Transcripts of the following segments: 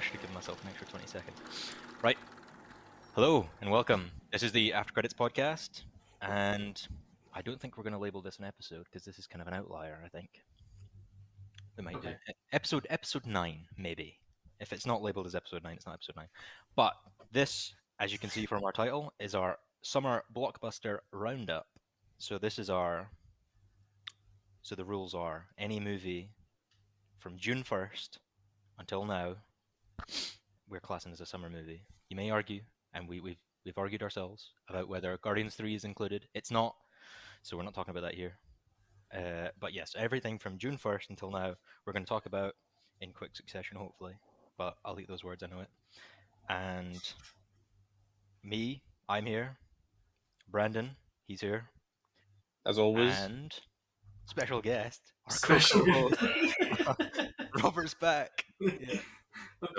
should have given myself an extra 20 seconds. Right. Hello and welcome. This is the After Credits podcast, and I don't think we're going to label this an episode because this is kind of an outlier. I think we might do episode 9, maybe. If it's not labeled as episode 9, it's not episode 9. But this, as you can see from our title, is our summer blockbuster roundup. So this is our. So the rules are any movie from June 1st until now, we're classing as a summer movie. You may argue, and we've argued ourselves about whether Guardians 3 is included. It's not, so we're not talking about that here. But yes, everything from June 1st until now, we're going to talk about in quick succession, hopefully. But I'll eat those words, I know it. And me, I'm here. Brandon, he's here. As always. And special guest, our Special co-host, Robert's back. Yeah.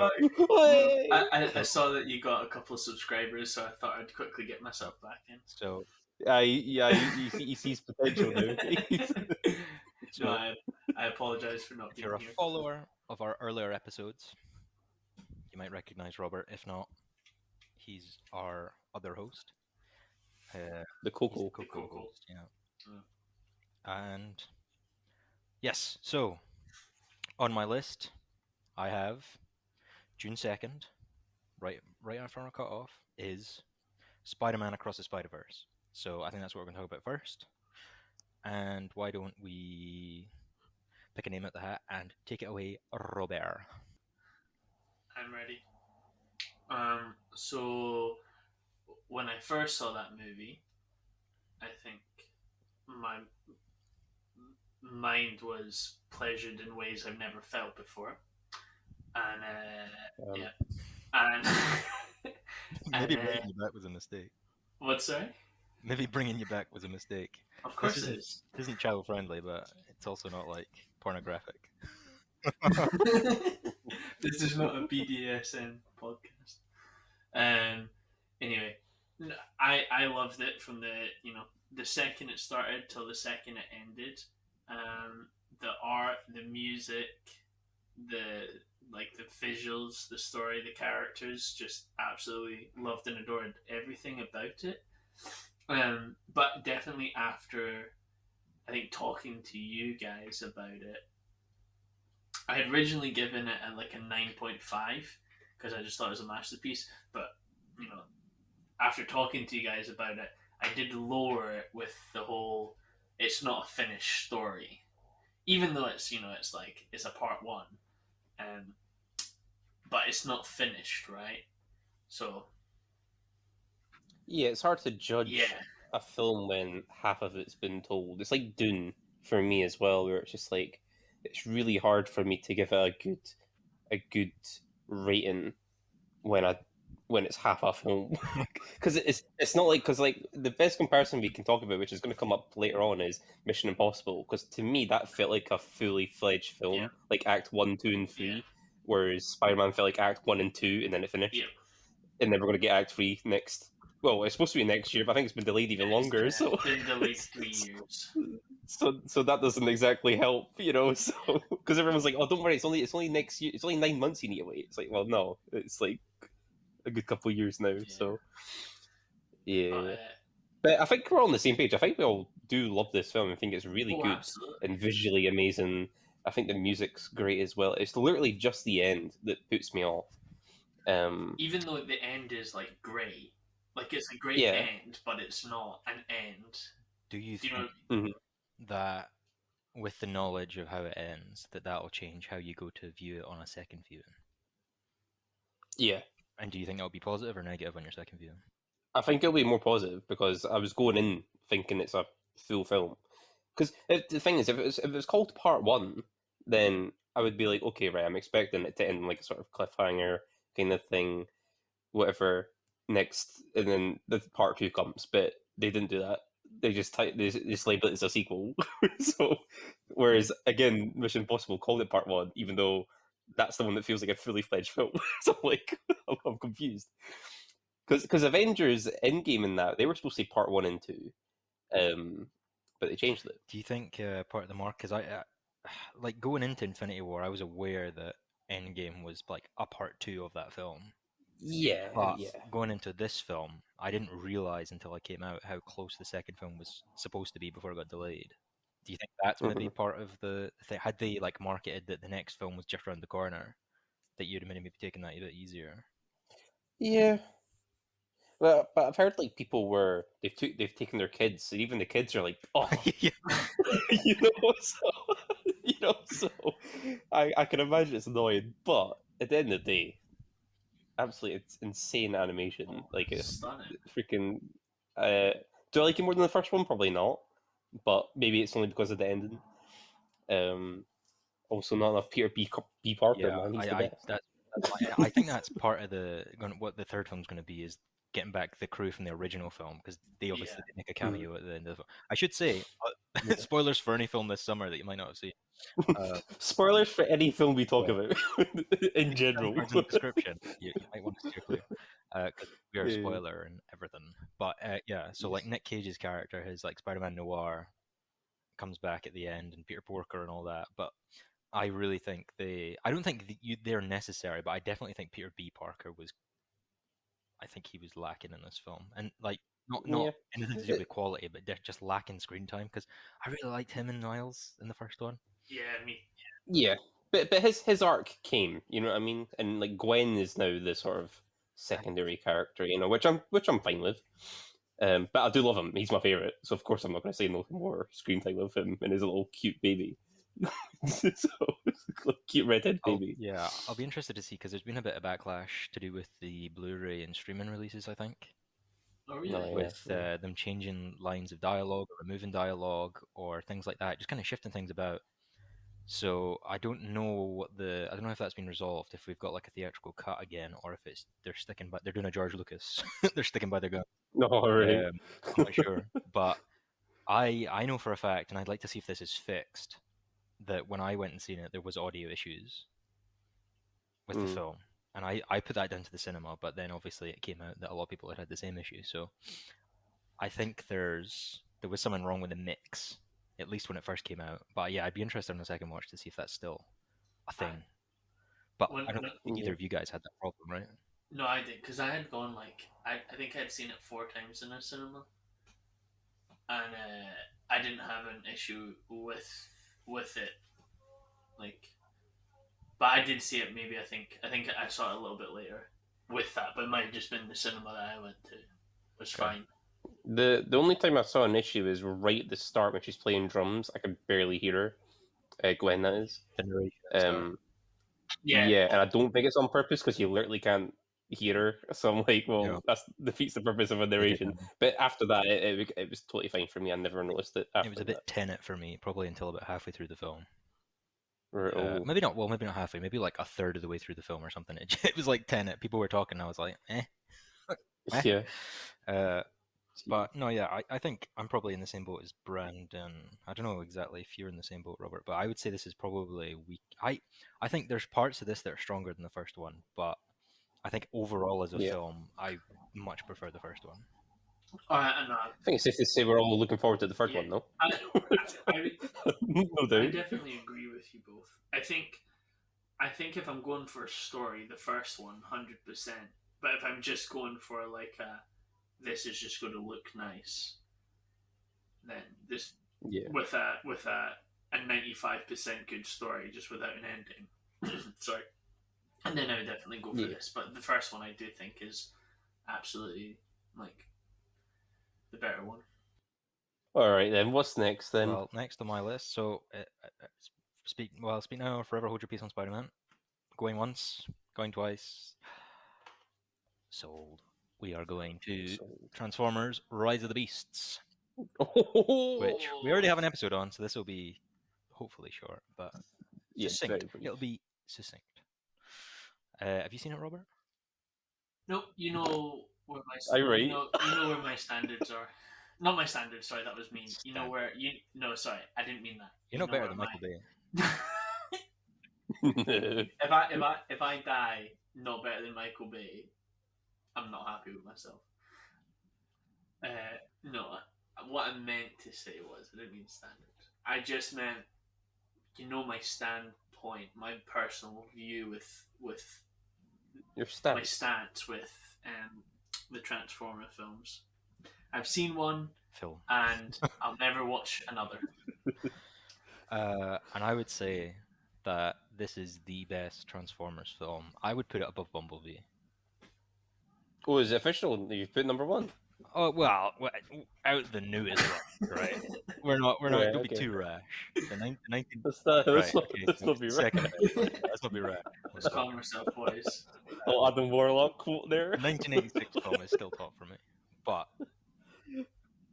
I saw that you got a couple of subscribers, so I thought I'd quickly get myself back in. So he sees potential now. So I apologize for not if being you're a here. follower of our earlier episodes, you might recognize Robert. If not, he's our other host. The Coco. Co-host, yeah. And yes, so on my list, I have June 2nd, right after our cut-off, is Spider-Man Across the Spider-Verse. So I think that's what we're going to talk about first. And why don't we pick a name out the hat and take it away, Robert? I'm ready. So when I first saw that movie, I think my mind was pleasured in ways I've never felt before, and and maybe bringing you back was a mistake. What's that? Maybe bringing you back was a mistake. Of course it is. It isn't child friendly, but it's also not like pornographic. This is not a BDSM podcast. Anyway, I loved it from the second it started till the second it ended. The art, the music, the visuals, the story, the characters, just absolutely loved and adored everything about it. But definitely after, I think, talking to you guys about it, I had originally given it a 9.5 because I just thought it was a masterpiece. But after talking to you guys about it, I did lower it with the whole it's not a finished story, even though it's it's a part one, but it's not finished, right? So yeah, it's hard to judge a film when half of it's been told. It's like Dune for me as well, where it's just like it's really hard for me to give it a good rating when it's half a film, because it's not because the best comparison we can talk about, which is going to come up later on, is Mission Impossible, because to me that felt like a fully fledged film, like Act 1, 2, and 3, whereas Spider-Man felt like Act 1 and 2, and then it finished, and then we're going to get Act 3 next. Well, it's supposed to be next year, but I think it's been delayed even longer. So it's been delayed 3 years. So that doesn't exactly help, So because everyone's like, "Oh, don't worry, it's only next year. It's only 9 months you need to wait." It's like, well, no, it's like a good couple of years now. Yeah. So yeah, but I think we're on the same page. I think we all do love this film. I think it's really good and visually amazing. I think the music's great as well. It's literally just the end that puts me off. Even though the end is great. It's a great end, but it's not an end. Do you think that with the knowledge of how it ends, that will change how you go to view it on a second viewing? Yeah. And do you think that will be positive or negative on your second viewing? I think it'll be more positive because I was going in thinking it's a full film. Because the thing is, if it was called Part 1, then I would be like, okay, right, I'm expecting it to end like a sort of cliffhanger kind of thing, whatever. Next, and then the Part 2 comes, but they didn't do that. They just labeled it as a sequel. So, whereas again, Mission Impossible called it Part 1, even though that's the one that feels like a fully fledged film. So I'm confused. Because Avengers Endgame and that, they were supposed to be Part 1 and 2, but they changed it. Do you think part of the mark? Because I going into Infinity War, I was aware that Endgame was like a part 2 of that film. Yeah, But yeah. going into this film, I didn't realize until I came out how close the second film was supposed to be before it got delayed. Do you think that's maybe part of the thing? Had they like marketed that the next film was just around the corner, that you'd have maybe taken that a bit easier? Yeah. Well, but I've heard like people were they've taken their kids, and even the kids are like, oh, Yeah. you know, so so I can imagine it's annoying, but at the end of the day, absolutely, it's insane animation. Like Stunning. freaking. Uh, do I like it more than the first one? Probably not, but maybe it's only because of the ending. Also, not enough Peter B. Parker, Yeah, man. He's the I best. I think that's part of what the third film's going to be is getting back the crew from the original film because they obviously Yeah. make a cameo at the end of the film. I should say, Yeah. spoilers for any film this summer that you might not have seen. Spoilers for any film we talk Yeah. about in general. Cards in the description. You might want to steer clear because we are a Yeah. spoiler and everything. But yeah, so like Yes. Nick Cage's character, his like Spider-Man Noir, comes back at the end, and Peter Porker and all that. But I really think I don't think they're necessary, but I definitely think Peter B. Parker was. I think he was lacking in this film, and like not Yeah. anything to do with quality, but they're just lacking screen time because I really liked him and Miles in the first one. Yeah, me. Yeah. But his arc came, you know what I mean? And like Gwen is now the sort of secondary character, which I'm fine with. But I do love him. He's my favorite, so of course I'm not going to say no more screen time of him and his little cute baby. So cute redhead baby. Yeah, I'll be interested to see because there's been a bit of backlash to do with the Blu-ray and streaming releases. I think Oh, No, really? yeah, with yeah. them changing lines of dialogue or removing dialogue or things like that, just kind of shifting things about. So I don't know I don't know if that's been resolved, if we've got like a theatrical cut again, or if they're doing a George Lucas, they're sticking by their gun. No, right. I'm not sure, but I know for a fact, and I'd like to see if this is fixed, that when I went and seen it, there was audio issues with the Mm. film, and I put that down to the cinema, but then obviously it came out that a lot of people had the same issue. So I think there was something wrong with the mix, at least when it first came out. But yeah, I'd be interested in a second watch to see if that's still a thing. But When, I don't no, think either Yeah. of you guys had that problem, right? no, I did because I had gone I think I'd seen it 4 times in a cinema, and I didn't have an issue with it. Like, but I did see it. Maybe I think I saw it a little bit later with that, but it might have just been the cinema that I went to. It was Okay. fine. The only time I saw an issue is right at the start when she's playing drums. I could barely hear her. Gwen, that is. The narration at the start. Yeah, And I don't think it's on purpose because you literally can't hear her. So I'm like, well, Yeah. that defeats the purpose of a narration. But after that, it was totally fine for me. I never noticed it after It was a that. bit Tenet for me, probably until about halfway through the film. Oh, Maybe not. Well, maybe not halfway. Maybe like a third of the way through the film or something. It was like Tenet. People were talking. And I was like, eh. eh. yeah. But no, yeah, I think I'm probably in the same boat as Brandon. I don't know exactly if you're in the same boat, Robert, but I would say this is probably weak. I think there's parts of this that are stronger than the first one, but I think overall as a Yeah. film, I much prefer the first one. and I think it's safe to say we're all looking forward to the third Yeah. one, though. I No doubt. definitely agree with you both. I think if I'm going for a story, the first one, 100%. But if I'm just going for like this is just going to look nice, then this Yeah. with a 95% good story just without an ending. Sorry. And then I would definitely go for Yeah. this. But the first one I do think is absolutely like the better one. All right, then. What's next, then? Well, next on my list, so speak now or forever hold your peace on Spider-Man. Going once, going twice. Sold. We are going to Transformers: Rise of the Beasts, which we already have an episode on, so this will be hopefully short, but Yeah, succinct. very brief. It'll be succinct. Have you seen it, Robert? No, you know where Are you right? you know where my standards are. Not my standards. Sorry, that was mean. You know where you. No, sorry, I didn't mean that. You're not know better where than Michael Bay. If I die not better than Michael Bay, I'm not happy with myself. No, what I meant to say was I didn't mean standards. I just meant my point, my personal view with Your my stance. stance with the Transformer films. I've seen one, Phil. and I'll never watch another. And I would say that this is the best Transformers film. I would put it above Bumblebee. Oh, is it official? You've put number one. Oh well, out the newest one, right? We're not. Right, Don't be okay. too rash. The 19. Let's not, Right. let's Okay. not be right. Second. Let's not be rash. Let's calm ourselves, boys. Oh, Adam Warlock quote there. The 1986 film is still top for me, but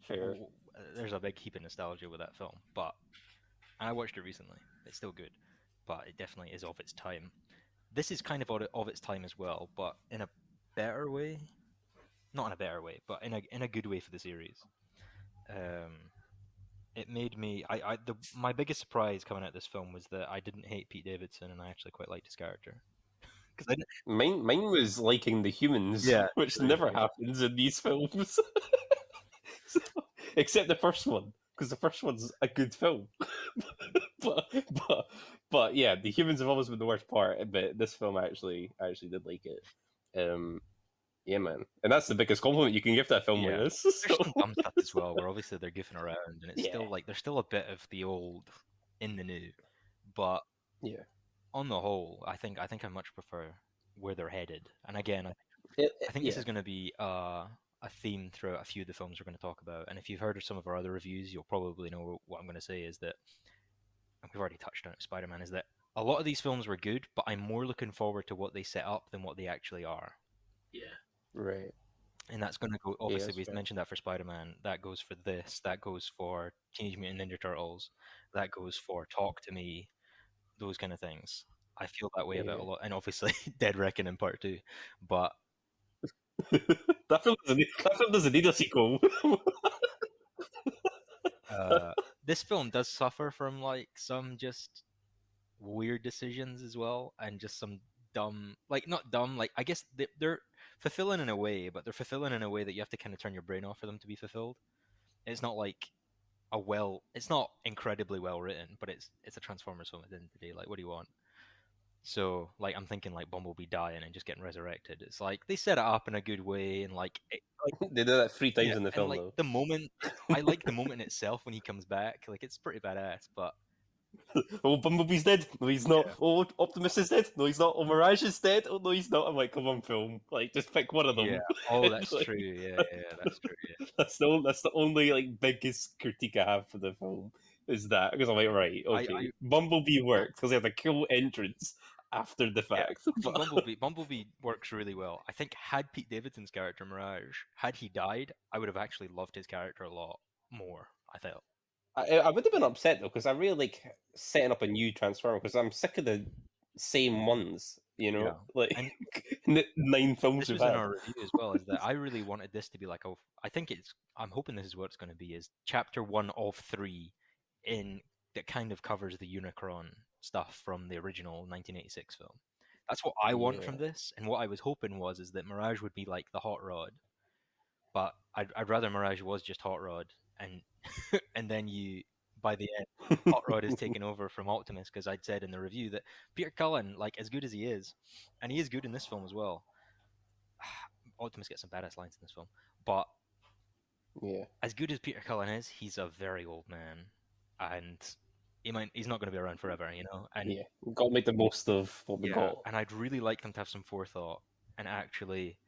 Fair. there's a big heap of nostalgia with that film. But I watched it recently. It's still good, but it definitely is of its time. This is kind of its time as well, but in a better way. Not in a better way, but in a good way for the series. It made me. My biggest surprise coming out of this film was that I didn't hate Pete Davidson, and I actually quite liked his character. Because I didn't. Mine was liking the humans, Yeah, which true, never yeah. happens in these films. So, except the first one, because the first one's a good film. but yeah, the humans have always been the worst part. But this film I actually did like it. Yeah, man, and that's the biggest compliment you can give that film Yeah. like this. There's So, some dumb stuff as well, where obviously they're goofing around, and it's Yeah. still like there's still a bit of the old in the new, but yeah, on the whole, I think I much prefer where they're headed. And again, I think this yeah. is going to be a theme throughout a few of the films we're going to talk about. And if you've heard of some of our other reviews, you'll probably know what I'm going to say is that, and we've already touched on it, Spider-Man, is that a lot of these films were good, but I'm more looking forward to what they set up than what they actually are. Yeah. Right. And that's going to go, Yeah, obviously, that's we fair. mentioned that for Spider-Man. That goes for this. That goes for Teenage Mutant Ninja Turtles. That goes for Talk to Me. Those kind of things. I feel that way about a Yeah. lot. And obviously, Dead Reckoning Part 2. But that film doesn't need a sequel. this film does suffer from like some just weird decisions as well, and just some dumb, like not dumb, like I guess they're fulfilling in a way, but they're fulfilling in a way that you have to kind of turn your brain off for them to be fulfilled. It's not like it's not incredibly well written, but it's a Transformers film at the end of the day. Like, what do you want? So, like, I'm thinking like Bumblebee dying and just getting resurrected. It's like they set it up in a good way, and like, They do that 3 times yeah, in the and film, like though. the moment, I like the moment itself when he comes back. Like, it's pretty badass. But Oh, Bumblebee's dead. No, he's not. Yeah. Oh, Optimus is dead. No, he's not. Oh, Mirage is dead. Oh, no, he's not. I'm like, come on, film. Like, just pick one of them. yeah, oh, that's Like, true. Yeah, that's true. Yeah. that's the only like biggest critique I have for the film is that because I'm like, right, okay, Bumblebee worked because they have a cool entrance after the Yeah, fact. I think Bumblebee works really well. I think had Pete Davidson's character Mirage had he died, I would have actually loved his character a lot more. I felt. I would have been upset though because I really like setting up a new Transformer because I'm sick of the same ones. You know, Yeah. like And 9 films this we've was in had. our review as well. Is that I really wanted this to be like a. I think it's. I'm hoping this is what it's going to be. Is chapter 1 of 3 in that kind of covers the Unicron stuff from the original 1986 film. That's what I want from Yeah. this, and what I was hoping was is that Mirage would be like the hot rod, but I'd rather Mirage was just hot rod, and and then you by the end hot rod is taken over from Optimus, because I'd said in the review that Peter Cullen, like as good as he is, and he is good in this film as well. Optimus gets some badass lines in this film, but Yeah. as good as Peter Cullen is, he's a very old man, and he's not going to be around forever, you know. And Yeah. We've got to make the most of what we yeah, got. and I'd really like them to have some forethought and actually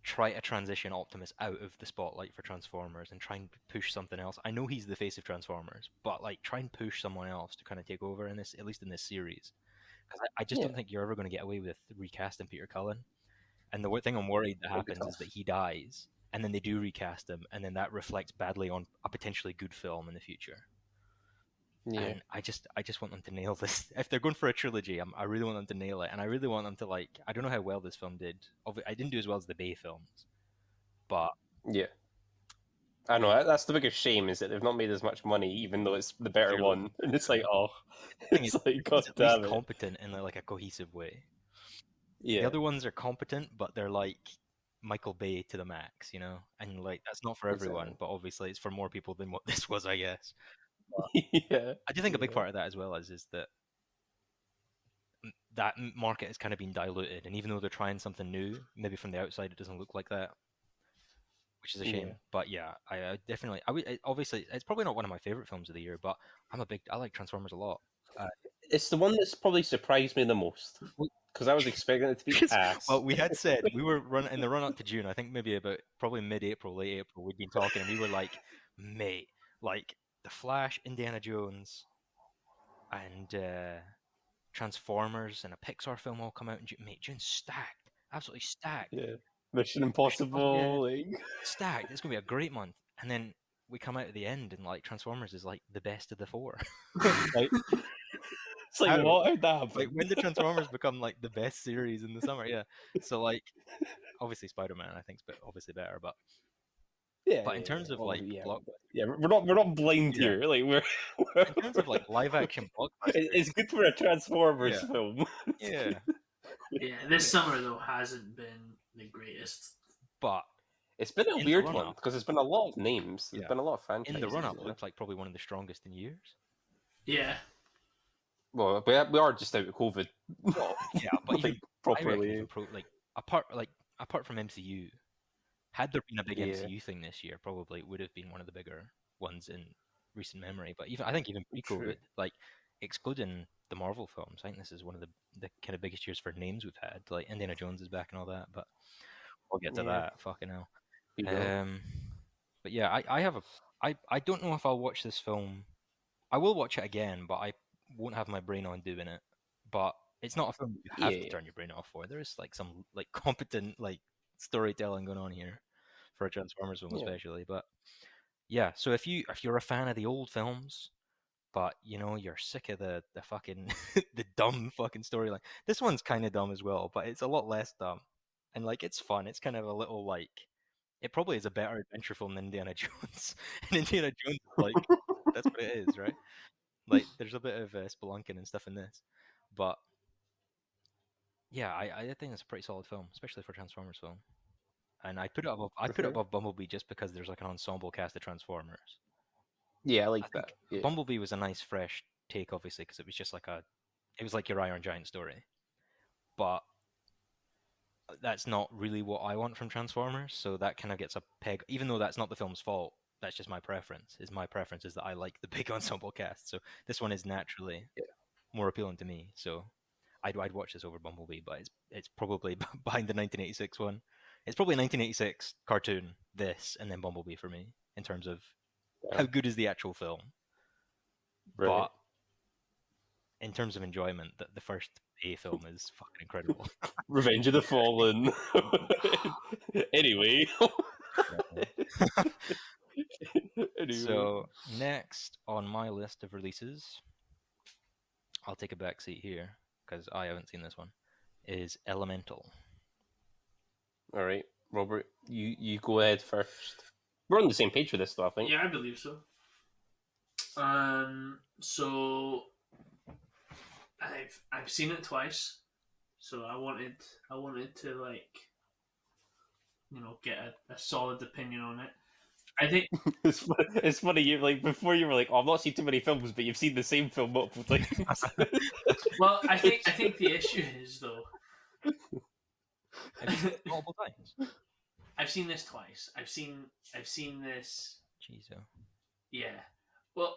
try to transition Optimus out of the spotlight for Transformers and try and push something else. I know he's the face of Transformers, but like try and push someone else to kind of take over in this, at least in this series. Because I just don't Yeah. think you're ever going to get away with recasting Peter Cullen. And the thing I'm worried that It'll be happens is tough. that he dies, and then they do recast him, and then that reflects badly on a potentially good film in the future. Yeah. And I just want them to nail this. If they're going for a trilogy, I really want them to nail it, and I really want them to like. I don't know how well this film did. I didn't do as well as the Bay films, but Yeah. I know that's the biggest shame is that they've not made as much money, even though it's the better Clearly. one. And it's like, oh, thing it's is, like, god it's at least damn it. competent in like a cohesive way. Yeah. The other ones are competent, but they're like Michael Bay to the max, you know. And like that's not for everyone, Exactly. but obviously it's for more people than what this was, I guess. Yeah. I do think a big Yeah. part of that as well is that that market has kind of been diluted, and even though they're trying something new, maybe from the outside it doesn't look like that, which is a shame. Yeah. But yeah, I definitely, obviously it's probably not one of my favorite films of the year, but I like Transformers a lot. It's the one that's probably surprised me the most because I was expecting it to be ass. Well, we had said we were in the run up to June. I think maybe about probably mid-April, late April. We'd been talking, and we were like, mate, like The Flash, Indiana Jones, and Transformers, and a Pixar film all come out in June. Mate, June's stacked, absolutely stacked. Yeah, Mission Mission Impossible, yeah, Impossible. Like... stacked. It's gonna be a great month. And then we come out at the end, and like Transformers is like the best of the four. Like, It's like, how? what? How'd that happen? Like, when did Transformers become like the best series in the summer? Yeah. So like, obviously Spider-Man I think is obviously better, but in terms of like we're not blind Yeah. here. Like we're in terms of like live action blockbusters, it's good for a Transformers Yeah. film. yeah. Yeah, this summer though hasn't been the greatest. But It's been a In the weird run-up- one because there's been a lot of names. There's Yeah. been a lot of franchises. in the run-up, you it know? looks like probably one of the strongest in years. Yeah, Well, we are just out of COVID. Well, yeah, but Like, even properly. I reckon even apart from MCU, had there been a big Yeah. MCU thing this year, probably it would have been one of the bigger ones in recent memory. But I think even pre-COVID, True. like excluding the Marvel films, I think this is one of the kind of biggest years for names we've had. Like Indiana Jones is back and all that, but we'll get to Yeah. that. Fucking hell. We will. But yeah, I don't know if I'll watch this film. I will watch it again, but I won't have my brain on doing it. But it's not a film you have to Yeah. turn your brain off for. There is like some like competent like storytelling going on here for a Transformers film, Yeah. especially. But yeah, so if you're a fan of the old films, but you're sick of the fucking the dumb fucking storyline. This one's kind of dumb as well, but it's a lot less dumb, and like it's fun. It's kind of a little like it probably is a better adventure film than Indiana Jones. And Indiana Jones, like that's what it is, right? Like there's a bit of spelunking and stuff in this, but yeah, I think it's a pretty solid film, especially for a Transformers film. And I'd put it sure. above Bumblebee just because there's like an ensemble cast of Transformers. Yeah, I I like think that. Yeah. Bumblebee was a nice fresh take, obviously, because it was just like it was like your Iron Giant story. But that's not really what I want from Transformers, so that kind of gets a peg. Even though that's not the film's fault, that's just my preference. My preference is that I like the big ensemble cast. So this one is naturally more appealing to me. So I'd watch this over Bumblebee, but it's probably behind the 1986 one. It's probably 1986 cartoon, this, and then Bumblebee for me in terms of how good is the actual film. Right. But in terms of enjoyment, the first A film is fucking incredible. Revenge of the Fallen. Anyway. So next on my list of releases, I'll take a back seat here because I haven't seen this one, is Elemental. All right, Robert, you go ahead first. We're on the same page for this, though, I think. yeah, I believe so. So I've seen it twice, so I wanted to like get a solid opinion on it. I think it's funny. You like before you were like, "Oh, I've not seen too many films," but you've seen the same film multiple times. well, I think the issue is though. Have you seen it multiple times? I've seen this twice. I've seen this. Jeez, oh. Yeah. Well,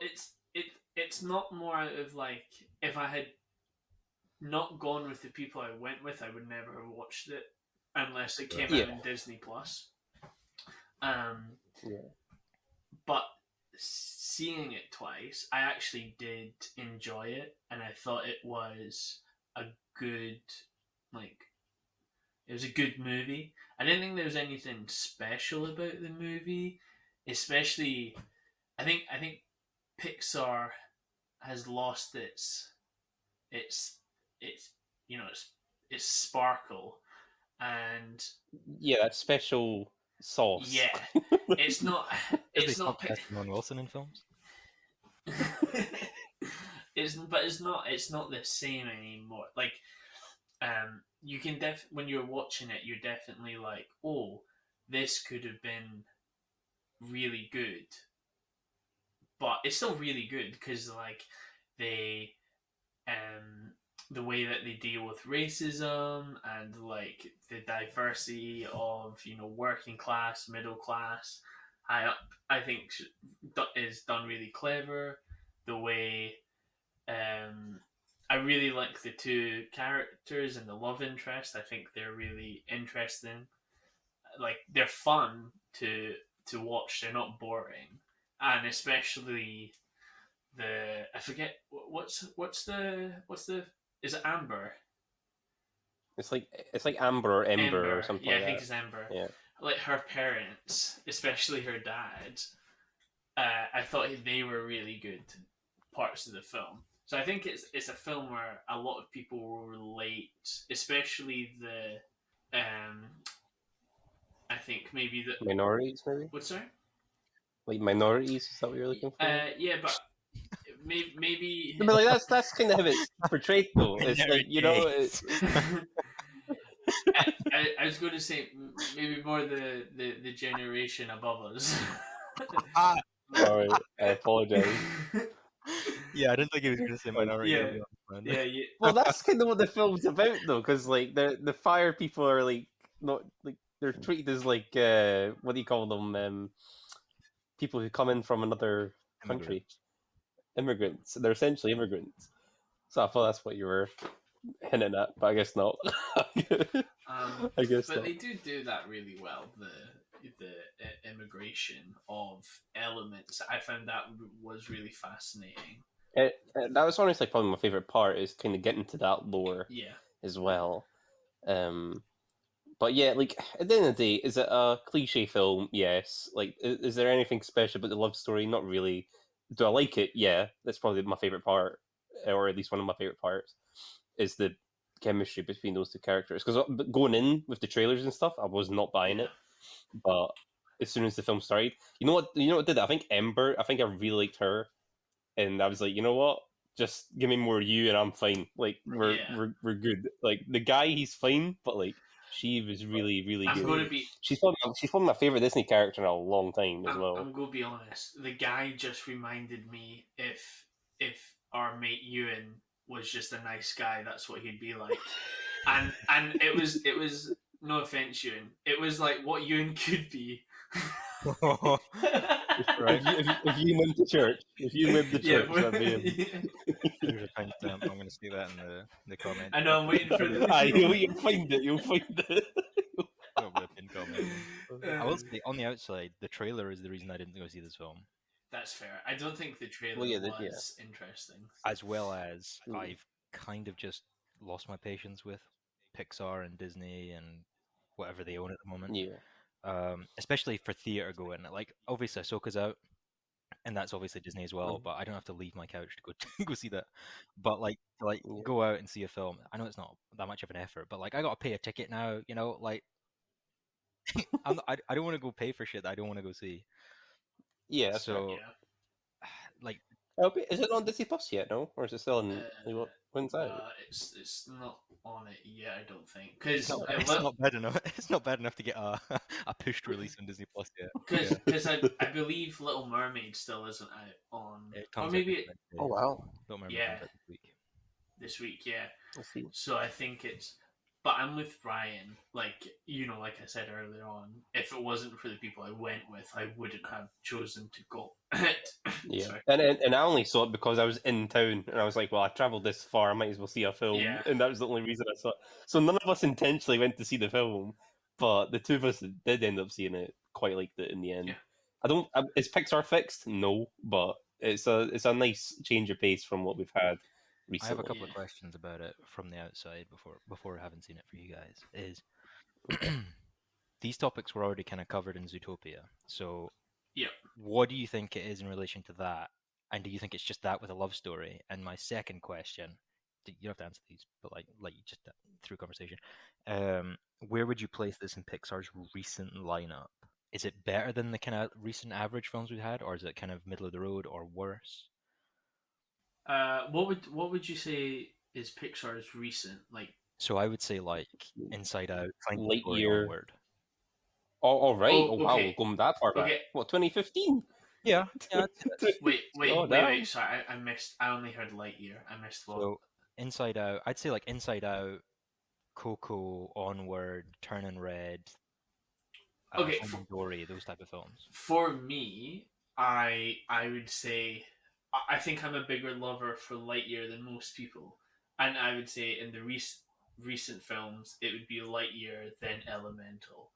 it's not more out of like if I had not gone with the people I went with, I would never have watched it unless it came out on Disney Plus. But seeing it twice, I actually did enjoy it, and I thought it was a good, it was a good movie. I didn't think there was anything special about the movie, especially. I think Pixar has lost its its sparkle, and that special sauce. yeah, it's not casting Owen Wilson in films. it's not the same anymore. Like, you can when you're watching it, you're definitely like, oh, this could have been really good, but it's still really good because like they the way that they deal with racism and like the diversity of working class, middle class, high up. I think is done really clever. The way I really like the two characters and the love interest. I think they're really interesting. Like they're fun to watch. They're not boring, and especially I forget what's the is it Amber? It's like Amber or Ember or Ember. something Yeah, I like think that. it's Ember. Yeah. Like her parents, especially her dad. I thought they were really good parts of the film. So I think it's a film where a lot of people will relate, especially um I think maybe the Minorities, maybe? what's sorry? Like minorities, is that what you're looking for? Yeah, but maybe No, but like that's kind of how it's portrayed, though. It's like Minorities. I was going to say maybe more the generation above us. Sorry, I apologize. Yeah, I didn't think he was going to say minority. Yeah. I'll be honest, man. yeah. Well, that's kind of what the film's about, though, because like the fire people are like not like they're treated as like what do you call them? People who come in from another country, immigrants. They're essentially immigrants. So I thought that's what you were hinting at, but I guess not. I guess But not. they do that really well. The immigration of elements. I found that was really fascinating. That was honestly probably my favorite part is kind of getting to that lore Yeah. as well. But yeah, like at the end of the day, is it a cliche film? Yes. Like, is there anything special about the love story? Not really. Do I like it? Yeah, that's probably my favorite part, or at least one of my favorite parts, is the chemistry between those two characters. Because going in with the trailers and stuff, I was not buying it, but as soon as the film started, you know what did it? I think Ember. I think I really liked her, and I was like, you know what? Just give me more you, and I'm fine. Like we're good. Like the guy, he's fine, but like she was really really I'm good. going to be. She's probably my favorite Disney character in a long time as well. I'm going to be honest. The guy just reminded me if our mate Ewan was just a nice guy, that's what he'd be like. and it was no offense, Ewan. It was like what Ewan could be. Right. If you went to church, that'd be him. There's a timestamp. I'm going to see that in the comments. I know. I'm waiting for You'll find it. You'll find it. That'll be a pinned comment. I will say, on the outside, the trailer is the reason I didn't go see this film. That's fair. I don't think the trailer was interesting. As well as I've kind of just lost my patience with Pixar and Disney and whatever they own at the moment. Yeah. Especially for theater going. Like, obviously, Ahsoka's out, and that's obviously Disney as well. But I don't have to leave my couch to go see that. But like, go out and see a film. I know it's not that much of an effort, but like, I got to pay a ticket now. You know, like, I don't want to go pay for shit that I don't want to go see. Yeah. So, like, is it on Disney Plus yet? No, or is it still in? When's that? It's not on it yet. I don't think because it's not bad enough. It's not bad enough to get a pushed release on Disney Plus yet. Because I believe Little Mermaid still isn't out on. Or maybe. Oh wow! Little Mermaid comes out this week. This week, yeah. I see. So I think it's. But I'm with Ryan. Like like I said earlier on, if it wasn't for the people I went with, I wouldn't have chosen to go. Yeah, and I only saw it because I was in town, and I was like, well, I travelled this far, I might as well see a film, and that was the only reason I saw it. So none of us intentionally went to see the film, but the two of us did end up seeing it. Quite liked it in the end. Yeah. Is Pixar fixed? No, but it's a nice change of pace from what we've had recently. I have a couple of questions about it from the outside before having seen it for you guys. Is these topics were already kind of covered in Zootopia, so what do you think it is in relation to that, and do you think it's just that with a love story? And my second question, you don't have to answer these, but like just through conversation, where would you place this in Pixar's recent lineup? Is it better than the kind of recent average films we've had, or is it kind of middle of the road, or worse? What would you say is Pixar's recent like? So I would say like Inside Out, Lightyear. Onward. Oh right! Oh wow, we're going that far back. What, 2015? Yeah. Wait. Sorry, I missed. I only heard Lightyear. I missed what. So Inside Out. I'd say like Inside Out, Coco, Onward, Turning Red, Okay, Finding Dory, those type of films. for me, I would say I think I'm a bigger lover for Lightyear than most people, and I would say in the recent films it would be Lightyear then Elemental,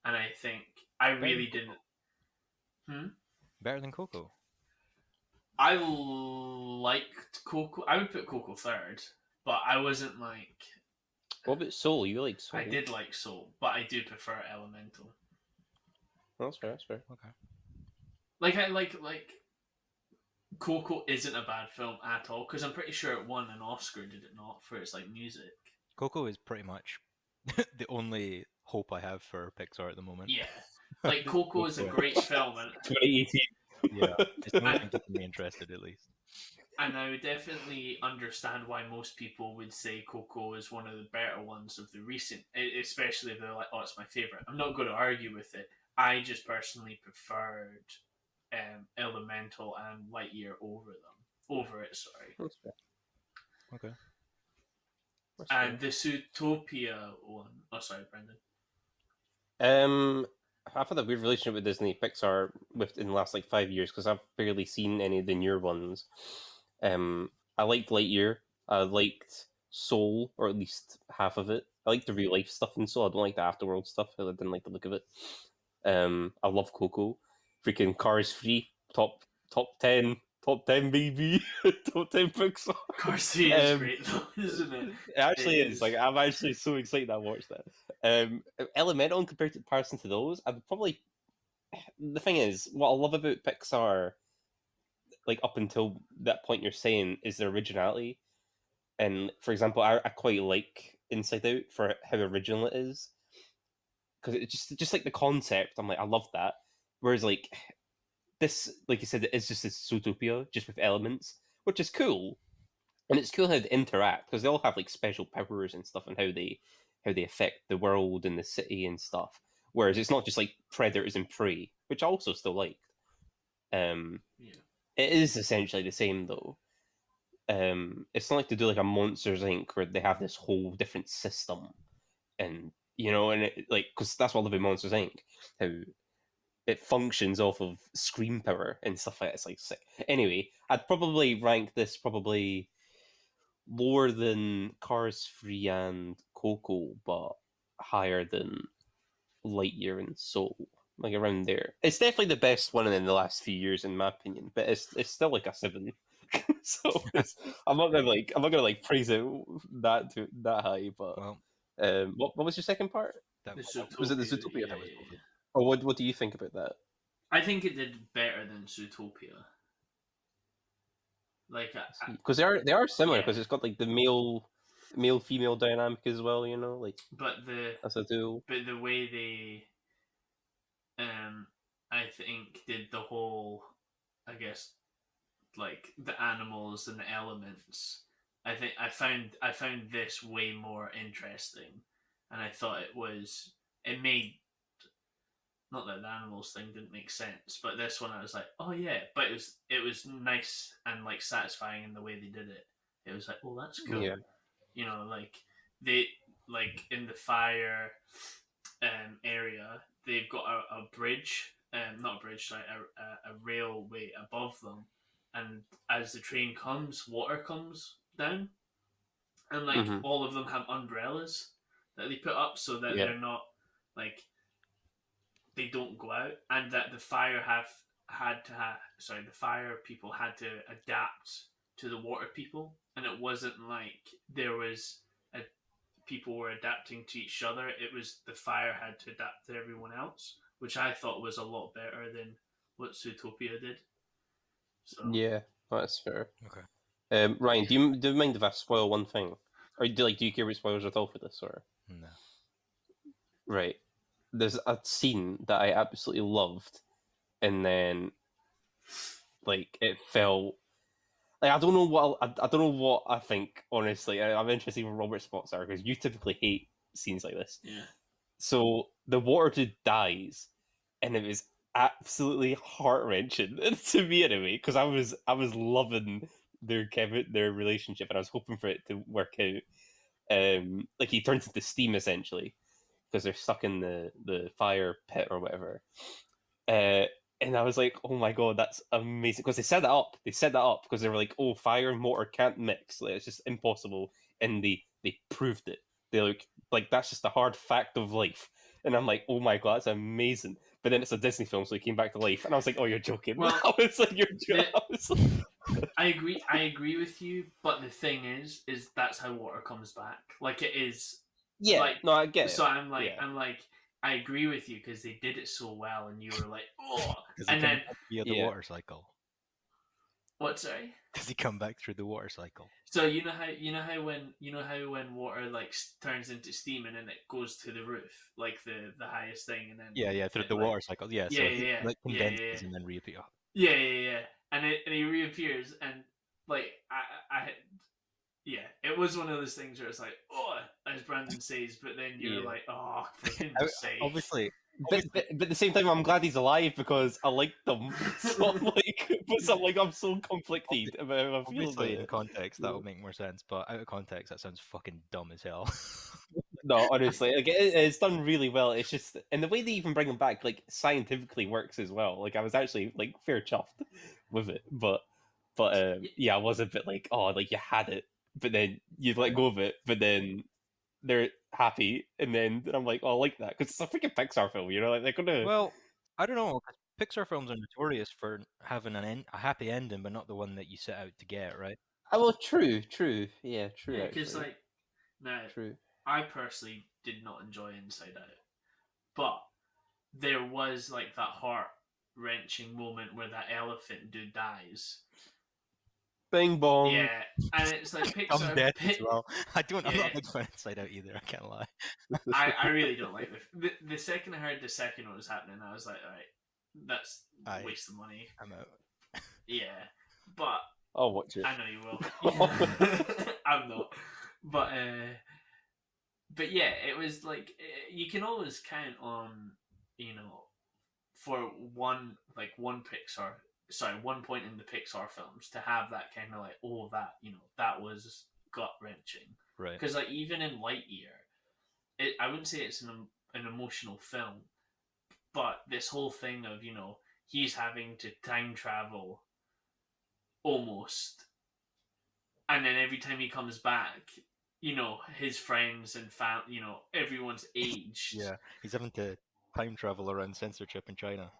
and I think I Better than really Coco. didn't. Hmm? Better than Coco. I liked Coco. I would put Coco third, but I wasn't like. What about Soul? You like Soul? I did like Soul, but I do prefer Elemental. That's fair. That's fair. Okay. Like I like Coco isn't a bad film at all because I'm pretty sure it won an Oscar, did it not, for its like music? Coco is pretty much the only hope I have for Pixar at the moment. Yeah, like Coco is a great film, and 2018. Yeah, it's the only thing keeping me interested at least. and I would definitely understand why most people would say Coco is one of the better ones of the recent, especially if they're like, "Oh, it's my favorite." I'm not going to argue with it. I just personally preferred Elemental and Lightyear over it. Sorry. That's fair. Okay. That's And fair. the Zootopia one. Oh, sorry, Brendan. I've had a weird relationship with Disney Pixar in the last like 5 years because I've barely seen any of the newer ones. I liked Lightyear. I liked Soul, or at least half of it. I like the real life stuff in Soul. I don't like the afterworld stuff. I didn't like the look of it. I love Coco. Freaking Cars 3, top 10, baby, top 10 Pixar. Cars 3 is great though, isn't it? It actually It is. Like, I'm actually so excited I watched that. Elemental, in comparison to those, I would probably. The thing is, what I love about Pixar, like up until that point you're saying, is their originality. And for example, I quite like Inside Out for how original it is, because it's just like the concept. I'm like, I love that. Whereas like this, like you said, it's just this Zootopia, just with elements, which is cool. And it's cool how they interact because they all have like special powers and stuff, and how they affect the world and the city and stuff. Whereas it's not just like predators and prey, which I also still liked. Yeah. It is essentially the same though. It's not like they do like a Monsters Inc. where they have this whole different system, and and like because that's what I love about Monsters Inc. How it functions off of screen power and stuff like that. It's like sick. Anyway, I'd probably rank this probably lower than Cars 3 and Coco, but higher than Lightyear and Soul. Like around there. It's definitely the best one in the last few years, in my opinion. But it's still like a 7. So I'm not gonna praise it that high. But Well, what was your second part? that The Was it the Zootopia, Zootopia? yeah, that was yeah. both of them. Or what do you think about that? I think it did better than Zootopia. Like, Because they are similar Yeah. because it's got like the male female dynamic as well. Like but as a duo. the way they, I think did the whole, I guess, like the animals and the elements. I think I found this way more interesting, and I thought it made, not that the animals thing didn't make sense, but this one I was like, oh yeah, but it was nice and like satisfying in the way they did it. It was like, oh, that's cool. Yeah. Like they, like in the fire area, they've got a bridge, not a bridge, sorry, a railway above them, and as the train comes, water comes down, and like Mhm. all of them have umbrellas that they put up so that Yeah. they're not like, they don't go out, and that the fire the fire people had to adapt to the water people, and it wasn't like there was people were adapting to each other. It was the fire had to adapt to everyone else, which I thought was a lot better than what Zootopia did. So Yeah, that's fair. Okay. Ryan, do you mind if I spoil one thing, or do you care about spoilers at all for this, or No. right? There's a scene that I absolutely loved, and then like it felt like I don't know what I think. Honestly, I'm interested in Robert's thoughts are because you typically hate scenes like this. yeah, So the water dude dies, and it was absolutely heart wrenching to me anyway because I was loving their relationship, and I was hoping for it to work out. Like he turns into steam essentially because they're stuck in the fire pit or whatever. And I was like, oh my god, that's amazing, because they set that up. They set that up because they were like, oh, fire and water can't mix. Like, it's just impossible, and they proved it. They like that's just a hard fact of life. And I'm like, oh my god, that's amazing. But then it's a Disney film, so he came back to life, and I was like, oh, you're joking. Well, I was like, you're joking. I agree with you, but the thing is that's how water comes back. Like it is. Yeah, like, no, I get it. So I'm like, Yeah. I agree with you because they did it so well, and you were like, oh, Does he and come then back via the water cycle? What? Sorry. Does he come back through the water cycle? So you know how when water like turns into steam and then it goes to the roof, like the highest thing, and then through the water cycle. Yeah, so he like condenses and then reappears. Yeah, and he reappears, and like I it was one of those things where it's like, oh, as Brandon says, but then you're like, oh, for goodness sake. Obviously. But at the same time, I'm glad he's alive because I like them. So I'm so conflicted about how I feel. Obviously, in context, that would make more sense, but out of context, that sounds fucking dumb as hell. No, honestly, like it's done really well. It's just, and the way they even bring him back, like scientifically works as well. Like I was actually like fair chuffed with it, but yeah, I was a bit like, oh, like you had it, but then you let go of it, but then they're happy, and then I'm like, oh, I like that because it's a freaking Pixar film, you know, like they're gonna. Well, I don't know. Pixar films are notorious for having a happy ending, but not the one that you set out to get, right? Oh, well, true, yeah, true. Yeah, because like, now, true. I personally did not enjoy Inside Out, but there was like that heart-wrenching moment where that elephant dude dies. Bing bong. Yeah, and it's like Pixar. I'm dead as well. I'm not a big fan of Inside Out either. I can't lie. I really don't like it. The second I heard the second one was happening, I was like, all right, that's a waste of money. I'm out. Yeah, but I'll watch it. I know you will. I'm not, but yeah, it was like you can always count on, for one point in the Pixar films to have that kind of like, oh, that that was gut wrenching, right? Because like even in Lightyear, I wouldn't say it's an emotional film, but this whole thing of he's having to time travel almost, and then every time he comes back, his friends and everyone's aged. Yeah, he's having to time travel around censorship in China.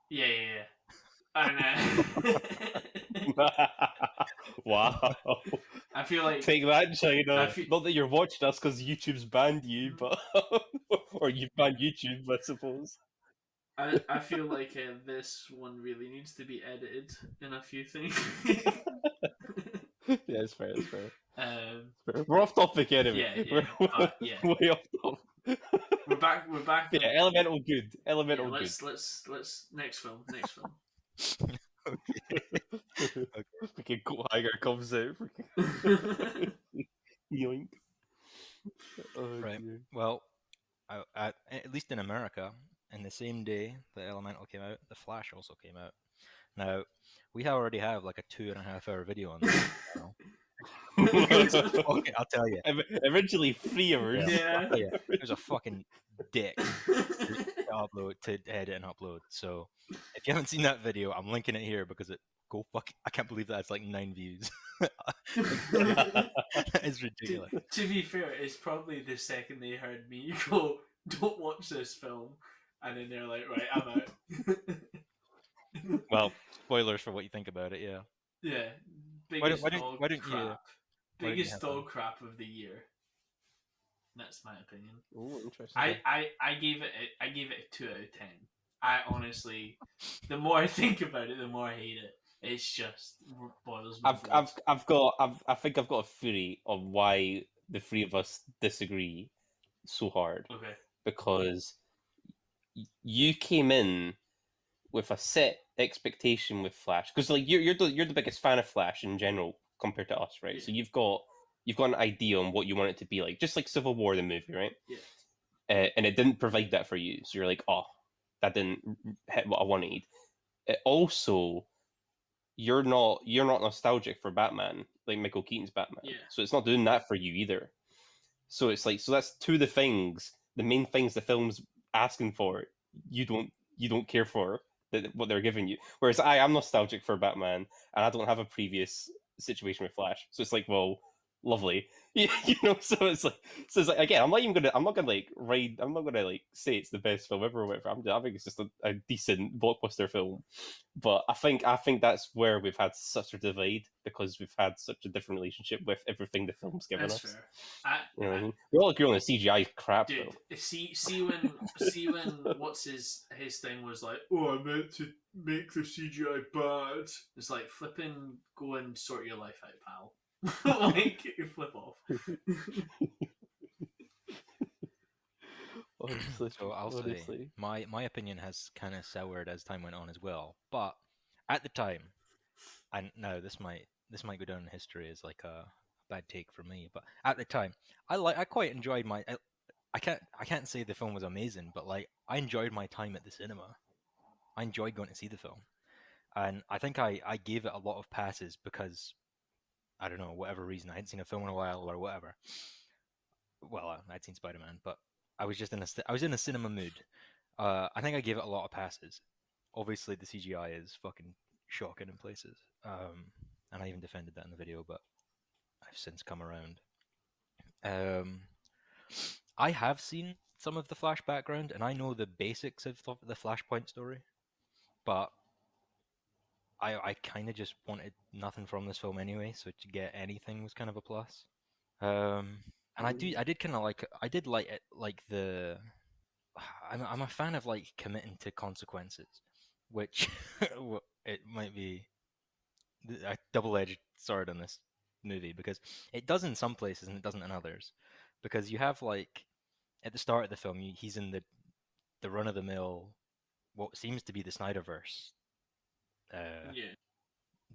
Yeah. And wow. I feel like take that, China. Not that you're watching us because YouTube's banned you, but or you've banned YouTube, I suppose. I feel like this one really needs to be edited in a few things. Yeah, it's fair. We're off topic anyway. Yeah. Way off topic. We're back. Yeah, Elemental good. Elemental good. Let's next film. Okay. Freaking Goat Hanger comes out. Yoink. Oh, right. Dear. Well, at least in America, in the same day that Elemental came out, The Flash also came out. Now, we already have like a 2.5 hour video on this. Okay, I'll tell you. Originally 3 hours. Yeah. It was a fucking dick to edit and upload. So if you haven't seen that video, I'm linking it here because I can't believe that's like 9 views. That is ridiculous. To be fair, it's probably the second they heard me go, "Don't watch this film," and then they're like, "Right, I'm out." Well, spoilers for what you think about it, yeah. Yeah. Biggest dog crap of the year. That's my opinion. Oh, interesting. I gave it a 2 out of 10. I honestly, the more I think about it, the more I hate it. It's just boils my blood. I think I've got a theory on why the three of us disagree so hard. Okay. Because you came in with a set expectation with Flash, because like you're the biggest fan of Flash in general compared to us, right? Yeah. So you've got an idea on what you want it to be like, just like Civil War the movie, right? Yeah. And it didn't provide that for you, so you're like, oh, that didn't hit what I wanted. It also you're not nostalgic for Batman like Michael Keaton's Batman. Yeah. So it's not doing that for you either. So it's like, so that's two of the things, the main things the film's asking for. You don't care for what they're giving you. Whereas I'm nostalgic for Batman, and I don't have a previous situation with Flash. So it's like, well, lovely, So it's like again, I'm not gonna like ride. I'm not gonna like say it's the best film ever or whatever. I think it's just a decent blockbuster film. But I think that's where we've had such a divide, because we've had such a different relationship with everything the film's given That's us. fair. You know what I mean? We all agree on the CGI crap, Dude, though. see when what's his thing was like, oh, I meant to make the CGI bad. It's like, flipping, go and sort your life out, pal. Like, flip off. Honestly, So I'll say my opinion has kind of soured as time went on as well. But at the time, and now this might go down in history as like a bad take for me, but at the time, I quite enjoyed I can't say the film was amazing, but like I enjoyed my time at the cinema. I enjoyed going to see the film, and I think I gave it a lot of passes because I don't know, whatever reason, I hadn't seen a film in a while or whatever. Well, I'd seen Spider-Man, but I was just I was in a cinema mood. I think I gave it a lot of passes. Obviously, the CGI is fucking shocking in places, and I even defended that in the video, but I've since come around. Um, I have seen some of the Flash background, and I know the basics of the Flashpoint story, but I kind of just wanted nothing from this film anyway, so to get anything was kind of a plus. Um, and I did kind of like I did like it, like the I'm a fan of like committing to consequences, which it might be a double-edged sword in this movie because it does in some places and it doesn't in others. Because you have like at the start of the film, he's in the run-of-the-mill, what seems to be the Snyderverse, Yeah.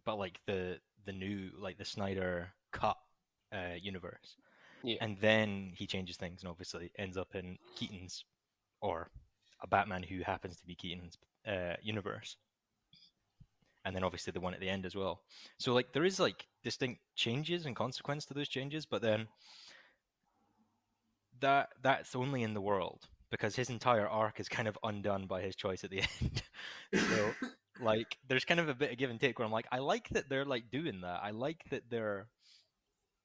but like the new like the Snyder cut universe, yeah, and then he changes things and obviously ends up in Keaton's or a Batman who happens to be Keaton's universe, and then obviously the one at the end as well. So like there is like distinct changes and consequence to those changes, but then that's only in the world because his entire arc is kind of undone by his choice at the end. So like there's kind of a bit of give and take where I'm like, I like that they're like doing that. I like that they're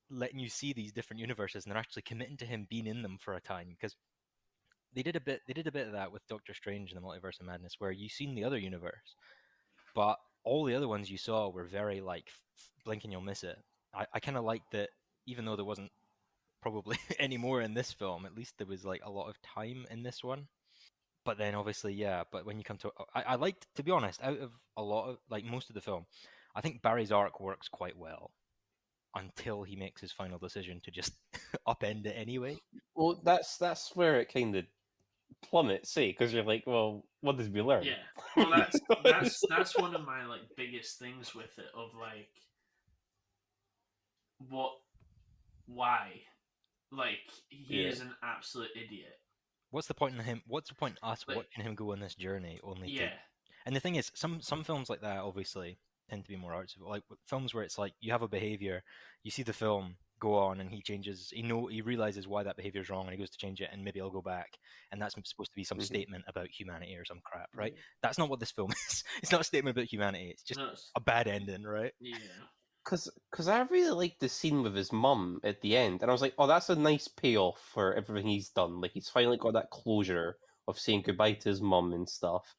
letting you see these different universes and they're actually committing to him being in them for a time because they did a bit of that with Doctor Strange and the Multiverse of Madness where you seen the other universe, but all the other ones you saw were very like blink and you'll miss it. I kind of liked that even though there wasn't probably any more in this film, at least there was like a lot of time in this one. But then obviously, yeah, but when you come to I liked, to be honest, out of a lot of like most of the film, I think Barry's arc works quite well until he makes his final decision to just upend it anyway. well, that's where it kind of plummets, say, because you're like, well, what did we learn? Yeah. Well, You know, it's that's one of my like biggest things with it, of like, what, why, like, he yeah, is an absolute idiot. What's the point in him? What's the point in us Like, watching him go on this journey only to? yeah, And the thing is, some films like that obviously tend to be more artsy. Like films where it's like you have a behavior, you see the film go on, and he changes. He realizes why that behavior is wrong, and he goes to change it, and maybe he'll go back, and that's supposed to be some hmm statement about humanity or some crap, right? yeah. That's not what this film is. It's not a statement about humanity. It's just no, it's, a bad ending, right? yeah, Because I really liked the scene with his mum at the end, and I was like, oh, that's a nice payoff for everything he's done. Like he's finally got that closure of saying goodbye to his mum and stuff,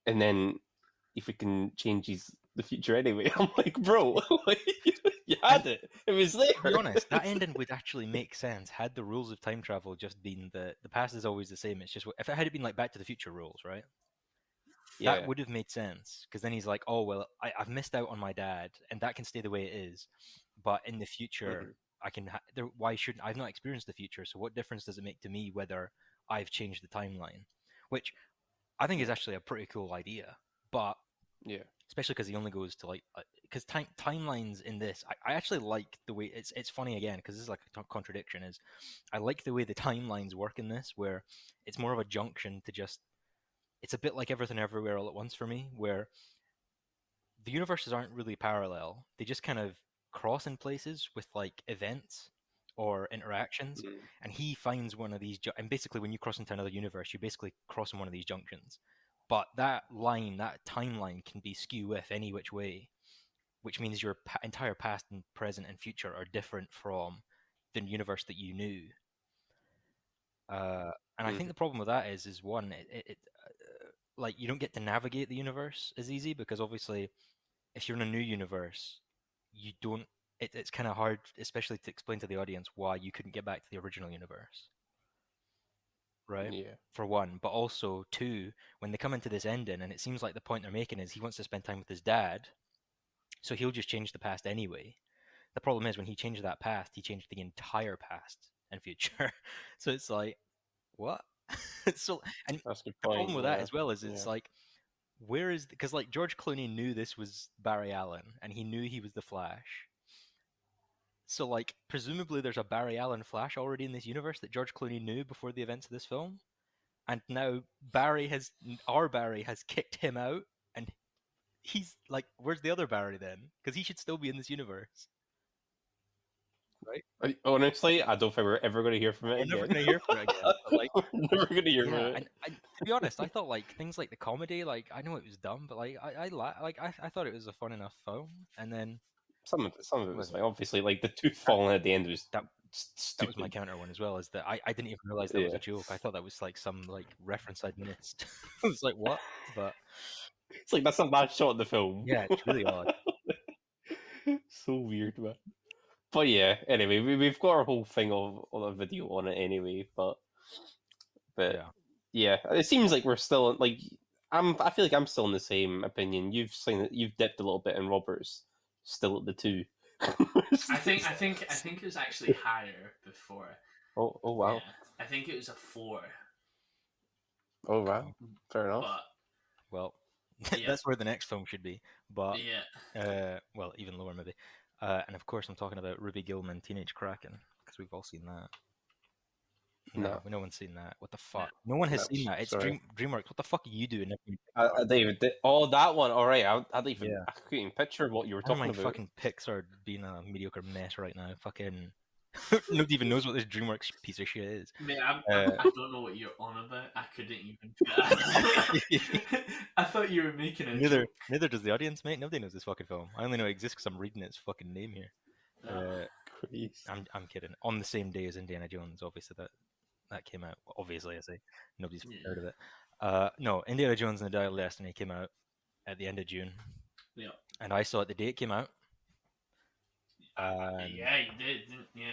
and then if we can change the future anyway, I'm like, bro, like you And had it. It was to be there. honest, that ending would actually make sense had the rules of time travel just been the past is always the same. It's just if it had been like Back to the Future rules, right? That Yeah. would have made sense because then he's like, oh well, I've missed out on my dad, and that can stay the way it is. But in the future, hmm I can. Why shouldn't I've not experienced the future? So what difference does it make to me whether I've changed the timeline? Which I think is Yeah. actually a pretty cool idea. But Yeah. especially because he only goes to like because timelines in this, I actually like the way it's funny again because this is like a contradiction. Is I like the way the timelines work in this, where it's more of a junction to just it's a bit like Everything Everywhere All at Once for me, where the universes aren't really parallel. They just kind of cross in places with like events or interactions, and he finds one of these. And basically, when you cross into another universe, you basically cross in one of these junctions. But that line, that timeline, can be skew with any which way, which means your entire past and present and future are different from the universe that you knew. And I think the problem with that is one, like you don't get to navigate the universe as easy because obviously, if you're in a new universe, you don't. It's kind of hard, especially to explain to the audience why you couldn't get back to the original universe, right? Yeah. For one, but also two, when they come into this ending, and it seems like the point they're making is he wants to spend time with his dad, so he'll just change the past anyway. The problem is when he changed that past, he changed the entire past and future. So it's like, what? So, and That's a good the point. problem with that as well is Yeah. it's like, where is, because like George Clooney knew this was Barry Allen and he knew he was the Flash. So like presumably there's a Barry Allen Flash already in this universe that George Clooney knew before the events of this film, and now our Barry has kicked him out, and he's like, where's the other Barry then? Because he should still be in this universe, right? Honestly, I don't think we're ever going to hear from it We're again. never gonna hear from it again. But like, We're never going to hear from yeah, it. and to be honest, I thought like things like the comedy, like I know it was dumb, but like I thought it was a fun enough film, and then Some of it was was like, obviously, like the tooth falling at the end was that stupid. that was my counter one as well. Is that I didn't even realize that was a Yeah. joke. I thought that was like some like reference I'd missed. I was like, what? But It's like that's a bad shot in the film. yeah, it's really odd. So weird, man. But yeah, anyway, we've got our whole thing of a video on it anyway. But Yeah. yeah, it seems like we're still like I feel like I'm still in the same opinion. You've seen it, you've dipped a little bit, and Robert's still at the 2. I think it was actually higher before. Oh wow. Yeah, I think it was a 4. Oh wow. Fair enough. But Well, Yeah. that's where the next film should be. But yeah, well, even lower maybe. And of course, I'm talking about Ruby Gillman, Teenage Kraken, because we've all seen that. No one's seen that. What the fuck? No one has No, seen that. It's sorry. DreamWorks. What the fuck are you doing? David, oh that one. All right, I don't even. Yeah. I couldn't even picture what you were I don't talking mind about. fucking Pixar being a mediocre mess right now. Fucking nobody even knows what this DreamWorks piece of shit is. mate, I don't know what you're on about. I couldn't even. I thought you were making a joke. Neither does the audience, mate. Nobody knows this fucking film. I only know it exists because I'm reading its fucking name here. I'm kidding. On the same day as Indiana Jones, obviously that came out. Obviously, I say nobody's heard of it. No, Indiana Jones and the Dial of Destiny came out at the end of June. Yeah. And I saw it the day it came out. Yeah, you did, didn't you?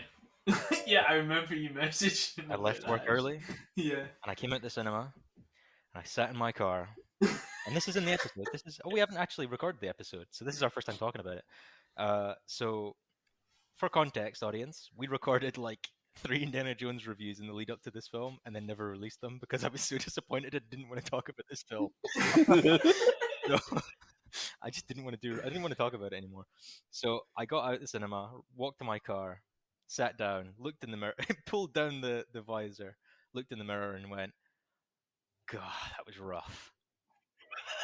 Yeah, I remember you messaging. I left work early. Yeah. And I came out the cinema, and I sat in my car. And this is in the episode. We haven't actually recorded the episode, so this is our first time talking about it. So, for context, audience, we recorded like 3 Indiana Jones reviews in the lead up to this film, and then never released them because I was so disappointed I didn't want to talk about this film. So, I just didn't want to talk about it anymore. So I got out the cinema, walked to my car, sat down, looked in the mirror, pulled down the visor, looked in the mirror, and went, "God, that was rough."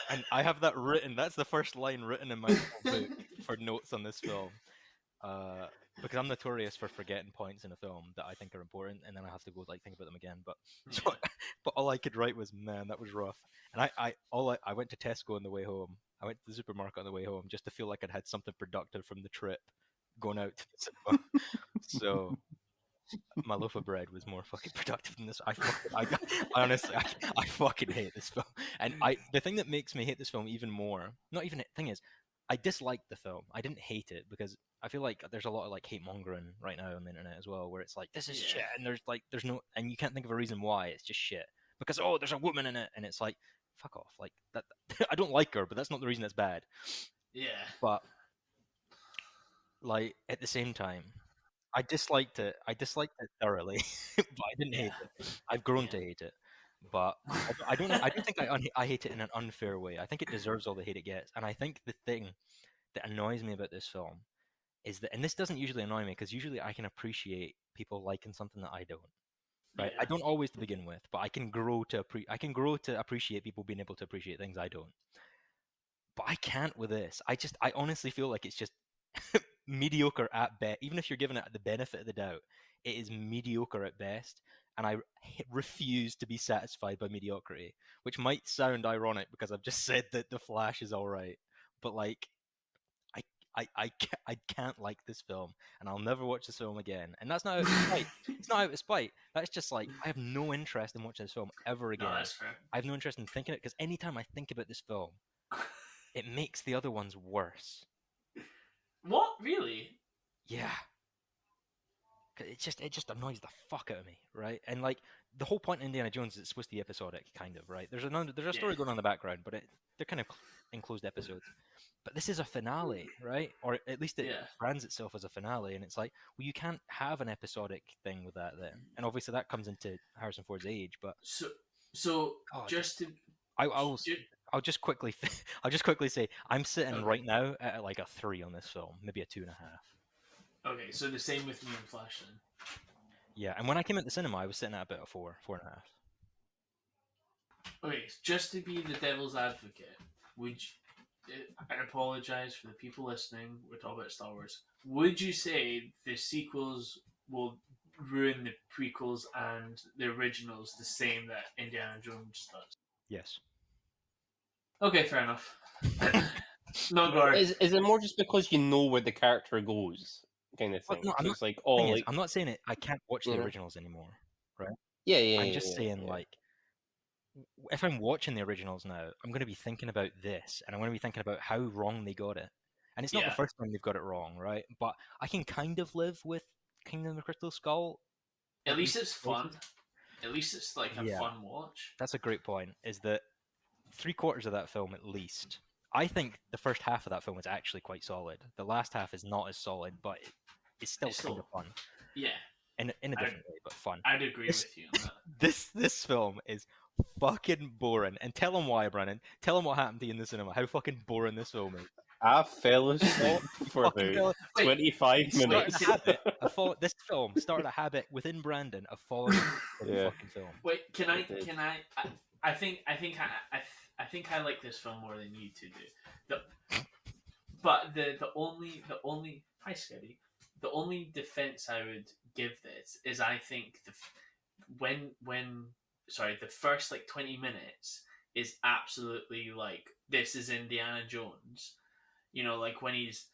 And I have that written. That's the first line written in my book for notes on this film, because I'm notorious for forgetting points in a film that I think are important, and then I have to go like think about them again. But but all I could write was, "Man, that was rough." And I went to Tesco on the way home. I went to the supermarket on the way home just to feel like I'd had something productive from the trip going out to the cinema. So my loaf of bread was more fucking productive than this. I honestly, I fucking hate this film. And the thing that makes me hate this film even more, not even the thing is, I disliked the film. I didn't hate it because I feel like there's a lot of like hate mongering right now on the internet as well, where it's like this is shit, and there's no, and you can't think of a reason why it's just shit because there's a woman in it, and it's like fuck off, like that. I don't like her, but that's not the reason it's bad. Yeah. But like at the same time, I disliked it. I disliked it thoroughly, but I didn't hate it. I've grown to hate it, but I don't. I don't think I hate it in an unfair way. I think it deserves all the hate it gets, and I think the thing that annoys me about this film is that, and this doesn't usually annoy me because usually I can appreciate people liking something that I don't. Right? I don't always to begin with, but I can grow to appreciate people being able to appreciate things I don't. but I can't with this. I honestly feel like it's just mediocre at best. Even if you're giving it the benefit of the doubt, it is mediocre at best. And I refuse to be satisfied by mediocrity, which might sound ironic because I've just said that The Flash is all right. But like, I can't like this film, and I'll never watch this film again. And that's not out of spite. It's not out of spite. That's just like I have no interest in watching this film ever No, again. that's fair. I have no interest in thinking it because anytime I think about this film, it makes the other ones worse. What? Really? Yeah. It just annoys the fuck out of me, right? And like the whole point of Indiana Jones is it's supposed to be episodic, kind of, right? There's a story going on in the background, but they're kind of enclosed episodes. But this is a finale, right? Or at least it brands itself as a finale, and it's like, well, you can't have an episodic thing with that then. And obviously that comes into Harrison Ford's age, but I'll just quickly say I'm sitting right now at like a 3 on this film, maybe a 2.5. Okay, so the same with me and Flash then. Yeah, and when I came into the cinema, I was sitting at about a 4.5. Okay, just to be the devil's advocate, I apologize for the people listening. We're talking about Star Wars. Would you say the sequels will ruin the prequels and the originals the same that Indiana Jones does? Yes. Okay, fair enough. No, Gar. Is it more just because you know where the character goes, kind of thing? No, so it's like, I'm not saying I can't watch the originals anymore, right? Yeah. I'm just saying, like, if I'm watching the originals now, I'm going to be thinking about this, and I'm going to be thinking about how wrong they got it. And it's not the first time they've got it wrong, right? But I can kind of live with Kingdom of the Crystal Skull. At least it's fun. At least it's like a fun watch. That's a great point. Is that 3/4 of that film at least? I think the first half of that film is actually quite solid. The last half is not as solid, but it's still kind of fun. Yeah. In a different way, but fun. I'd agree with you on that. This film is fucking boring. And tell him why, Brandon. Tell him what happened to you in the cinema. How fucking boring this film is. I fell asleep for about 25 minutes. This film started a habit within Brandon of falling asleep for the fucking film. Wait, can I think I like this film more than you two do. But the only hi Scotty. The only defense I would give this is I think the first like 20 minutes is absolutely like this is Indiana Jones. You know, like when he's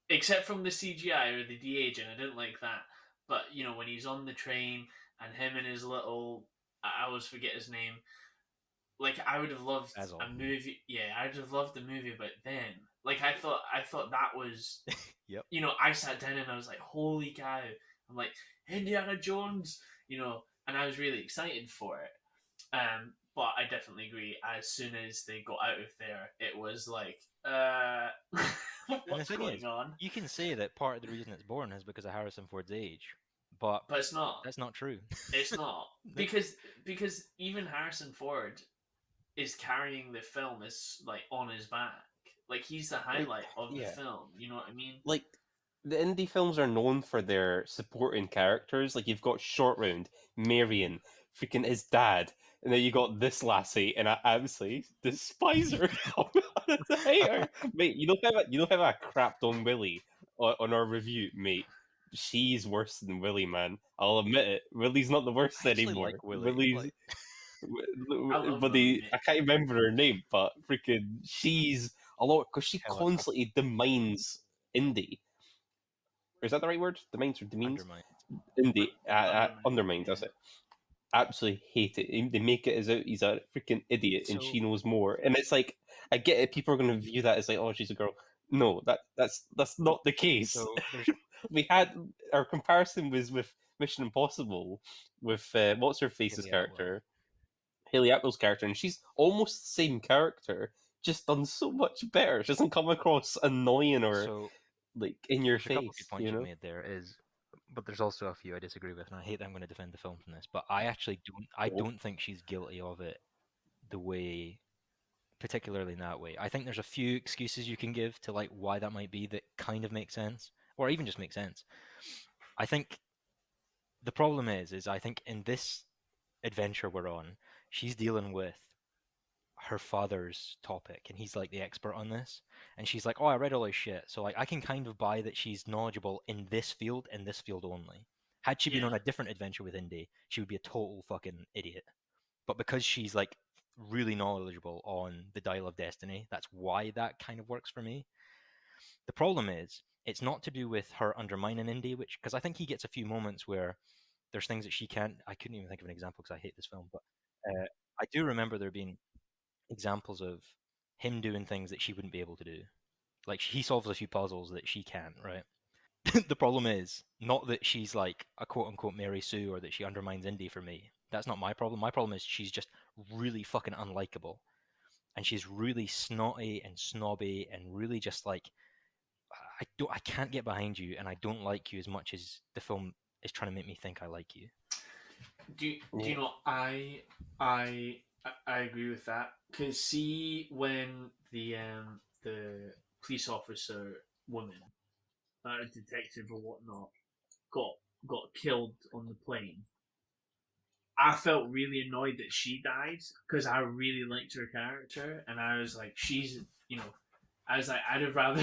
except from the CGI or the de-aging, I didn't like that. But you know, when he's on the train and him and his little I always forget his name. Like I would have loved a movie. Yeah, I would have loved the movie, but then like I thought that was yep. You know, I sat down and I was like, holy cow. I'm like, Indiana Jones, you know, and I was really excited for it. But I definitely agree. As soon as they got out of there, it was like, what's going on? You can say that part of the reason it's boring is because of Harrison Ford's age, but it's not. That's not true. It's not because even Harrison Ford is carrying the film as like on his back. Like he's the highlight of the film. You know what I mean? Like the indie films are known for their supporting characters. Like you've got Short Round, Marion, freaking his dad, and then you got this lassie, and I absolutely despise her. I hate her, mate. You know how I crapped on Willie on our review, mate. She's worse than Willie, man. I'll admit it. Willie's not the worst anymore. Like Willie's. I can't remember her name, but freaking she's a lot because she constantly demeans Indy. Is that the right word? Demeans or demeans? Indy. Undermines, that's it. Absolutely hate it. They make it as out he's a freaking idiot and she knows more. And it's like, I get it, people are going to view that as like, oh, she's a girl. No, that's not the case. So we had our comparison was with Mission Impossible with what's her face's character, Haley Atwell's character, and she's almost the same character, just done so much better. She doesn't come across annoying or like in your face. A couple of good points you made there is, but there's also a few I disagree with, and I hate that I'm going to defend the film from this. But I actually don't. I don't think she's guilty of it the way, particularly in that way. I think there's a few excuses you can give to like why that might be that kind of make sense, or even just make sense. I think the problem is I think in this adventure we're on, she's dealing with her father's topic, and he's like the expert on this. And she's like, "Oh, I read all his shit, so like I can kind of buy that she's knowledgeable in this field and this field only." Had she been Yeah. on a different adventure with Indy, she would be a total fucking idiot. But because she's like really knowledgeable on the Dial of Destiny, that's why that kind of works for me. The problem is, it's not to do with her undermining Indy, which because I think he gets a few moments where there's things that she can't. I couldn't even think of an example because I hate this film, but I do remember there being examples of him doing things that she wouldn't be able to do. Like he solves a few puzzles that she can't, right? The problem is not that she's like a quote unquote Mary Sue or that she undermines Indy for me. That's not my problem. My problem is she's just really fucking unlikable. And she's really snotty and snobby and really just like I can't get behind you and I don't like you as much as the film is trying to make me think I like you. Do you know? I agree with that because see when the police officer woman, detective or whatnot, got got killed on the plane. I felt really annoyed that she died because I really liked her character, and I was like, she's I was like, I'd have rather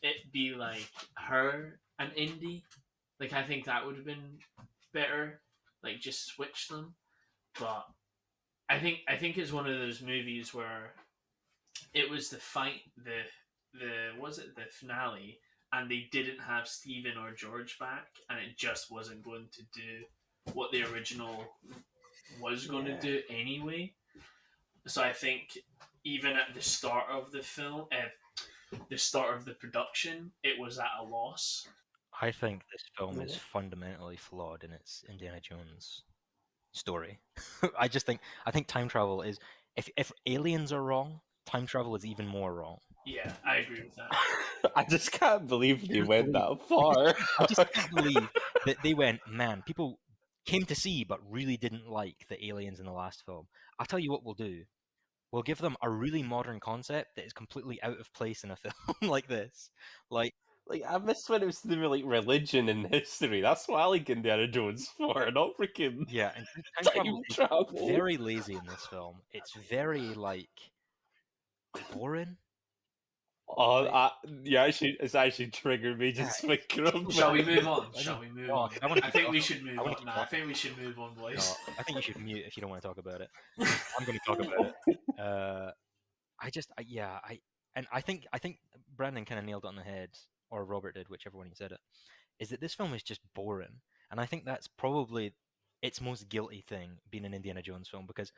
it be like her and Indy. Like I think that would have been better. Like just switch them, but I think it's one of those movies where it was the fight the was it the finale and they didn't have Stephen or George back and it just wasn't going to do what the original was going to do anyway. So I think even at the start of the film, the start of the production, it was at a loss. I think this film is Yeah. fundamentally flawed in its Indiana Jones story. I think time travel is if aliens are wrong, time travel is even more wrong. Yeah, I agree with that. I just can't believe they Can't went believe- that far. I just can't believe that they went, man, people came to see but really didn't like the aliens in the last film. I'll tell you what we'll do. We'll give them a really modern concept that is completely out of place in a film like this. Like, Like I miss when it was to do with like religion and history. That's what I like Indiana Jones for, not freaking yeah, and time time travel is travel. very lazy in this film. It's very like boring. Oh, Like, it's actually triggered me just yeah, thinking about Shall we it. move on? I Shall mean, we move no, on? 'cause I want to I keep think talking. we should move I want to on. keep Nah, I talking. think we should move on, No, boys. I think you should mute if you don't want to talk about it. I'm going to talk about it. And I think Brandon kind of nailed it on the head, or Robert did, whichever one he said it. Is that this film is just boring, and I think that's probably its most guilty thing being an Indiana Jones film because,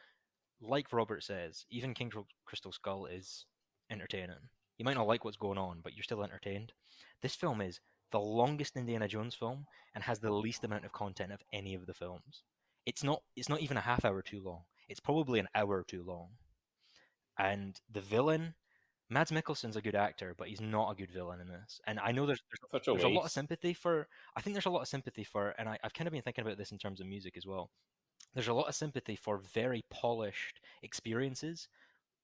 like Robert says, even King Crystal Skull is entertaining. You might not like what's going on, but you're still entertained. This film is the longest Indiana Jones film and has the least amount of content of any of the films. It's not even a half hour too long. It's probably an hour too long. And the villain, Mads Mikkelsen's a good actor, but he's not a good villain in this. And I know Such a there's a lot of waste. sympathy for. I think there's a lot of sympathy for, and I've kind of been thinking about this in terms of music as well. There's a lot of sympathy for very polished experiences,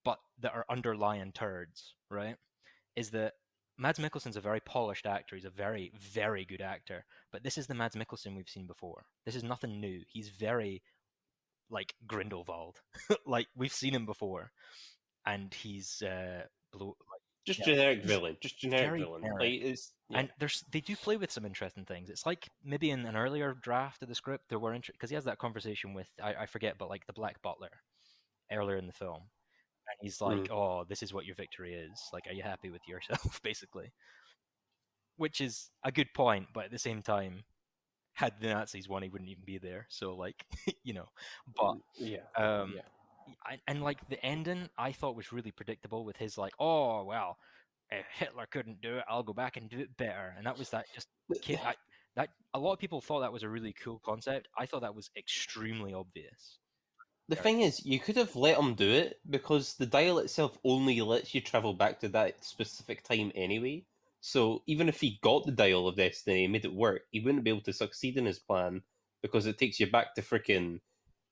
but that are underlying turds, right? Is that Mads Mikkelsen's a very polished actor. He's a very, very good actor. But this is the Mads Mikkelsen we've seen before. This is nothing new. He's very like Grindelwald. Like we've seen him before, and he's like, Just yeah, generic he's villain. Just generic very villain. generic. Like it's And they do play with some interesting things. It's like maybe in an earlier draft of the script there were because he has that conversation with I forget, but like the Black Butler earlier in the film, and he's like, "Oh, this is what your victory is. Like, are you happy with yourself?" Basically, which is a good point, but at the same time, had the Nazis won, he wouldn't even be there. So like, you know, but yeah. um, Yeah. and like the ending, I thought was really predictable with his like, "Oh well, if Hitler couldn't do it, I'll go back and do it better," and that was that just that a lot of people thought that was a really cool concept. I thought that was extremely obvious. The thing is, you could have let him do it because the dial itself only lets you travel back to that specific time anyway. So even if he got the dial of destiny and made it work, he wouldn't be able to succeed in his plan because it takes you back to freaking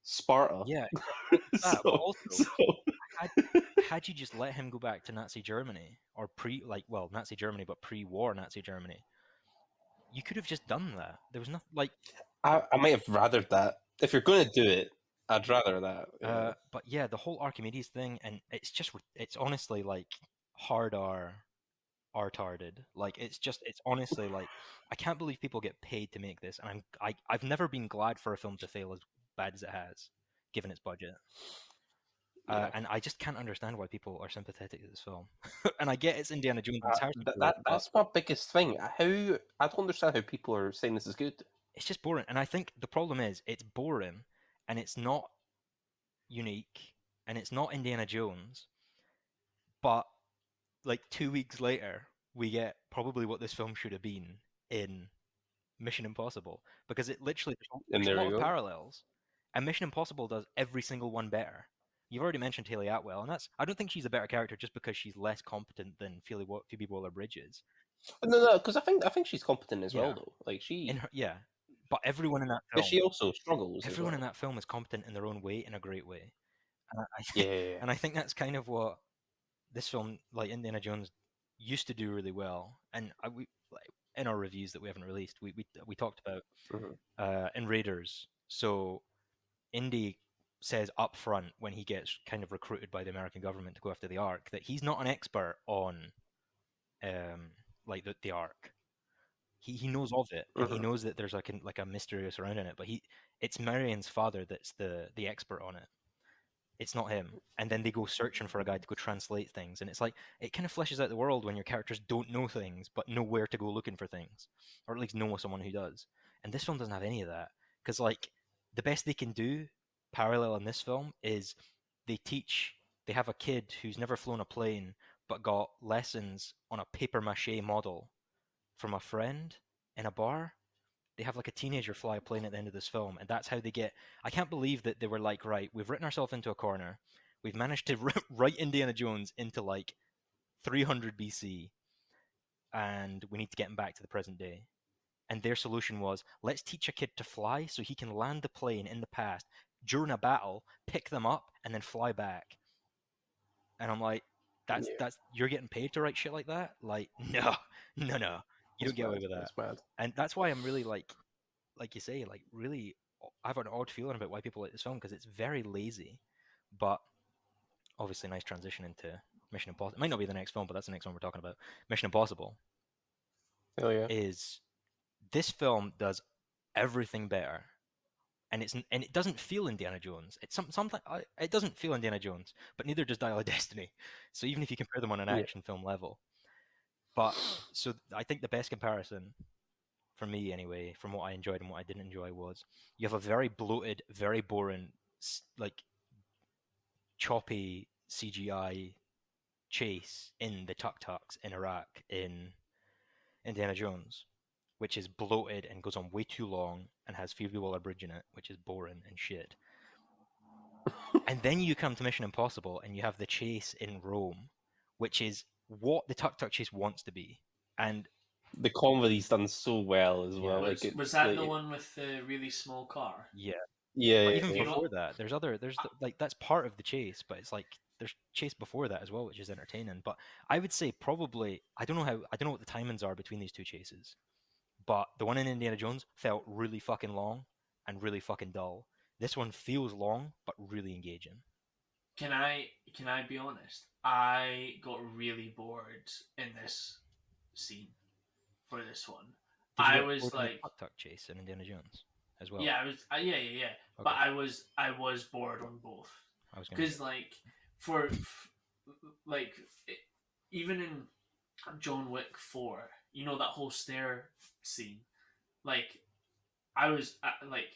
Sparta. Yeah, that, but also so had had you just let him go back to Nazi Germany or Nazi Germany, but pre-war Nazi Germany, you could have just done that. There was nothing like I might have rathered that. If you're going to do it, I'd rather that. Yeah. But yeah, the whole Archimedes thing, and it's honestly like hard R-tarded. Like it's honestly like I can't believe people get paid to make this, and I've never been glad for a film to fail as bad as it has, given its budget. Yeah. And I just can't understand why people are sympathetic to this film. And I get it's Indiana Jones and it's Harrison Ford, but That's my biggest thing. How I don't understand how people are saying this is good. it's just boring. And I think the problem is it's boring, and it's not unique, and it's not Indiana Jones. But like 2 weeks later, we get probably what this film should have been in Mission Impossible, because it literally And there's a there lot you of go. parallels, and Mission Impossible does every single one better. You've already mentioned Haley Atwell, and I don't think she's a better character just because she's less competent than Phoebe Waller-Bridge is. No, because I think she's competent as well Yeah, though. Like in her, yeah, but everyone in that but film, she also struggles as everyone in well. that film is competent in their own way, in a great way, and Yeah. and I think that's kind of what this film, like Indiana Jones, used to do really well. And we like in our reviews that we haven't released, we talked about Mhm. in Raiders. So Indy says up front when he gets kind of recruited by the American government to go after the Ark that he's not an expert on like the Ark. He knows of it, and he Mhm. knows that there's like a mystery surrounding it, but it's Marion's father that's the expert on it. It's not him. And then they go searching for a guy to go translate things, and it's like it kind of fleshes out the world when your characters don't know things but know where to go looking for things, or at least know someone who does. And this film doesn't have any of that, because like the best they can do parallel in this film is they have a kid who's never flown a plane but got lessons on a paper mache model from a friend in a bar. They have like a teenager fly a plane at the end of this film, and that's how they get. I can't believe that they were like, right, we've written ourselves into a corner. We've managed to write Indiana Jones into like 300 BC, and we need to get him back to the present day. And their solution was, let's teach a kid to fly so he can land the plane in the past during a battle, pick them up, and then fly back. And I'm like, Yeah. that's you're getting paid to write shit like that? Like, no, no, you don't It's get away mad. with that. It's mad. And that's why I'm really like you say, like really, I have an odd feeling about why people like this film, because it's very lazy, but obviously nice transition into Mission Impossible. It might not be the next film, but that's the next one we're talking about. Mission Impossible Hell yeah. is this film does everything better, and it doesn't feel Indiana Jones. It's something it doesn't feel Indiana Jones, but neither does Dial of Destiny. So even if you compare them on an Yeah. action film level, but so I think the best comparison for me anyway, from what I enjoyed and what I didn't enjoy, was you have a very bloated, very boring, like choppy CGI chase in the tuk tuks in Iraq in Indiana Jones, which is bloated and goes on way too long and has Phoebe Waller-Bridge in it, which is boring and shit. And then you come to Mission Impossible and you have the chase in Rome, which is what the tuk tuk chase wants to be. And The comedy's done so well as Yeah. well. Like it, Was that like, the one with the really small car? yeah, yeah, but yeah, even You yeah. know, before that, like that's part of the chase, but it's like there's chase before that as well, which is entertaining. But I would say probably I don't know what the timings are between these two chases, but the one in Indiana Jones felt really fucking long and really fucking dull. This one feels long but really engaging. can I be honest? I got really bored in this scene for this one. Did you I get was bored in the like, tuk tuk chase in Indiana Jones as well? yeah, I was, yeah. But Okay. I was bored on both, I was gonna because like like it, even in John Wick 4, that whole stair scene, like I was like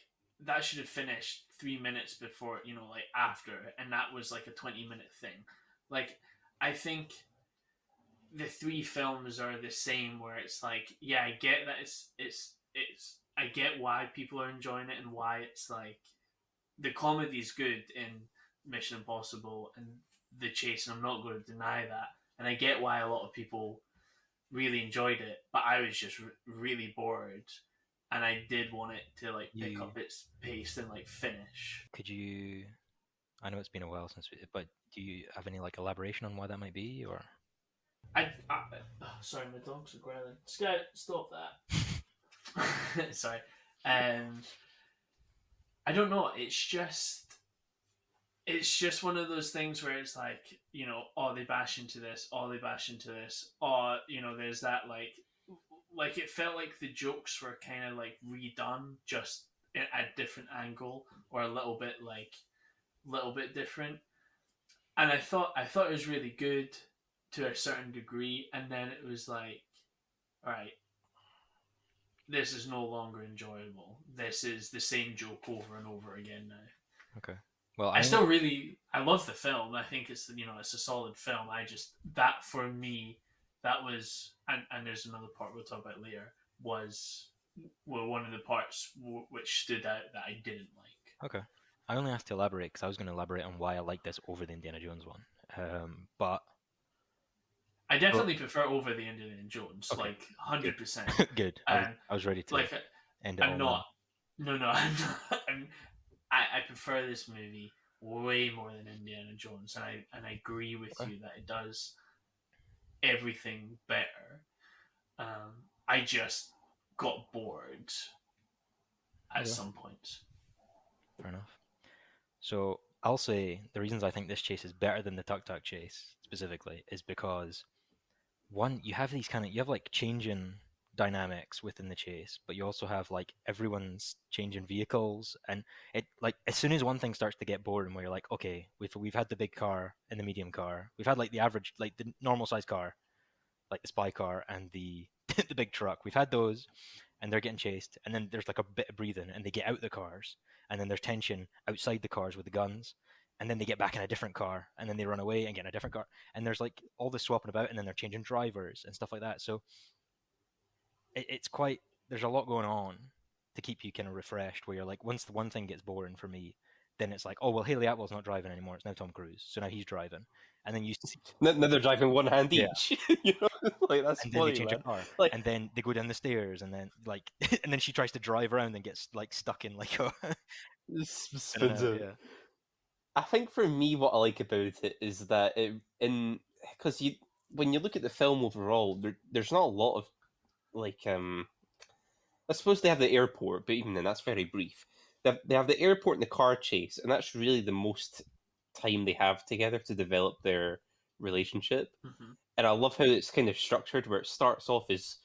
that should have finished 3 minutes before, like after, and that was like a 20-minute thing. Like I think the three films are the same, where it's like, yeah, I get that it's I get why people are enjoying it and why it's like the comedy's good in Mission Impossible and the chase, and I'm not going to deny that. And I get why a lot of people really enjoyed it, but I was just really bored, and I did want it to like pick up its pace and like finish. Could you? I know it's been a while but do you have any like elaboration on why that might be, or? Sorry, my dogs are growling. Scout, stop that. Sorry. I don't know. It's just it's just one of those things where it's like, oh, they bash into this, oh, they bash into this, oh, there's that, like it felt like the jokes were kind of like redone, just at a different angle, or a little bit different. And I thought it was really good to a certain degree, and then it was like, all right, this is no longer enjoyable. This is the same joke over and over again now. Okay. Well, I love the film. I think it's a solid film. I just, that for me, that was, and there's another part we'll talk about later, was, well, one of the parts which stood out that I didn't like. okay. I only asked to elaborate because I was going to elaborate on why I like this over the Indiana Jones one. But I definitely prefer over the Indiana Jones, okay, like 100%. good. And I was ready to like, end it I'm all not. No, I'm not. I prefer this movie way more than Indiana Jones, and I agree with Okay. you that it does everything better. I just got bored at Okay. some point. Fair enough. So I'll say the reasons I think this chase is better than the Tuk Tuk chase specifically is because one, you have like changing dynamics within the chase, but you also have like everyone's changing vehicles, and it like as soon as one thing starts to get boring, where you're like, okay, we've had the big car and the medium car, we've had like the average, like the normal size car, like the spy car and the the big truck, we've had those, and they're getting chased, and then there's like a bit of breathing, and they get out the cars, and then there's tension outside the cars with the guns, and then they get back in a different car, and then they run away and get in a different car, and there's like all this swapping about, and then they're changing drivers and stuff like that. So it's quite, there's a lot going on to keep you kind of refreshed. Where you're like, once the one thing gets boring for me, then it's like, oh well, Haley Atwell's not driving anymore. It's now Tom Cruise, so now he's driving, and then you see, Now they're driving one hand yeah, each. Like that's and then they funny, change a man. car, Like and then they go down the stairs, and then like, and then she tries to drive around and gets like stuck in like a I don't spins know, out. yeah, I think for me, what I like about it is that because when you look at the film overall, there's not a lot of like I suppose they have the airport, but even then, that's very brief. They have the airport and the car chase, and that's really the most time they have together to develop their relationship. Mm-hmm. And I love how it's kind of structured, where it starts off as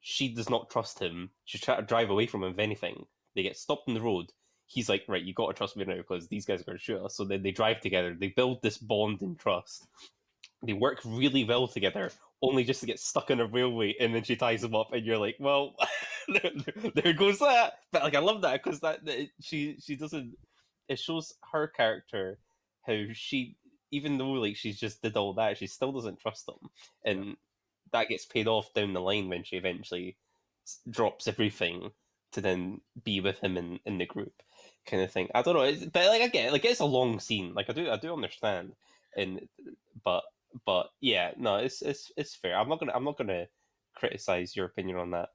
she does not trust him. She's trying to drive away from him, if anything. They get stopped on the road. He's like, right, you got to trust me now because these guys are going to shoot us. So then they drive together. They build this bond and trust. They work really well together, only just to get stuck on a railway, and then she ties him up, and you're like, well, there goes that. But like, I love that because that she doesn't. It shows her character how she, even though like she's just did all that, she still doesn't trust him, yeah, and that gets paid off down the line when she eventually drops everything to then be with him in the group, kind of thing. I don't know, but like I get, like it's a long scene. Like I do understand, and but yeah, no, it's fair. I'm not gonna criticize your opinion on that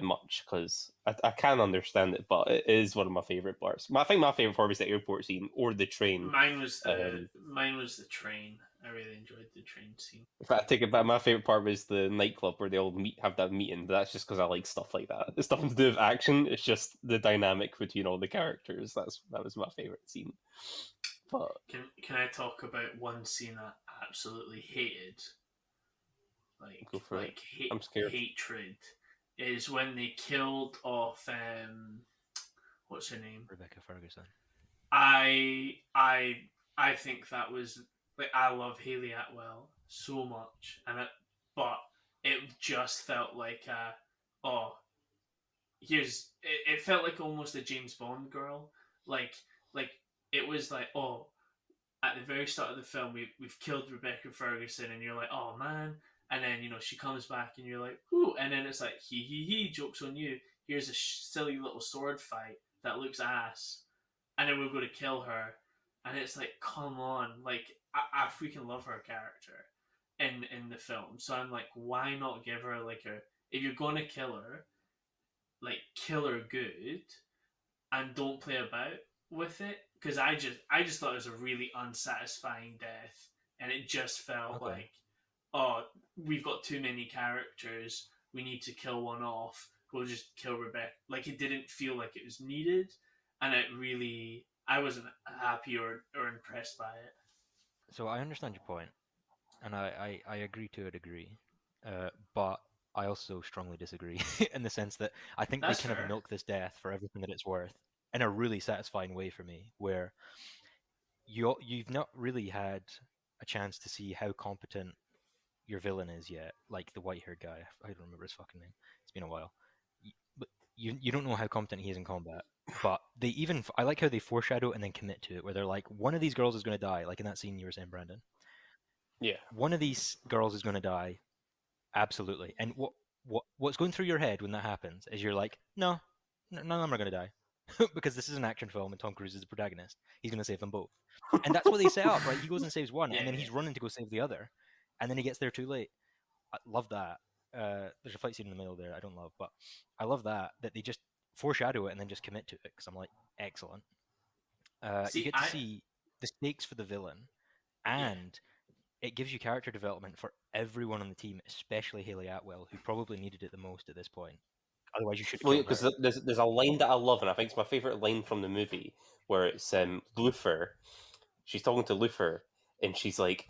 much because I can understand it, but it is one of my favorite parts. I think my favorite part was the airport scene or the train. Mine was the train. I really enjoyed the train scene. In fact, I take it back. My favorite part was the nightclub where they all have that meeting. But that's just because I like stuff like that. It's nothing to do with action. It's just the dynamic between all the characters. That was my favorite scene. But Can I talk about one scene I absolutely hated? go for it. I'm scared. Hatred is when they killed off what's her name? Rebecca Ferguson. I I think that was, like, I love Haley Atwell so much, but it just felt like oh, it felt like almost a James Bond girl, like like it was like, oh, at the very start of the film, we've killed Rebecca Ferguson, and you're like, oh man, and then she comes back, and you're like, ooh, and then it's like, he, jokes on you. Here's a silly little sword fight that looks ass, and then we're going to kill her, and it's like, come on, like I freaking love her character in the film, so I'm like, why not give her like a, if you're going to kill her, like kill her good, and don't play about with it, because I just thought it was a really unsatisfying death, and it just felt Okay. like, oh, we've got too many characters, we need to kill one off, we'll just kill Rebecca. Like, it didn't feel like it was needed, and it really, I happy or impressed by it. So I understand your point, and I agree to a degree, but I also strongly disagree in the sense that I think they That's kind of fair. milk this death for everything that it's worth in a really satisfying way for me, where you've not really had a chance to see how competent your villain is yet, like the white-haired guy. I don't remember his fucking name. It's been a while. But you don't know how competent he is in combat. But they even I like how they foreshadow and then commit to it, where they're like, one of these girls is going to die, like in that scene you were saying, Brandon. Yeah. One of these girls is going to die, absolutely. And what's going through your head when that happens is you're like, no, none of them are going to die, because this is an action film and Tom Cruise is the protagonist. He's going to save them both, and that's what they set up, right? He goes and saves one, Yeah, and then yeah. he's running to go save the other, and then he gets there too late. I love that. There's a fight scene in the middle there I don't love, but I love that they just foreshadow it and then just commit to it, because I'm like, excellent. You See, get to see the stakes for the villain, yeah. and it gives you character development for everyone on the team, especially Haley Atwell, who probably needed it the most at this point. Otherwise, you should have Well, killed because her. there's a line that I love, and I think it's my favorite line from the movie, where it's Luther. She's talking to Luther, and she's like,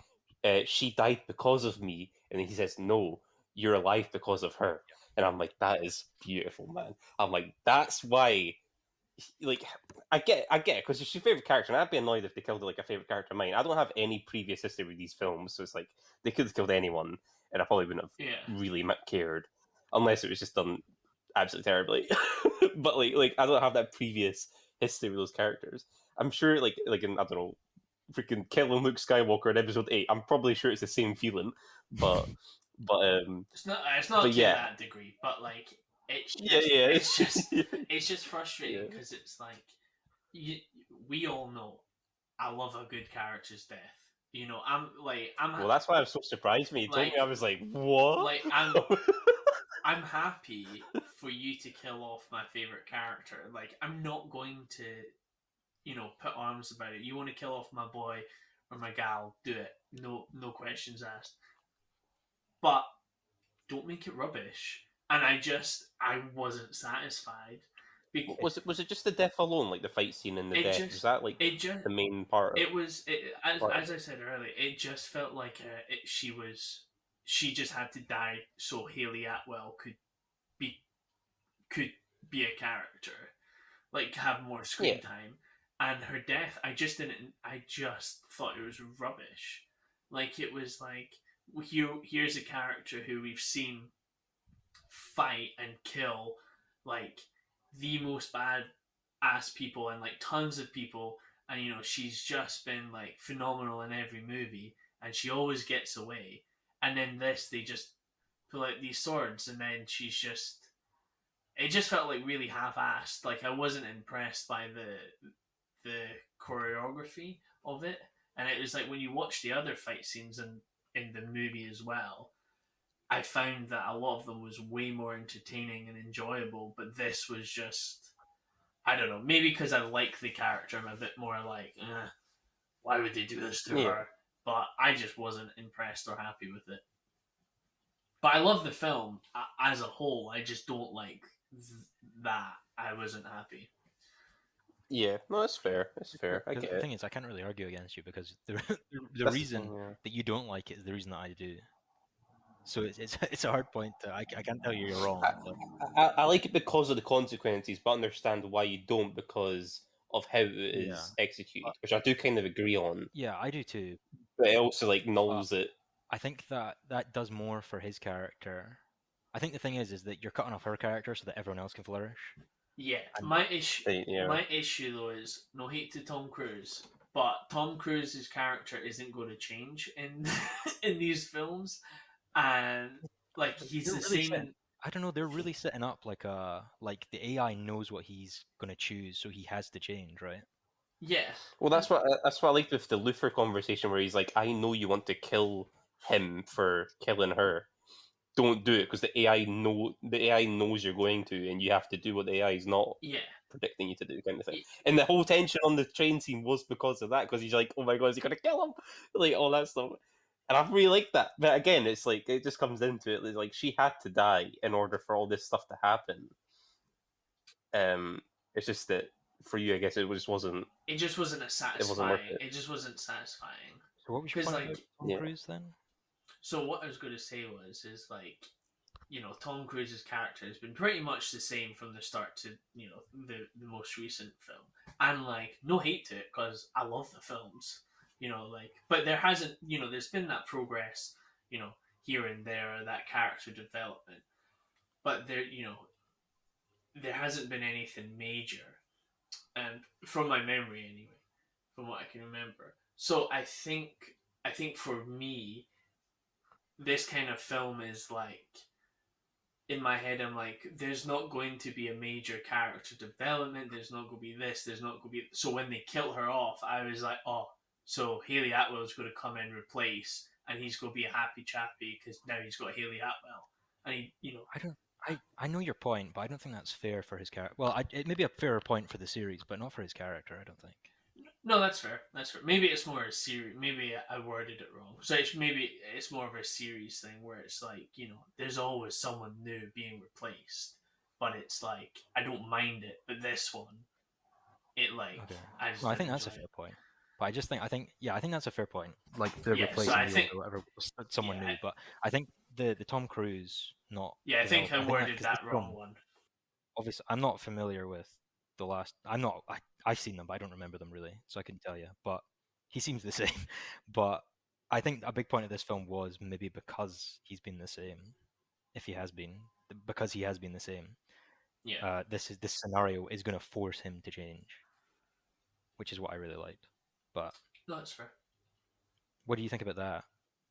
"She died because of me," and then he says, "No, you're alive because of her." And I'm like, "That is beautiful, man." I'm like, "That's why." Like, I get it, because it's your favorite character, and I'd be annoyed if they killed like a favorite character of mine. I don't have any previous history with these films, so it's like they could have killed anyone, and I probably wouldn't have Yeah. really cared, unless it was just done absolutely terribly. But like I don't have that previous history with those characters. I'm sure, like in, I don't know, freaking killing Luke Skywalker in Episode 8. I'm probably sure it's the same feeling, but It's not to yeah, that degree, but like it's yeah, just yeah, it's just frustrating yeah. because it's like we all know I love a good character's death. You know, Well, that's why I was so surprised when you told me. I was like, what? like I'm happy for you to kill off my favorite character. Like I'm not going to, put arms about it. You want to kill off my boy or my gal, do it. No questions asked. But don't make it rubbish. And I wasn't satisfied. Was it just the death alone, like the fight scene and the death? Was that like it just the main part? it was Part as I said earlier. It just felt like she just had to die so Haley Atwell be could be a character, like have more screen time. And her death, I just didn't. I just thought it was rubbish. Like it was like here's a character who we've seen fight and kill like the most bad ass people and like tons of people, and she's just been like phenomenal in every movie, and she always gets away. And then they just pull out these swords, and then she's just it just felt like really half-assed. Like I wasn't impressed by the choreography of it, and it was like when you watch the other fight scenes in the movie as well, I found that a lot of them was way more entertaining and enjoyable. But this was just, I don't know, maybe because I like the character, I'm a bit more like, why would they do this to her? But I just wasn't impressed or happy with it. But I love the film as a whole. I just don't like that. I wasn't happy. Yeah, no, that's fair. That's fair. I get The it. thing is, I can't really argue against you, because the That's reason that you don't like it is the reason that I do. So it's a hard point. I can't tell you you're wrong. But I like it because of the consequences, but understand why you don't because of how it is executed, which I do kind of agree on. Yeah, I do too. But it also like nulls it. I think that does more for his character. I think the thing is that you're cutting off her character so that everyone else can flourish. Yeah, And my issue though is no hate to Tom Cruise, but Tom Cruise's character isn't going to change in in these films, and like he's the same. I don't know. They're really setting up like the AI knows what he's gonna choose, so he has to change, right? Yeah. Well, that's what I liked with the Luther conversation, where he's like, "I know you want to kill him for killing her. Don't do it because the AI knows you're going to, and you have to do what the AI is not predicting you to do, kind of thing." And the whole tension on the train scene was because of that, because he's like, "Oh my god, is he gonna kill him?" Like all that stuff. And I really like that. But again, it's like it just comes into it. It's like she had to die in order for all this stuff to happen. It's just that for you, I guess it just wasn't. It just wasn't a wasn't worth satisfying. it. It just wasn't satisfying. So what was your 'Cause, point like- about Tom Yeah. Cruise then? So what I was going to say is like, Tom Cruise's character has been pretty much the same from the start to the most recent film, and like no hate to it because I love the films, but there hasn't there's been that progress, here and there, that character development, but there hasn't been anything major, and from my memory anyway, from what I can remember. So I think for me, this kind of film is like, in my head, I'm like, there's not going to be a major character development. There's not going to be this. There's not going to be. So when they kill her off, I was like, oh, so Haley Atwell's going to come and replace, and he's going to be a happy chappy because now he's got Haley Atwell, and I know your point, but I don't think that's fair for his character. Well, it may be a fairer point for the series, but not for his character. I don't think. No, that's fair. That's fair. Maybe it's more a series. Maybe I worded it wrong. So maybe it's more of a series thing where it's like, there's always someone new being replaced, but it's like I don't mind it. But this one, it like Okay. I just Well, I think didn't that's a enjoy fair it. point. But I think that's a fair point. Like they're Yeah, so replacing I the think- old or whatever with someone yeah, new. But I think the Tom Cruise not. Yeah, I think I development- worded 'cause that this wrong film- one. Obviously, I'm not familiar with the last. I'm not. I've seen them, but I don't remember them really, so I couldn't tell you. But he seems the same. But I think a big point of this film was maybe because he's been the same. If he has been, because he has been the same. Yeah, This scenario is going to force him to change, which is what I really liked. But no, that's fair. what do you think about that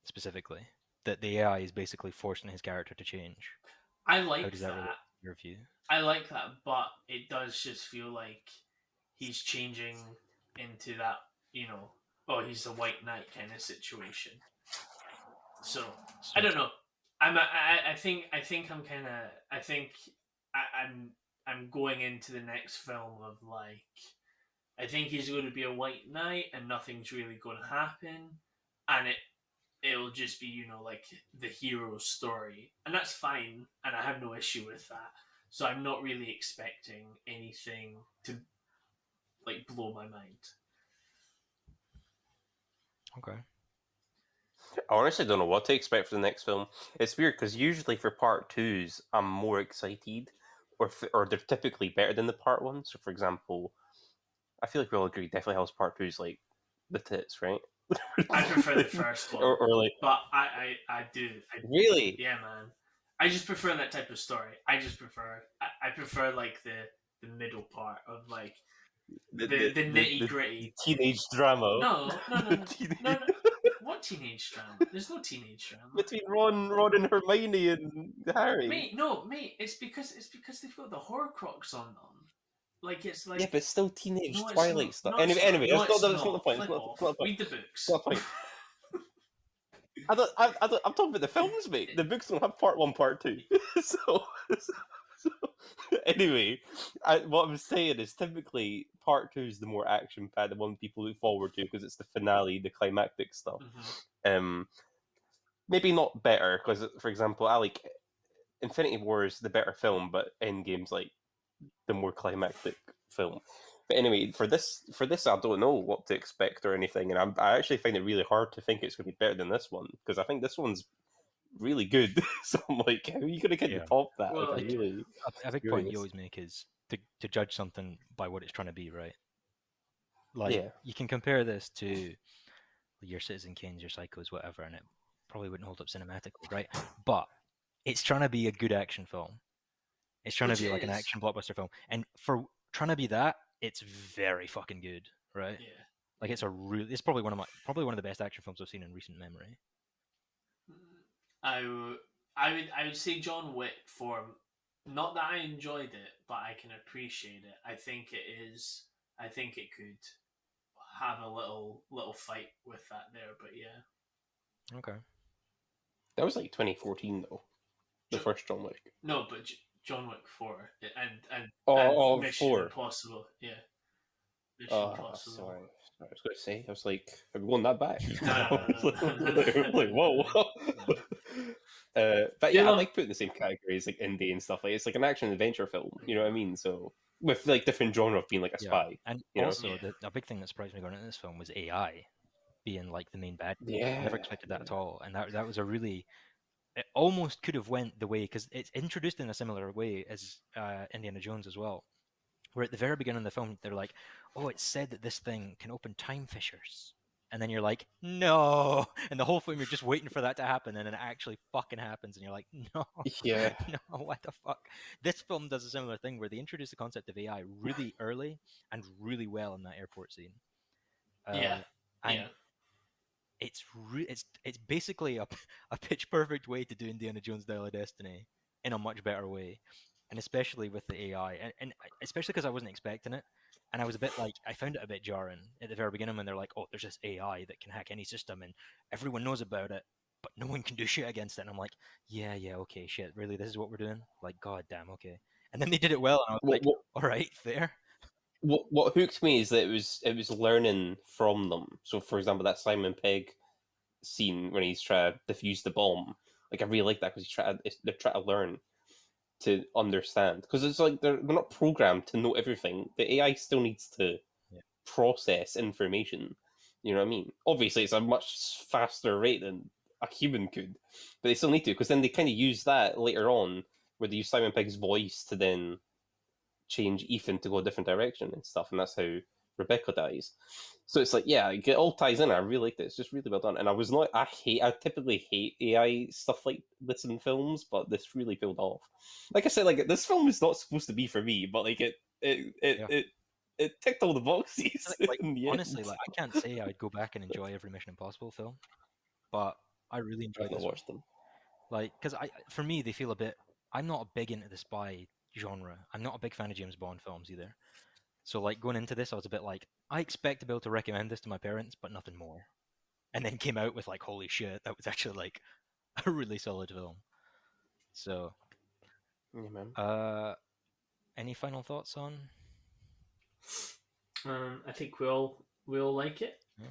specifically? That the AI is basically forcing his character to change. I How like does that relate that. to your view? I like that, but it does just feel like he's changing into that, oh, he's the white knight kind of situation. So I don't know. I think I'm kind of. I think I'm going into the next film of like, I think he's going to be a white knight and nothing's really going to happen, and it'll just be like the hero's story, and that's fine, and I have no issue with that. So I'm not really expecting anything to like blow my mind. Okay. I honestly don't know what to expect for the next film. It's weird because usually for part twos, I'm more excited, or they're typically better than the part one. So, for example, I feel like we'll agree definitely House Part Two is like the tits, right? I prefer the first one, or like but I do. really. Yeah, man. I just prefer that type of story. I prefer like the middle part of like the nitty gritty teenage drama. No. What teenage drama? There's no teenage drama. Between Ron and Hermione and Harry. Mate. It's because they've got the Horcrux on them. Like it's like Yeah, but still teenage No, it's Twilight not. stuff. No, it's Anyway, not. that's No, not the point. Flip It's off. not the point. Read the books. It's not the point. I'm talking about the films, mate. The books don't have part one, part two. so anyway, what I'm saying is typically part two is the more action packed, the one people look forward to because it's the finale, the climactic stuff. Mhm. Maybe not better because, for example, I like Infinity War is the better film, but Endgame's like the more climactic film. But anyway, for this, I don't know what to expect or anything, and I actually find it really hard to think it's going to be better than this one because I think this one's really good. So I'm like, how are you going to get Yeah. to top that? Well, like, I really, A big point you curious. always make is to judge something by what it's trying to be, right? Like Yeah. you can compare this to your Citizen Kanes, your Psychos, whatever, and it probably wouldn't hold up cinematically, right? But it's trying to be a good action film. It's trying Which to be like an is- action blockbuster film, and for trying to be that, it's very fucking good, right? Yeah. Like it's probably one of the best action films I've seen in recent memory. I would say John Wick for not that I enjoyed it, but I can appreciate it. I think it could have a little fight with that there, but yeah. Okay. That was like 2014 though. The first John Wick. No, but John Wick 4 and Oh, Mission 4. Impossible, yeah. Mission Oh, Impossible. sorry. I was going to say, I was like, are we going that back? No. like, whoa. But They yeah, I love- like putting the same categories like indie and stuff. Like it's like an action adventure film. You know what I mean? So with like different genre of being like a spy. And you know? also, Yeah. a big thing that surprised me going into this film was AI being like the main bad. Yeah. I never expected that at all, and that was a really. It almost could have went the way because it's introduced in a similar way as Indiana Jones as well, where at the very beginning of the film they're like, "Oh, it's said that this thing can open time fissures," and then you're like, "No!" And the whole film you're just waiting for that to happen, and then it actually fucking happens, and you're like, "No, Yeah. no, what the fuck?" This film does a similar thing where they introduce the concept of AI really early and really well in that airport scene. Yeah. And Yeah. it's basically a pitch perfect way to do Indiana Jones Dial of Destiny in a much better way, and especially with the AI, and especially because I wasn't expecting it, and I was a bit like I found it a bit jarring at the very beginning when they're like, "Oh, there's this AI that can hack any system, and everyone knows about it, but no one can do shit against it." And I'm like, "Yeah, okay, shit, really, this is what we're doing? Like, god damn, okay." And then they did it well, and I was What like, "All right, fair." what hooked me is that it was learning from them. So for example, that Simon Pegg scene when he's trying to defuse the bomb, like I really like that because they're trying to learn to understand because it's like they're not programmed to know everything. The AI still needs to Yeah. process information. You know what I mean? Obviously, it's a much faster rate than a human could, but they still need to because then they kind of use that later on where they use Simon Pegg's voice to then change Ethan to go a different direction and stuff, and that's how Rebecca dies. So it's like, yeah, it all ties in. I really liked it. It's just really well done. And I typically hate AI stuff like this in films, but this really pulled off. Like I said, like this film is not supposed to be for me, but like it ticked all the boxes. Like in the honestly, end. like I can't say I would go back and enjoy every Mission Impossible film, but I really I've enjoyed not this one. watched them. Like, because for me, they feel a bit. I'm not big into the spy genre. I'm not a big fan of James Bond films either. So, like, going into this, I was a bit like, I expect to be able to recommend this to my parents, but nothing more. And then came out with like, holy shit, that was actually like a really solid film. So, Yeah, man. any final thoughts on? I think we all like it. Yeah.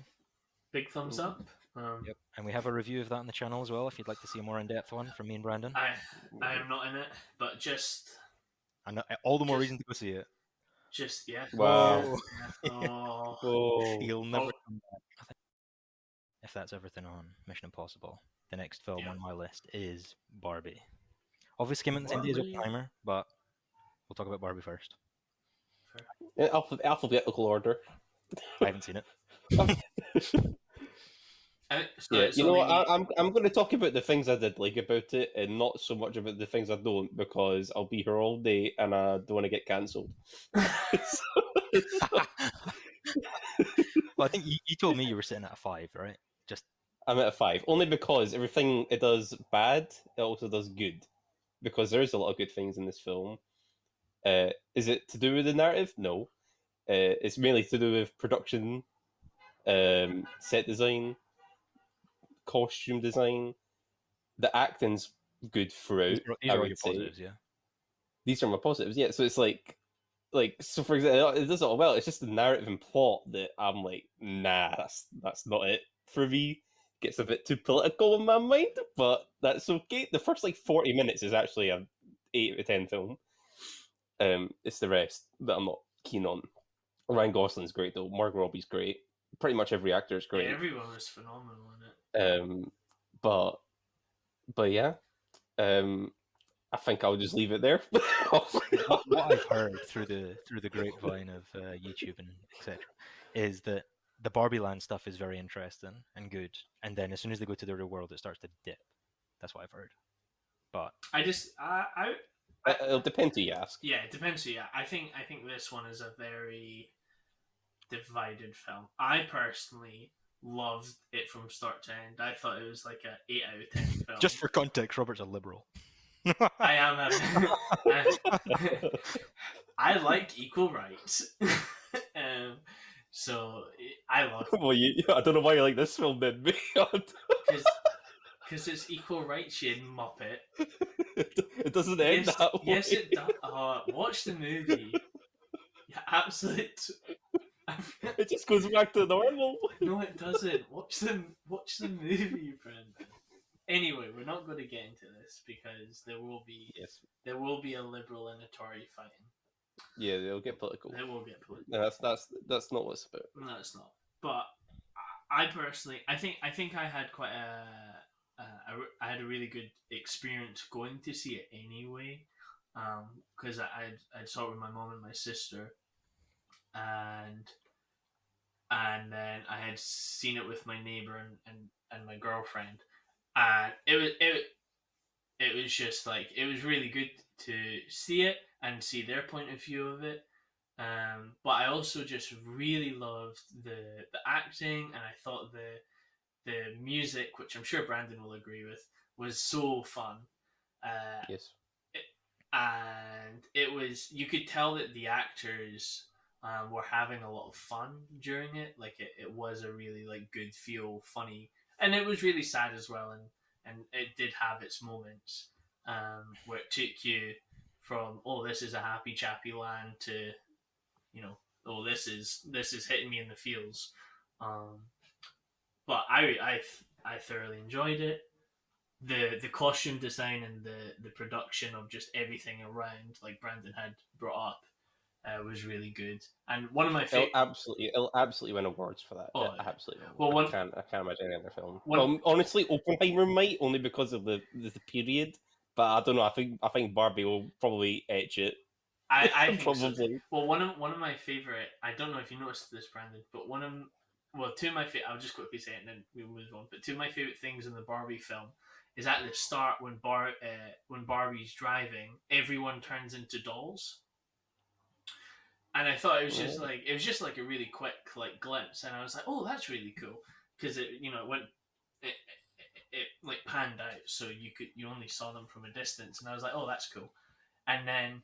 Big thumbs up. Yep. And we have a review of that on the channel as well. If you'd like to see a more in-depth one from me and Brandon. I am not in it, but just And all the more reason to go see it. yeah. Wow. Yeah. Oh. Whoa. He'll never come back. If that's everything on Mission Impossible, the next film on my list is Barbie. Obviously came out the same day as Barbie. Oppenheimer, but we'll talk about Barbie first. In alphabetical order. I haven't seen it. Yeah, you know what? I'm going to talk about the things I did like about it, and not so much about the things I don't, because I'll be here all day, and I don't want to get cancelled. Well, I think you told me you were sitting at a 5, right? Just I'm at a 5, only because everything it does bad, it also does good, because there is a lot of good things in this film. Is it to do with the narrative? No. It's mainly to do with production, set design, costume design. The acting's good throughout. these I are all would your say. positives, yeah. These are my positives. Yeah, so it's like so for example, it does all well. It's just the narrative and plot that I'm like, nah, that's not it for me. Gets a bit too political in my mind, but that's okay. The first like 40 minutes is actually a 8 out of 10 film. It's the rest that I'm not keen on. Ryan Gosling's great though. Margot Robbie's great. Pretty much every actor is great. Yeah, everyone was phenomenal in it. But yeah, I think I'll just leave it there. What I've heard through the grapevine of YouTube and etc. is that the Barbie Land stuff is very interesting and good, and then as soon as they go to the real world, it starts to dip. That's what I've heard. But It'll depend who you ask. Yeah, it depends. Yeah, I think this one is a very divided film. I personally loved it from start to end. I thought it was like a 8 out of 10 film. just for context, Robert's a liberal. I am. I like equal rights. So I love it. Well, I don't know why you like this film then, because it's equal rights, you muppet. It doesn't end that way. Yes, it does. Watch the movie. Yeah, absolute. It just goes back to normal. No, it doesn't. Watch the movie, Brendan. Anyway, we're not going to get into this because Yes. there will be a liberal and a Tory fighting. Yeah, they'll get political. They will get political. No, that's not what it's about. No, it's not. But I personally, I think I had quite I had a really good experience going to see it anyway, because I saw it with my mom and my sister, and then I had seen it with my neighbor and my girlfriend, and it was just like it was really good to see it and see their point of view of it. But I also just really loved the acting, and I thought the music, which I'm sure Brandon will agree with, was so fun. Yes. And it was, you could tell that the actors were having a lot of fun during it. Like it was a really like good feel, funny, and it was really sad as well. And it did have its moments where it took you from, oh, this is a happy chappy land, to, you know, oh, this is hitting me in the feels. But I thoroughly enjoyed it. The costume design and the production of just everything around, like Brandon had brought up, was really good. And one of my favorite. It'll absolutely win awards for that. Oh, It absolutely. Well, I can't imagine any other film. One- Well, honestly, Oppenheimer might, only because of the period. But I don't know. I think Barbie will probably etch it. I think probably. so. Well, one of my favorite. I don't know if you noticed this, Brandon, but two of my favorite. I'll just quickly say it and then we'll move on. But two of my favorite things in the Barbie film is at the start when Barbie's driving, everyone turns into dolls. And I thought it was just like a really quick like glimpse, and I was like, oh, that's really cool, because it went it like panned out, so you only saw them from a distance, and I was like, oh, that's cool. And then,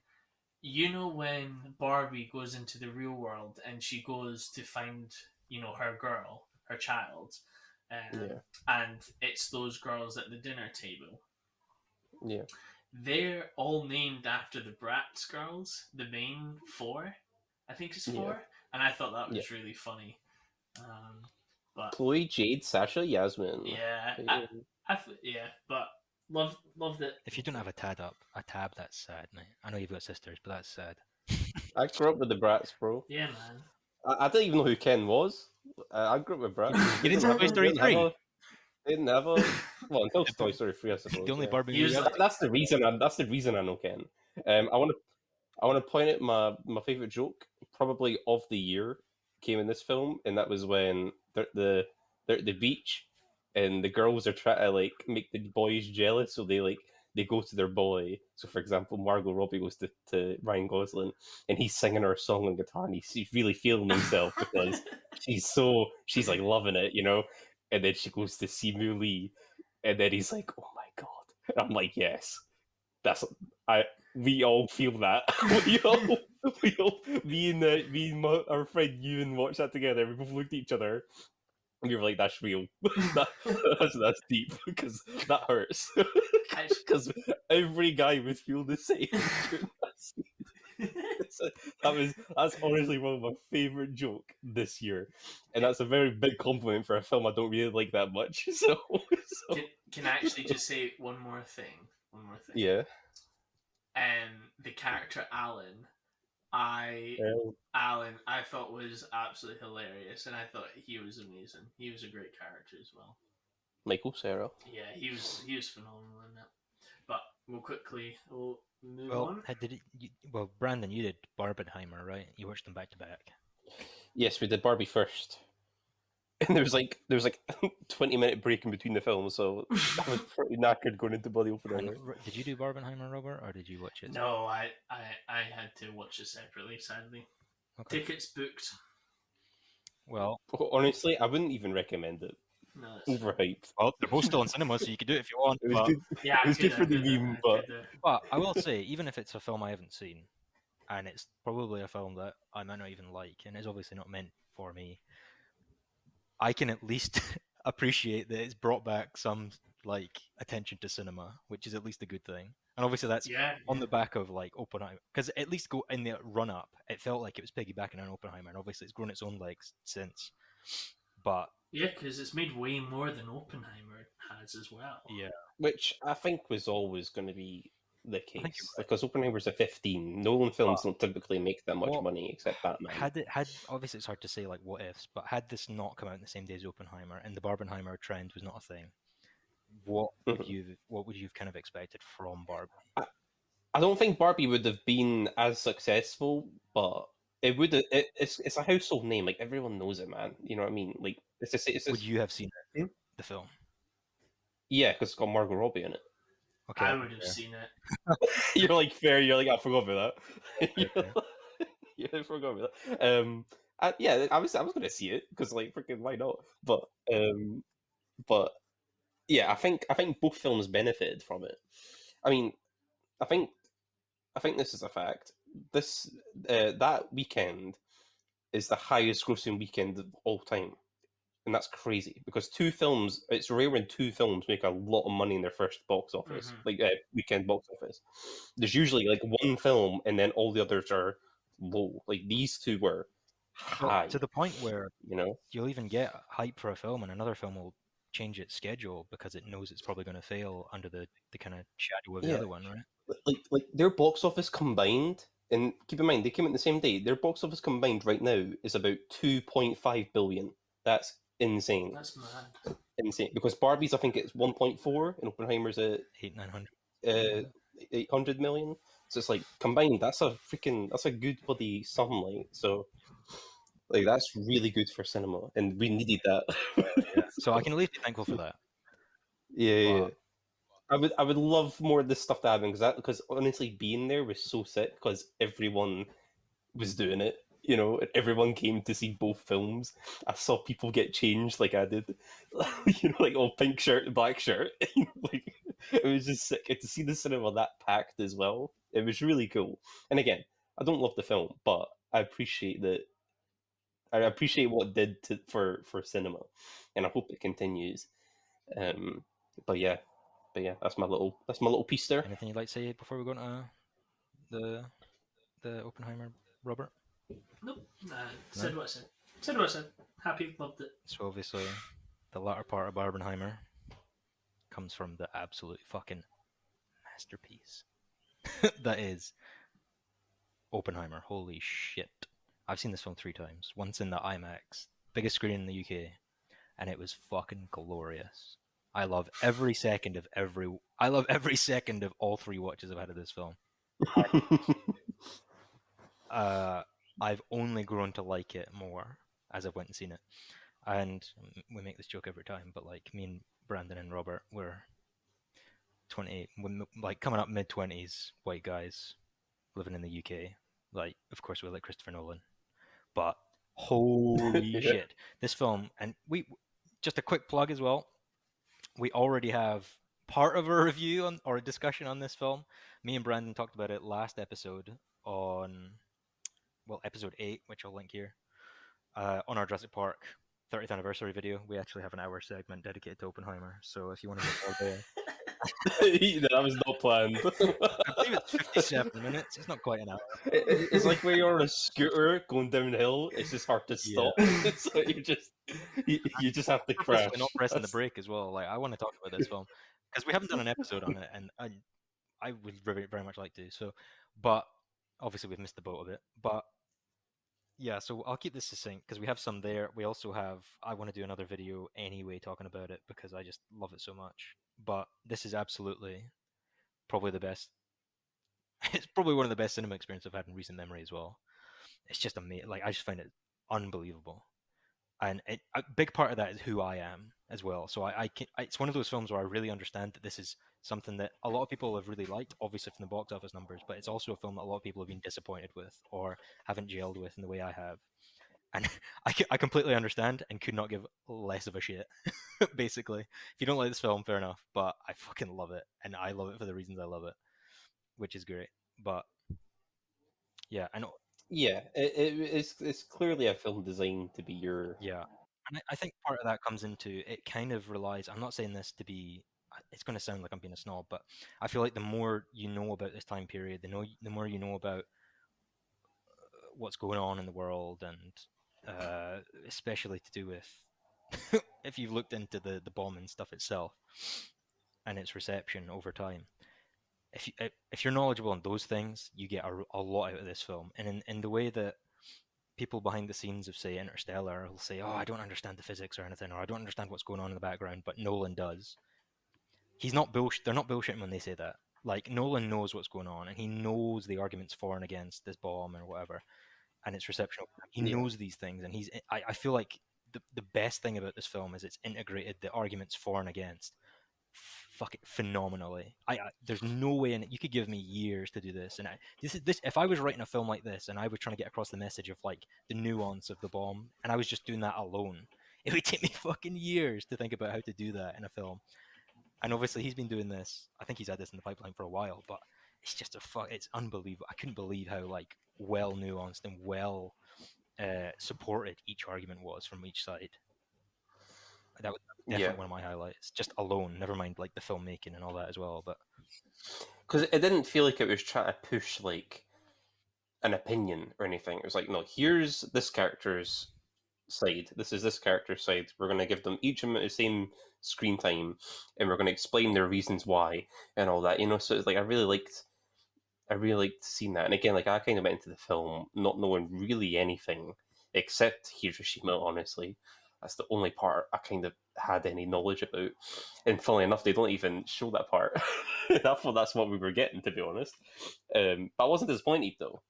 when Barbie goes into the real world and she goes to find her child, and it's those girls at the dinner table. Yeah. They're all named after the Bratz girls, the main four. I think it's four, and I thought that was really funny. But Chloe, Jade, Sasha, Yasmin. Yeah, but loved it. If you don't have a tab, that's sad, mate. I know you've got sisters, but that's sad. I grew up with the Bratz, bro. Yeah, man. I didn't even know who Ken was. I grew up with Bratz. You didn't see Toy Story 3? Didn't have a well until Toy Story 3, I suppose. The only Barbie movie. That's the reason. That's the reason I know Ken. I want to point out my favorite joke, probably of the year, came in this film, and that was when they're at the beach, and the girls are trying to like make the boys jealous, so they go to their boy. So, for example, Margot Robbie goes to Ryan Gosling, and he's singing her a song on guitar, and he's really feeling himself because she's like loving it, And then she goes to Simu Lee, and then he's like, "Oh my god!" And I'm like, "Yes, we all feel that. me and our friend Ewan watched that together. We both looked at each other, and we were like, "That's real. that's deep because that hurts." Because every guy would feel the same. That's honestly one of my favorite joke this year, and that's a very big compliment for a film I don't really like that much. So. Can I actually just say one more thing? Yeah. The character Alan, I thought was absolutely hilarious, and I thought he was amazing. He was a great character as well. Michael Cera. Yeah, he was phenomenal in that. But we'll move on. Brandon, you did Barbenheimer, right? You watched them back to back. Yes, we did Barbie first. And there was like 20-minute break in between the films, so I was pretty knackered going into bloody Oppenheimer. Did you do Barbenheimer, Robert, or did you watch it? No, I had to watch it separately, sadly. Okay. Tickets booked. Well, honestly, I wouldn't even recommend it. No, overhyped. Well, they're both still in cinema, so you can do it if you want. It was good. Yeah, it was good for the meme, but I will say, even if it's a film I haven't seen, and it's probably a film that I might not even like, and it's obviously not meant for me, I can at least appreciate that it's brought back some like attention to cinema, which is at least a good thing. And obviously that's on the back of like Oppenheimer, because at least go in the run up, it felt like it was piggybacking on Oppenheimer, and obviously it's grown its own legs since. But Yeah, because it's made way more than Oppenheimer has as well. Yeah, Which I think was always going to be the I think you're case. right. Because Oppenheimer's a 15. Nolan films But don't typically make that much what money except Batman. had obviously it's hard to say like what ifs, but had this not come out in the same day as Oppenheimer and the Barbenheimer trend was not a thing, Mhm. what would you have kind of expected from Barbie? I, I don't think Barbie would have been as successful, but it would. It's a household name. Like everyone knows it, man. You know what I mean? Like it's Would just you have seen Hmm? the film? Yeah, because it's got Margot Robbie in it. Okay, I would have fair, seen it. You're like fair. You're like I forgot about that. fair, fair. Yeah, I forgot about that. Yeah, I was gonna see it because like freaking why not? But yeah, I think both films benefited from it. I mean, I think I think this is a fact. This that weekend is the highest grossing weekend of all time. And that's crazy because two films, it's rare when two films make a lot of money in their first box office, Mhm. like weekend box office. There's usually like one film and then all the others are low. Like these two were Well, high, to the point where you know? you'll even get hype for a film, and another film will change its schedule because it knows it's probably going to fail under the kind of shadow of the Yeah. other one, right? Like their box office combined, and keep in mind they came out the same day. Their box office combined right now is about 2.5 billion. That's insane. That's mad. Insane. Because Barbie's I think it's 1.4 and Oppenheimer's at 800, 900, something uh, like that. 800 million. So it's like combined, that's a good bloody sum. Like so, like that's really good for cinema, and we needed that. Yeah. So I can at least be thankful for that. Yeah, yeah. But I would love more of this stuff to happen because honestly, being there was so sick because everyone was doing it. You know, and everyone came to see both films. I saw people get changed like I did. You know, like all pink shirt, black shirt. Like it was just sick. And to see the cinema that packed as well, it was really cool. And again, I don't love the film, but I appreciate that. I appreciate what it did for cinema, and I hope it continues. Um, but yeah, that's my little piece there. anything you'd like to say before we go into the the Oppenheimer, Robert? Nope. No. Said what I said. Said what I said. Happy, loved it. So obviously, the latter part of Barbenheimer comes from the absolute fucking masterpiece that is Oppenheimer. Holy shit! I've seen this film 3 times. Once in the IMAX, biggest screen in the UK, and it was fucking glorious. I love every second of all 3 watches I've had of this film. Uh, I've only grown to like it more as I've went and seen it. And we make this joke every time, but like me and Brandon and Robert were 20, like coming up mid 20s, white guys living in the UK. Like, of course, we like Christopher Nolan, but holy Yeah. shit, this film! And we just a quick plug as well. We already have part of a review on or a discussion on this film. Me and Brandon talked about it last episode on episode 8, which I'll link here. On our Jurassic Park 30th anniversary video, we actually have an hour segment dedicated to Oppenheimer. So if you want to hear more there, That was not planned. I believe it's 57 minutes. It's not quite an hour. It's like when you're on a scooter going downhill. It's just hard to Yeah, stop. So you just have to purposely not crash. pressing the brake as well. Like I want to talk about this film because we haven't done an episode on it, and I would very very much like to. So, but obviously we've missed the boat a bit. But yeah, so I'll keep this succinct because we have some there. We also have. I want to do another video anyway talking about it because I just love it so much. But this is absolutely probably the best. It's probably one of the best cinema experiences I've had in recent memory as well. It's just amazing. Like I just find it unbelievable, and a big part of that is who I am as well. So it's one of those films where I really understand that this is something that a lot of people have really liked, obviously from the box office numbers, but it's also a film that a lot of people have been disappointed with or haven't gelled with in the way I have. And I completely understand and could not give less of a shit. Basically, if you don't like this film, fair enough. But I fucking love it, and I love it for the reasons I love it, which is great. But yeah, I know. Yeah, it's clearly a film designed to be your. Yeah, and I think part of that comes into it. Kind of relies. I'm not saying this to be. It's going to sound like I'm being a snob, but I feel like the more you know about this time period, the more you know about what's going on in the world, and especially to do with if you've looked into the bomb and stuff itself and its reception over time, if you're knowledgeable on those things, you get a lot out of this film. And in the way that people behind the scenes of, say, Interstellar will say, "Oh, I don't understand the physics or anything, or I don't understand what's going on in the background," but Nolan does. He's not bullshit. They're not bullshitting when they say that. Like, Nolan knows what's going on, and he knows the arguments for and against this bomb or whatever, and its reception. He Yeah. knows these things, and I feel like the best thing about this film is it's integrated the arguments for and against phenomenally. There's no way in it. You could give me years to do this, and this if I was writing a film like this and I was trying to get across the message of like the nuance of the bomb, and I was just doing that alone, it would take me fucking years to think about how to do that in a film. And obviously he's been doing this. I think he's had this in the pipeline for a while, but it's just it's unbelievable. I couldn't believe how like well nuanced and well supported each argument was from each side. That was definitely one of my highlights, just alone, never mind like the filmmaking and all that as well. But because it didn't feel like it was trying to push like an opinion or anything. It was like, no, here's this character's side. This is this character's side. We're going to give them each the same screen time, and we're going to explain their reasons why and all that. You know, so it's like I really liked seeing that. And again, like I kind of went into the film not knowing really anything except Hiroshima. Honestly, that's the only part I kind of had any knowledge about. And funnily enough, they don't even show that part. I thought that's what we were getting, to be honest. But I wasn't disappointed though.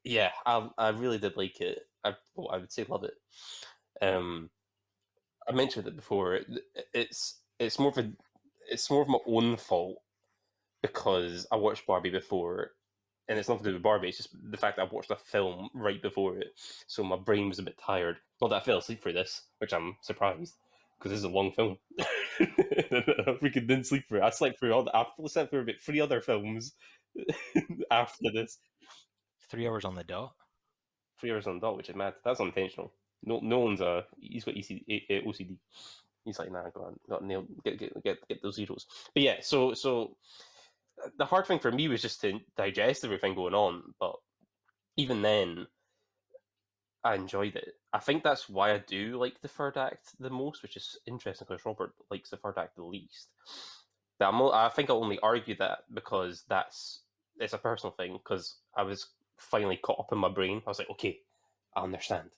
Yeah, I really did like it. I would say love it. I mentioned it before. It's more of my own fault because I watched Barbie before, and it's nothing to do with Barbie. It's just the fact that I watched a film right before it, so my brain was a bit tired. Not that I fell asleep for this, which I'm surprised because this is a long film. I freaking didn't sleep for it. I slept through I slept through about 3 other films after this. 3 hours on the dot. 3 hours on the dot, which is mad. That's unintentional. No one's he's got OCD. He's like, nah, got nailed. Get those zeros. But yeah, so the hard thing for me was just to digest everything going on. But even then, I enjoyed it. I think that's why I do like the third act the most, which is interesting because Robert likes the third act the least. But I think I'll only argue that because it's a personal thing. Because I was finally caught up in my brain. I was like, okay, I understand.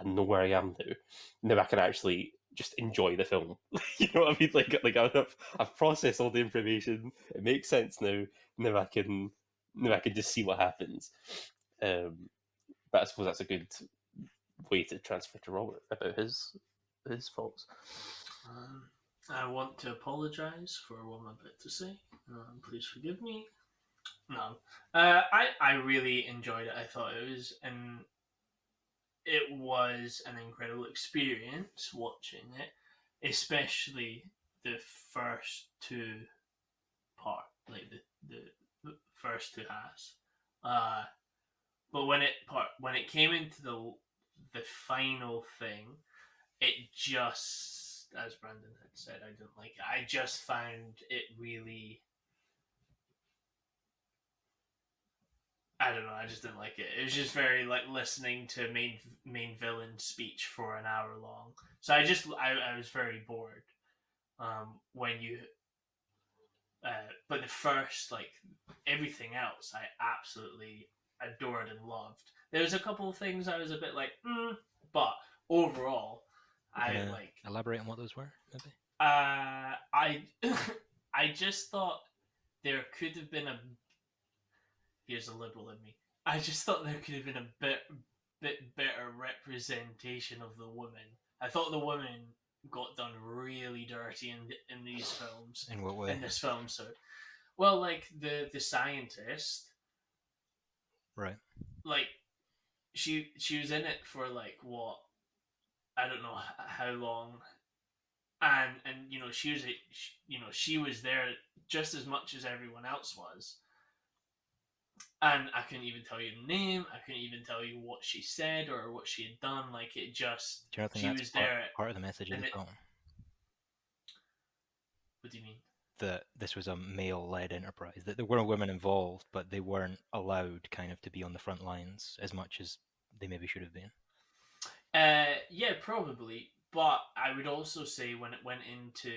I know where I am now. Now I can actually just enjoy the film. You know what I mean? Like I've processed all the information. It makes sense now. Now I can just see what happens. But I suppose that's a good way to transfer to Robert about his faults. I want to apologise for what I'm about to say. Please forgive me. No, I really enjoyed it. I thought it was an incredible experience watching it, especially the first two like the first two halves. But when it came into the final thing, it just, as Brandon had said, I didn't like it. I just found it really, I don't know. I just didn't like it. It was just very like listening to main villain speech for an hour long. So I was very bored. When you, but the first, like, everything else, I absolutely adored and loved. There was a couple of things I was a bit like, but overall, I like. Elaborate on what those were, maybe. I I just thought there could have been a. Here's a liberal in me. I just thought there could have been a bit better representation of the women. I thought the women got done really dirty in these films. In what way? In this film, so well, like the scientist, right? Like she was in it for like what, I don't know how long, and you know she was there just as much as everyone else was. And I couldn't even tell you the name. I couldn't even tell you what she said or what she had done. Like, it just, do you think she that's was there. Part of the message of the film. What do you mean? That this was a male-led enterprise. That there were women involved, but they weren't allowed kind of to be on the front lines as much as they maybe should have been. Yeah, probably. But I would also say when it went into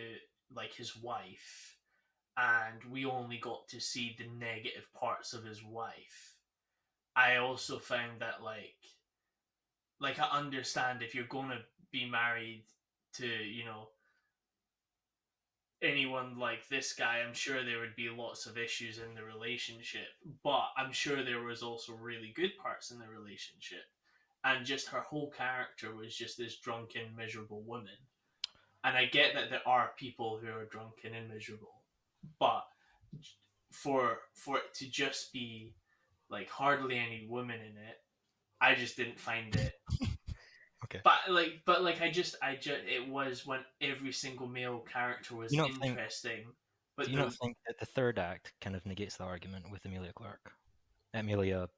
like his wife, and we only got to see the negative parts of his wife, I also found that like I understand if you're gonna be married to anyone like this guy, I'm sure there would be lots of issues in the relationship, but I'm sure there was also really good parts in the relationship. And just her whole character was just this drunken, miserable woman. And I get that there are people who are drunken and miserable, but for it to just be like hardly any women in it, I just didn't find it. Okay. But I just it was when every single male character was interesting. But Do you not think that the third act kind of negates the argument with Emilia Clarke? Emilia,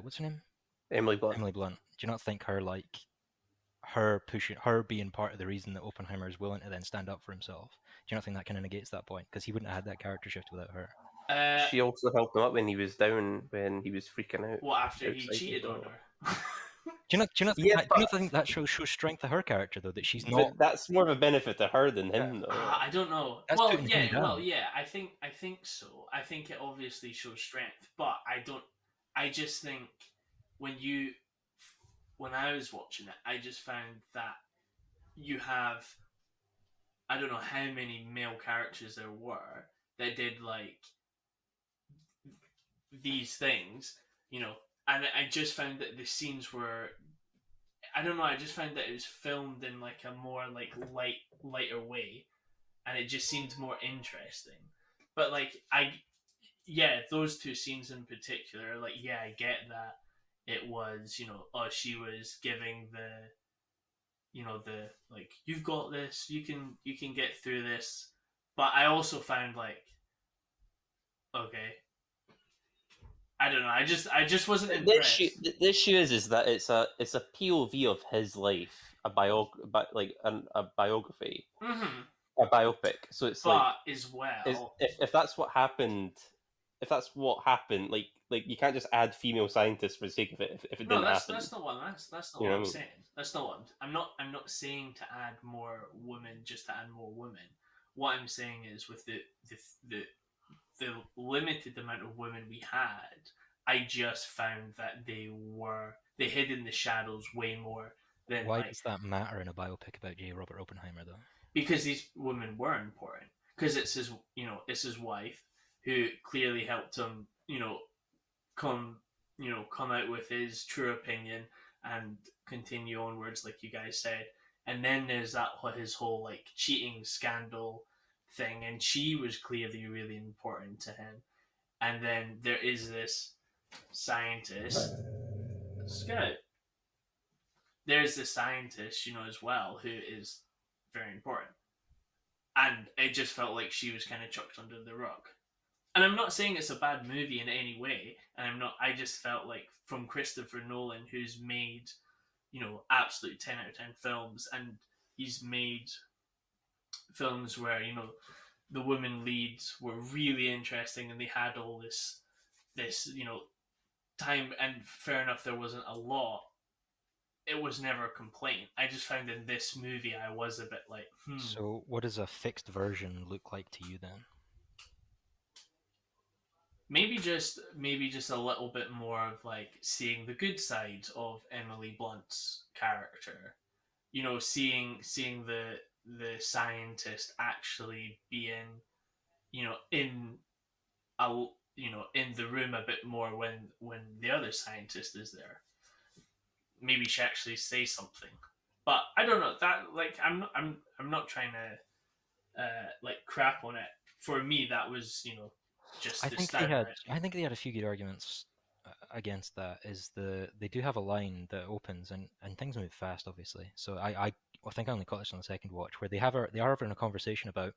what's her name? Emily Blunt. Emily Blunt. Do you not think her being part of the reason that Oppenheimer is willing to then stand up for himself? Do you not think that kind of negates that point? Because he wouldn't have had that character shift without her. She also helped him up when he was down, when he was freaking out. Well, after he cheated on her. Do you not think that shows strength of her character though, that she's not? But that's more of a benefit to her than him, though. I don't know. That's Well, putting him down. I think so. I think it obviously shows strength, but I don't. I just think when I was watching it, I just found that you have, I don't know how many male characters there were that did like these things, and I just found that the scenes were, I don't know, I just found that it was filmed in like a more like lighter way, and it just seemed more interesting. But those two scenes in particular, I get that it was, she was giving the like, you've got this, you can get through this. But I also found okay, I don't know. I just wasn't impressed. The issue is that it's a POV of his life, a biography, Mm-hmm. a biopic. So it's as well, if that's what happened, like you can't just add female scientists for the sake of it if it didn't happen. That's not what I'm saying. That's not what I'm not saying to add more women just to add more women. What I'm saying is with the limited amount of women we had, I just found that they hid in the shadows way more than. Why does that matter in a biopic about J. Robert Oppenheimer, though? Because these women were important. Because it's his wife who clearly helped him, come out with his true opinion and continue onwards, like you guys said. And then there's his whole like cheating scandal thing, and she was clearly really important to him. And then there is this scientist, Scout. There's this scientist, as well, who is very important. And it just felt like she was kind of chucked under the rug. And I'm not saying it's a bad movie in any way, and I just felt like from Christopher Nolan, who's made, absolute 10 out of 10 films, and he's made films where, the women leads were really interesting and they had all this, time, and fair enough, there wasn't a lot. It was never a complaint. I just found in this movie I was a bit like, So what does a fixed version look like to you then? Maybe just a little bit more of like seeing the good side of Emily Blunt's character. Seeing the scientist actually being, in in the room a bit more when the other scientist is there. Maybe she actually says something. But I don't know that, like, I'm not trying to like crap on it. For me, that was just I the think they had a few good arguments against that. They do have a line that opens and things move fast, obviously. So I think I only caught this on the second watch, where they are having a conversation about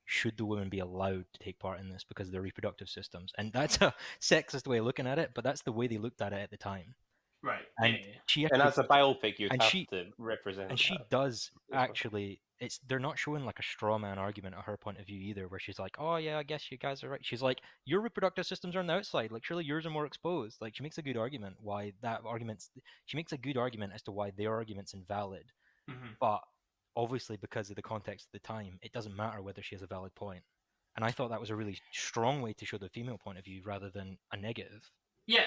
should the women be allowed to take part in this because of their reproductive systems, and that's a sexist way of looking at it, but that's the way they looked at it at the time. Right. And yeah. And as a biopic, you'd have to represent. And she does actually they're not showing like a straw man argument at her point of view either, where she's like, oh yeah, I guess you guys are right. She's like, your reproductive systems are on the outside, like surely yours are more exposed. Like she makes a good argument why that argument's she makes a good argument as to why their argument's invalid. Mm-hmm. But obviously because of the context of the time, it doesn't matter whether she has a valid point. And I thought that was a really strong way to show the female point of view rather than a negative. Yeah,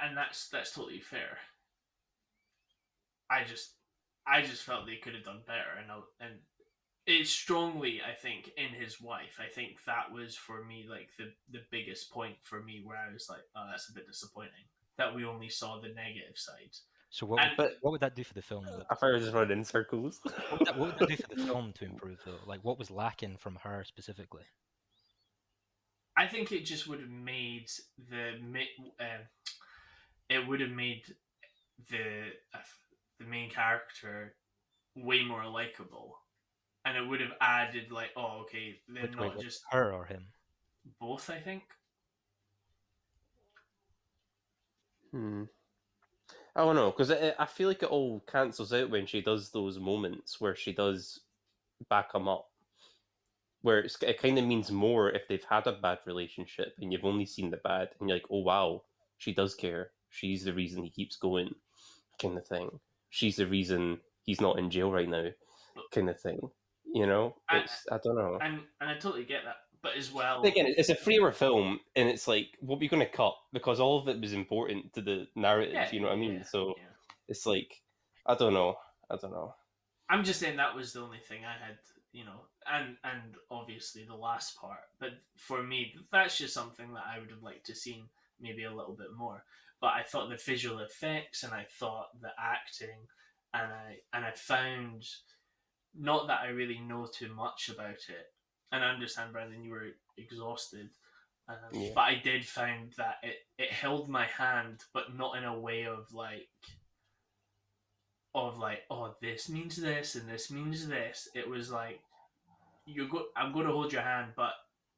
and that's totally fair. I just felt they could have done better, and it's strongly, I think, in his wife. I think that was for me like the biggest point for me where I was like, oh, that's a bit disappointing that we only saw the negative side. So what And what would that do for the film though? I thought I was just running in circles. What would that do for the film to improve though? Like what was lacking from her specifically? I think it just would have made it would have made the main character way more likable, and it would have added like, oh, okay, they're Which not way, just her or him? both. I think. I don't know, because I feel like it all cancels out when she does those moments where she does back him up, where it kind of means more if they've had a bad relationship and you've only seen the bad, and you're like, oh wow, she does care. She's the reason he keeps going, kind of thing. She's the reason he's not in jail right now, kind of thing. You know, I don't know. And I totally get that, but as well, Again, it's a freer film, and it's like, what are we going to cut? Because all of it was important to the narrative. Yeah, you know what I mean? yeah, So yeah. it's like, I don't know. I'm just saying that was the only thing I had, and obviously the last part. But for me, that's just something that I would have liked to seen maybe a little bit more. But I thought the visual effects and I thought the acting, and I found, not that I really know too much about it, and I understand, Brandon, you were exhausted. Yeah. But I did find that it held my hand, but not in a way of like, oh, this means this and this means this. It was like, I'm going to hold your hand, but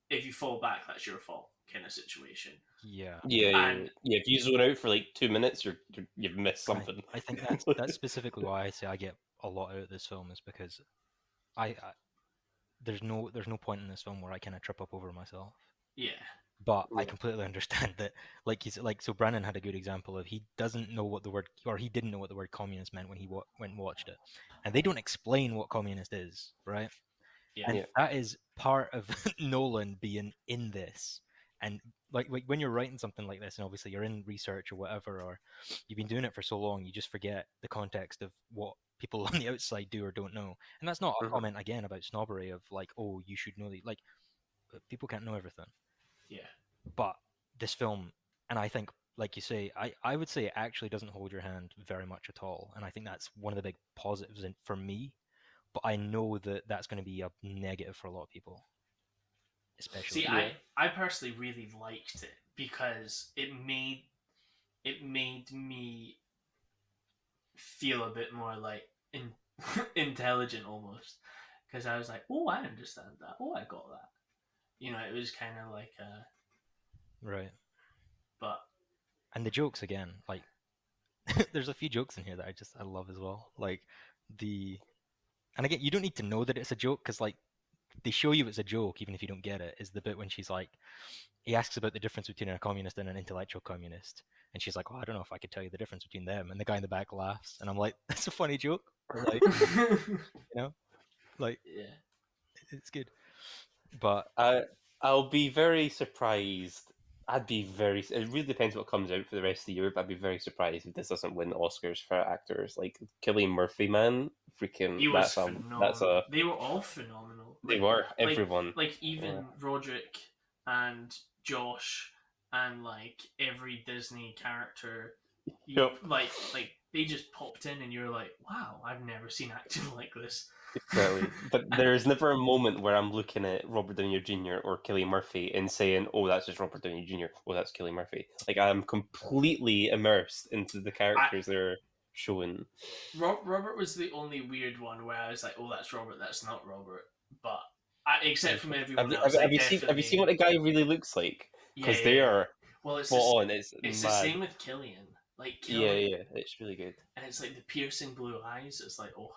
if you fall back, that's your fault, kind of situation. Yeah. Yeah. If you zone out for like 2 minutes, you've missed something. I think that's specifically why I say I get a lot out of this film, is because I there's no point in this film where I kind of trip up over myself. Yeah. But I completely understand that, so Brandon had a good example of he doesn't know what the word, or he didn't know what the word communist meant when he went and watched it, and they don't explain what communist is, right? Yeah. And that is part of Nolan being in this. And like when you're writing something like this, and obviously you're in research or whatever, or you've been doing it for so long, you just forget the context of what people on the outside do or don't know. And that's not a comment again about snobbery of like, oh, you should know like people can't know everything. Yeah. But this film, and I think, like you say, I would say it actually doesn't hold your hand very much at all. And I think that's one of the big positives for me. But I know that that's going to be a negative for a lot of people. Especially. See, I personally really liked it because it made me feel a bit more like intelligent almost. Because I was like, oh, I understand that. Oh, I got that. It was kind of like right. But and the jokes again, like there's a few jokes in here that I love as well. Like and again, you don't need to know that it's a joke because like they show you it's a joke even if you don't get it. Is the bit when she's like, he asks about the difference between a communist and an intellectual communist, and she's like, "Oh, I don't know if I could tell you the difference between them." And the guy in the back laughs, and I'm like, "That's a funny joke." Or like, like yeah, it's good. But I'll be very surprised. It really depends what comes out for the rest of the year, but I'd be very surprised if this doesn't win Oscars for actors. Like Cillian Murphy, man, freaking, he was phenomenal. They were all phenomenal. They were, everyone. Like even Roderick and Josh and like every Disney character. Yep. Like they just popped in and you're like, wow, I've never seen acting like this. Exactly. But there's never a moment where I'm looking at Robert Downey Jr. or Cillian Murphy and saying, oh, that's just Robert Downey Jr. Oh, that's Cillian Murphy. Like, I'm completely immersed into the characters they're showing. Robert was the only weird one where I was like, oh, that's Robert, that's not Robert. But except from everyone else. Have you seen what the guy really looks like? Because they are it's the same with Cillian. Like Cillian, yeah, it's really good. and it's like the piercing blue eyes. It's like, oh.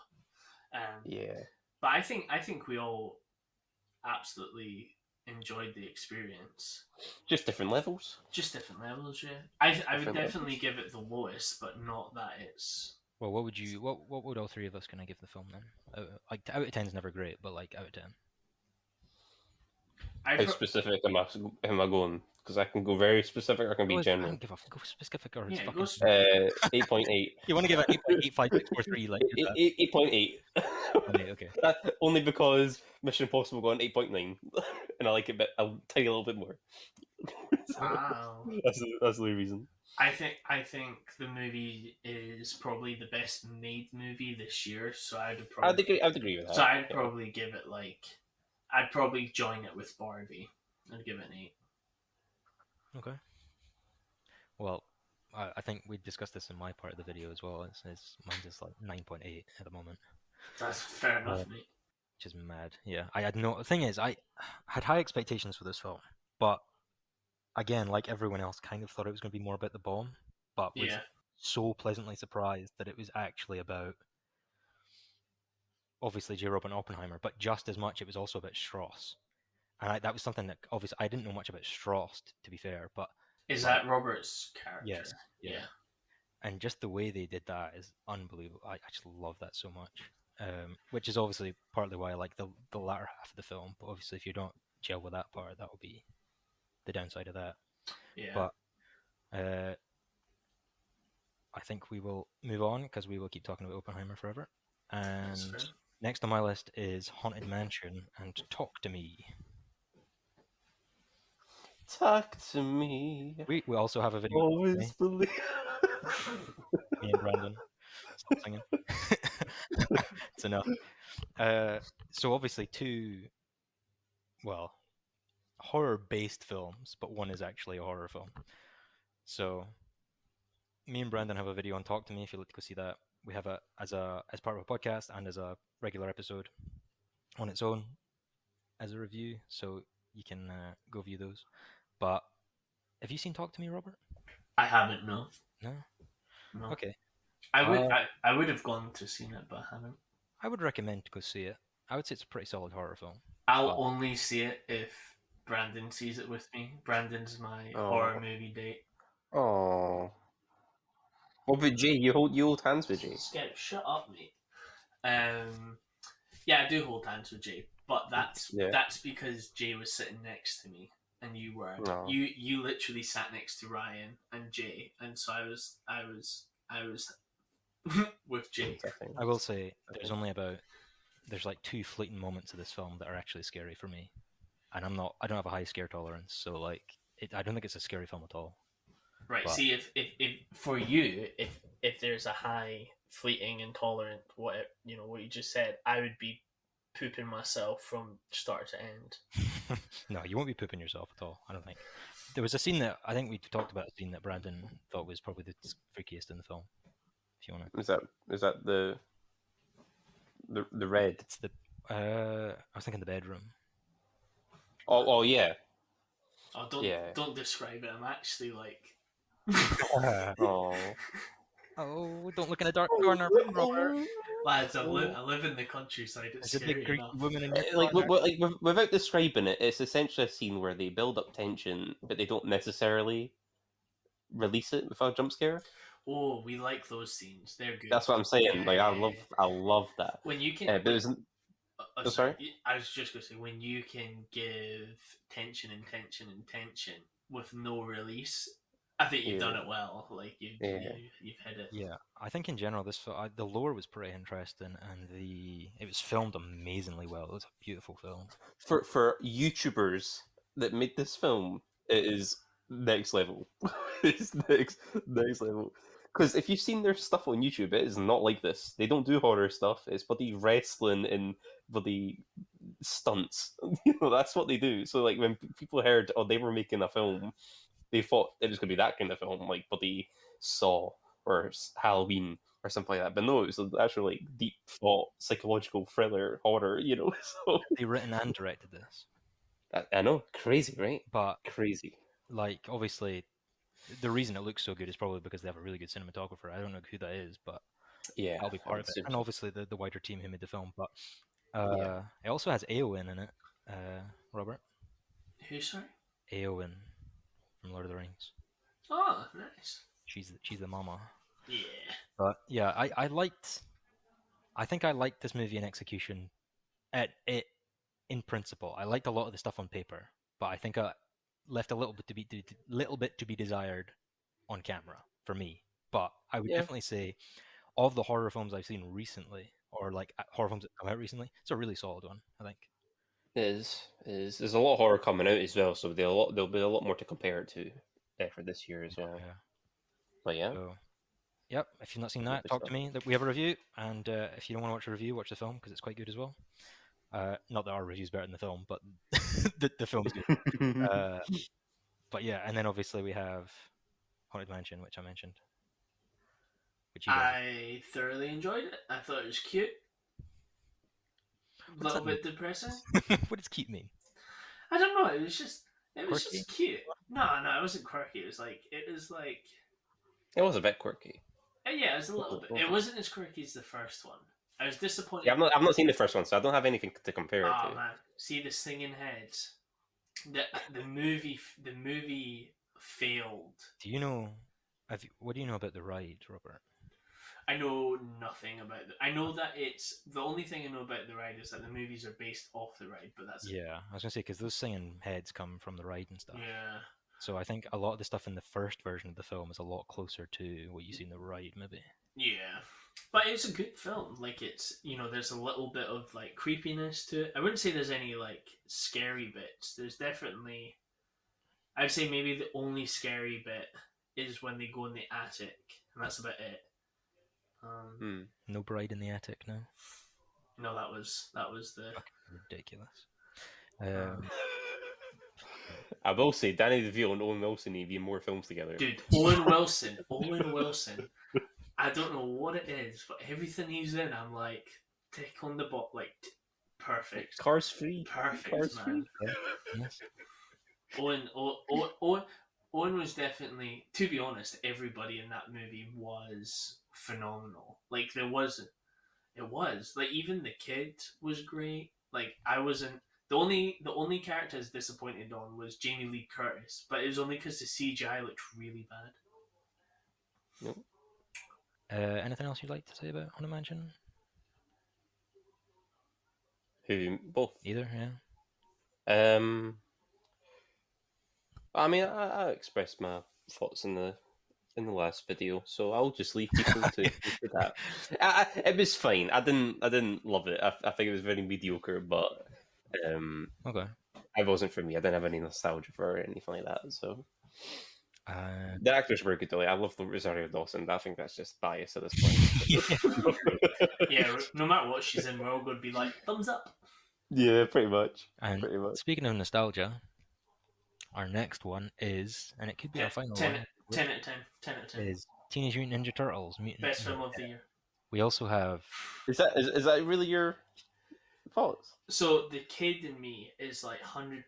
Yeah. But I think we all absolutely enjoyed the experience. Just different levels. Just different levels, yeah. I would Different definitely levels. give it the lowest, but not that it's. Well, what would all three of us kind of give the film then? Like out of 10 is never great, but like out of 10. How specific am I going? Because I can go very specific, or I can be I general. don't give a go specific or it's Yeah, fucking. 8.8. You want to give it 8.85643 like 8.8. okay. Only because Mission Impossible got an 8.9, and I like it a tiny little bit more. Wow. That's the only reason. I think the movie is probably the best made movie this year, so I'd agree with that. So I'd probably give it I'd probably join it with Barbie. I'd give it an 8. Okay. Well, I think we discussed this in my part of the video as well. Mine's just like 9.8 at the moment. That's fair enough, mate. Which is mad. Yeah, I had no. The thing is, I had high expectations for this film, but again, like everyone else, kind of thought it was going to be more about the bomb, but was so pleasantly surprised that it was actually about, obviously, J. Robert Oppenheimer, but just as much it was also about Strauss. And that was something that, obviously, I didn't know much about Strauss, to be fair, but... Is that Robert's character? Yes. Yeah. And just the way they did that is unbelievable. I actually love that so much. Which is obviously partly why I like the latter half of the film, but obviously if you don't gel with that part, that will be the downside of that. Yeah. But I think we will move on because we will keep talking about Oppenheimer forever. And next on my list is Haunted Mansion and Talk to Me. Talk to me. We also have a video. Always believe. Me and Brandon. Stop singing. It's enough. So obviously two, well, horror-based films, but one is actually a horror film. So me and Brandon have a video on Talk to Me. If you'd like to go see that, we have it as part of a podcast and as a regular episode on its own as a review. So you can go view those. But have you seen Talk to Me, Robert? I haven't. No. No. Okay. I would have gone to see it, but I haven't. I would recommend to go see it. I would say it's a pretty solid horror film. I'll only see it if Brandon sees it with me. Brandon's my horror movie date. Oh. What about Jay? You hold hands with Jay? Shut up, mate. Yeah, I do hold hands with Jay, but that's because Jay was sitting next to me and you weren't. No. You literally sat next to Ryan and Jay, and so I was with Jay. I will say there's like two fleeting moments of this film that are actually scary for me, and I don't have a high scare tolerance, so like I don't think it's a scary film at all. Right. But, see, if for you, if there's a high fleeting intolerant, what you just said, I would be pooping myself from start to end. No, you won't be pooping yourself at all. I don't think. There was a scene that I think we talked about. A scene that Brandon thought was probably the freakiest in the film. If you want to. Is that the red? It's the. I was thinking the bedroom. Oh yeah. Oh, don't describe it. I'm actually like. Oh, don't look in the dark corner, Robert. Lads, I live in the countryside. It's There's a big Greek woman in your like without describing it, it's essentially a scene where they build up tension, but they don't necessarily release it without a jump scare. Oh, we like those scenes. They're good. That's what I'm saying. Yeah. Like I love that. When you can. Sorry. I was just gonna say when you can give tension and tension and tension with no release. I think you've done it well. Like you've hit it. Yeah, I think in general the lore was pretty interesting, and it was filmed amazingly well. It was a beautiful film. For YouTubers that made this film, it is next level. It's next level. Because if you've seen their stuff on YouTube, it is not like this. They don't do horror stuff. It's bloody wrestling and bloody stunts. That's what they do. So like when people heard, they were making a film. They thought it was going to be that kind of film, like bloody Saw or Halloween or something like that. But no, it was actually like deep thought, psychological thriller, horror, So they written and directed this. I know, crazy, right? But crazy. Like obviously, the reason it looks so good is probably because they have a really good cinematographer. I don't know who that is, but yeah, that'll be part of it. And obviously the wider team who made the film. But It also has Eowyn in it. Robert, Who, sorry? Eowyn from Lord of the Rings. Oh, nice. She's the mama. Yeah. But yeah, I think I liked this movie in execution. At it in principle, I liked a lot of the stuff on paper, but I think I left a little bit to be desired on camera for me. But I would Yeah. definitely say, of the horror films I've seen recently, or like horror films that come out recently, it's a really solid one. I think. It is. It is. There's a lot of horror coming out as well, so there'll be a lot more to compare it to for this year as well. Yeah. But yeah, So, yep. If you've not seen that, lovely talk stuff. to me. We have a review, and if you don't want to watch a review, watch the film because it's quite good as well. Not that our review's better than the film, but the film's good. But yeah, and then obviously we have Haunted Mansion, which I mentioned. Which you guys I thoroughly enjoyed it. I thought it was cute. A What does little that bit depressing. what does cute mean? I don't know. It was just Quirky? cute. No, it wasn't quirky. It was like It was a bit quirky. yeah, it was a little bit. It wasn't as quirky as the first one. I was disappointed. Yeah, I've not seen the first one, so I don't have anything to compare it Oh to. man, see the singing heads. The movie failed. Do you know? What do you know about the ride, Robert? I know nothing about it. I know that it's the only thing I know about the ride is that the movies are based off the ride, but that's it. Yeah, I was gonna say because those singing heads come from the ride and stuff. Yeah. So I think a lot of the stuff in the first version of the film is a lot closer to what you see in the ride, maybe. Yeah. But it's a good film. Like it's there's a little bit of like creepiness to it. I wouldn't say there's any like scary bits. There's definitely I'd say maybe the only scary bit is when they go in the attic, and that's about it. No bride in the attic now. No, that was the Ridiculous. I will say, Danny DeVito and Owen Wilson need to be in more films together. dude. Owen Wilson. I don't know what it is, but everything he's in, I'm like tick on the bot, like perfect. Cars 3. Perfect, Cars man. 3. Yes. Owen was definitely, to be honest, everybody in that movie was phenomenal. Like it was like even the kid was great. Like I wasn't the only character I was disappointed on was Jamie Lee Curtis, but it was only because the CGI looked really bad. Nope. Anything else you'd like to say about Haunted Mansion? Who both? Either, yeah. I mean, I expressed my thoughts in the last video, so I'll just leave people to that. It was fine. I didn't love it. I think it was very mediocre, but Okay. it wasn't for me. I didn't have any nostalgia for it or anything like that. So Uh, the actors were good though. I love Rosario Dawson, but I think that's just bias at this point. Yeah, no matter what she's in, we're all going to be like thumbs up. Yeah, pretty much. and speaking of nostalgia, our next one is, and it could be our final 10 one, 10 out of 10. 10 out of 10. is Teenage Mutant Ninja Turtles. Best film of the year. We also have. Is that really your thoughts? So the kid in me is like 100%,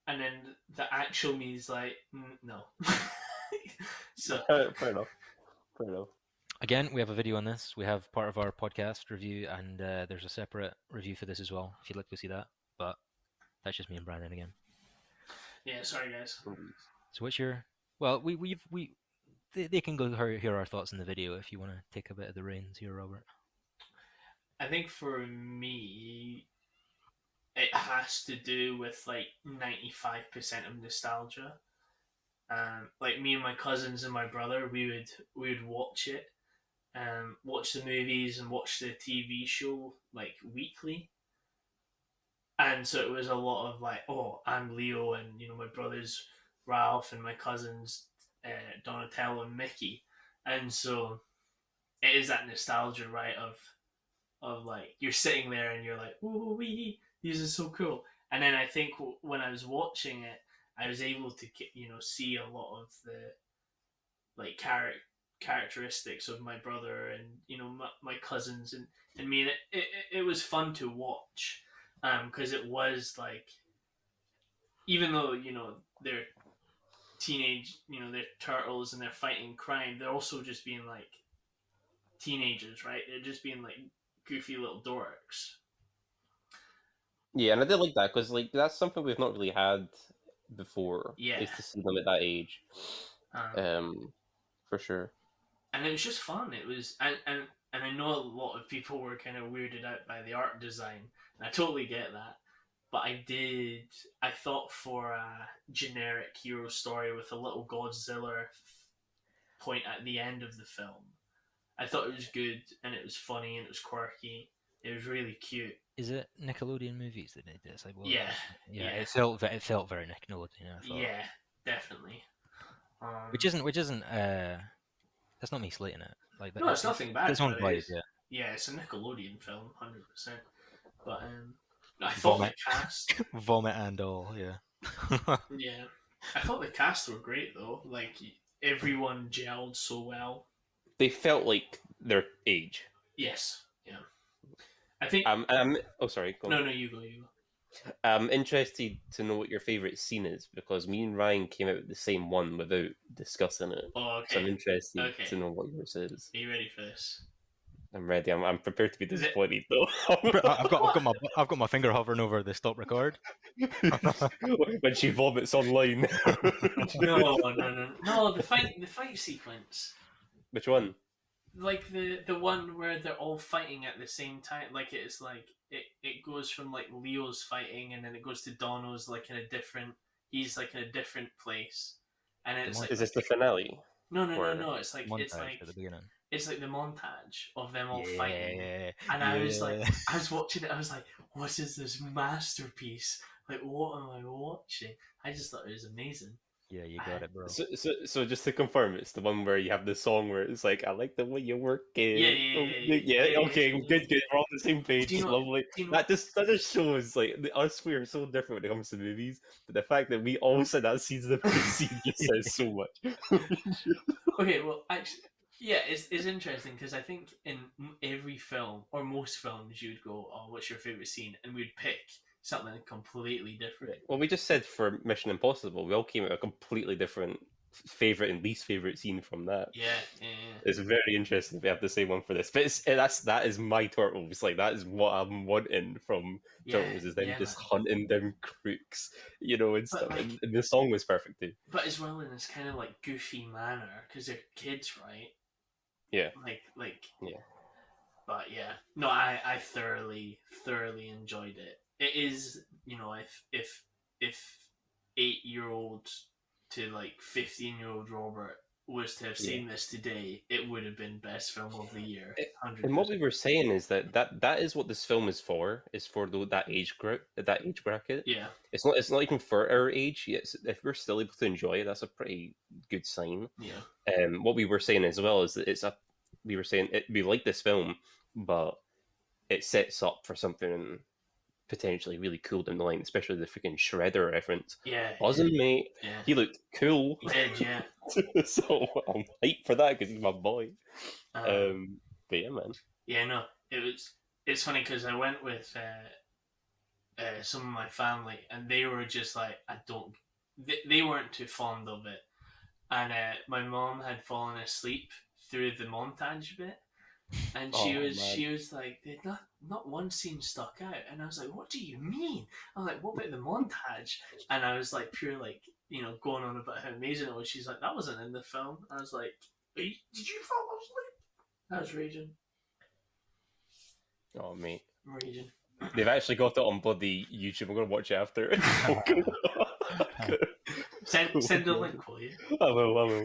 and then the actual me is like no. So Fair enough. Again, we have a video on this. We have part of our podcast review, and there's a separate review for this as well, if you'd like to see that. But that's just me and Brandon again. yeah, sorry guys. So what's your... Well, they can go hear our thoughts in the video if you want to take a bit of the reins here, Robert. I think for me, it has to do with like 95% of nostalgia. Like me and my cousins and my brother, we would watch it, watch the movies and watch the TV show like weekly. And so it was a lot of like, oh, I'm Leo, and my brother's Ralph, and my cousins Donatello and Mickey, and so it is that nostalgia, right? Of like you're sitting there and you're like, ooh, these are so cool. And then I think when I was watching it, I was able to see a lot of the like characteristics of my brother and my cousins and me, and it was fun to watch because it was like, even though they're teenage, they're turtles and they're fighting crime, they're also just being like teenagers, right? They're just being like goofy little dorks. Yeah, and I did like that because like that's something we've not really had before. Yeah. Is to see them at that age, Um, for sure. and it was just fun. It was, and I know a lot of people were kind of weirded out by the art design, and I totally get that. But I thought for a generic hero story with a little Godzilla point at the end of the film, I thought it was good and it was funny and it was quirky. It was really cute. Is it Nickelodeon movies that did this? Like, Yeah, yeah. yeah. It felt very Nickelodeon. I thought, Yeah, definitely. which isn't. That's not me slating it. Like that. No, it's nothing bad. Its own But vibe, yeah. yeah, it's a Nickelodeon film, 100%. But I thought Vomit, the cast, vomit and all, yeah. yeah, I thought the cast were great though. Like everyone gelled so well. They felt like their age. Yes, yeah. I think. Oh, sorry. Go on. No, you go. I'm interested to know what your favorite scene is because me and Ryan came out with the same one without discussing it. Oh, So I'm okay. interested to know what yours is. Are you ready for this? I'm ready. I'm prepared to be Is it- disappointed though. I've got my finger hovering over the stop record. When she vomits online. No. The fight sequence. Which one? Like the one where they're all fighting at the same time. Like it's like it goes from like Leo's fighting and then it goes to Dono's like in a different. He's like in a different place, and it's like Is this the finale? no. or It's like Montage at the beginning. it's like the montage of them all Yeah, fighting. And I was watching it. I was like, "What is this masterpiece? Like, what am I watching?" I just thought it was amazing. yeah, you got it, bro. So just to confirm, it's the one where you have the song where it's like, "I like the way you work it." Yeah. Okay, good. We're on the same page. Do you know- Lovely. do you know- That just shows like us. We are so different when it comes to movies, but the fact that we all said that scene's the best scene just says so much. Okay, well, actually, yeah, it's interesting because I think in every film or most films you'd go, "Oh, what's your favorite scene?" and we'd pick something completely different. Well, we just said for Mission Impossible, we all came out with a completely different favorite and least favorite scene from that. Yeah. It's very interesting if we have the same one for this. But that is my Turtles. Like that is what I'm wanting from Turtles is them just hunting them crooks, and stuff. Like, and the song was perfect too. But as well in this kind of like goofy manner because they're kids, right? Yeah. Like. Yeah. But yeah, no, I thoroughly enjoyed it. It is, if 8-year-old to like 15-year-old Robert was to have seen this today, it would have been best film of the year. 100%. And what we were saying is that is what this film is for that age group, that age bracket. Yeah, it's not even for our age. Yes, if we're still able to enjoy it, that's a pretty good sign. Yeah. What we were saying as well is that we like this film, but it sets up for something potentially really cool down the line, especially the freaking Shredder reference. Yeah. Awesome, mate. Yeah. He looked cool. He did, yeah. So I'm hyped for that because he's my boy. But yeah, man. Yeah, no, it's funny because I went with some of my family and they were just like, they weren't too fond of it. And my mom had fallen asleep through the montage bit. And she was like, not one scene stuck out. And I was like, what do you mean? I'm like, what about the montage? And I was like, pure like, going on about how amazing it was. She's like, that wasn't in the film. I was like, did you fall asleep? I was raging. Oh, mate. Raging. They've actually got it on bloody YouTube. I'm going to watch it after. Send a link, will you? I will.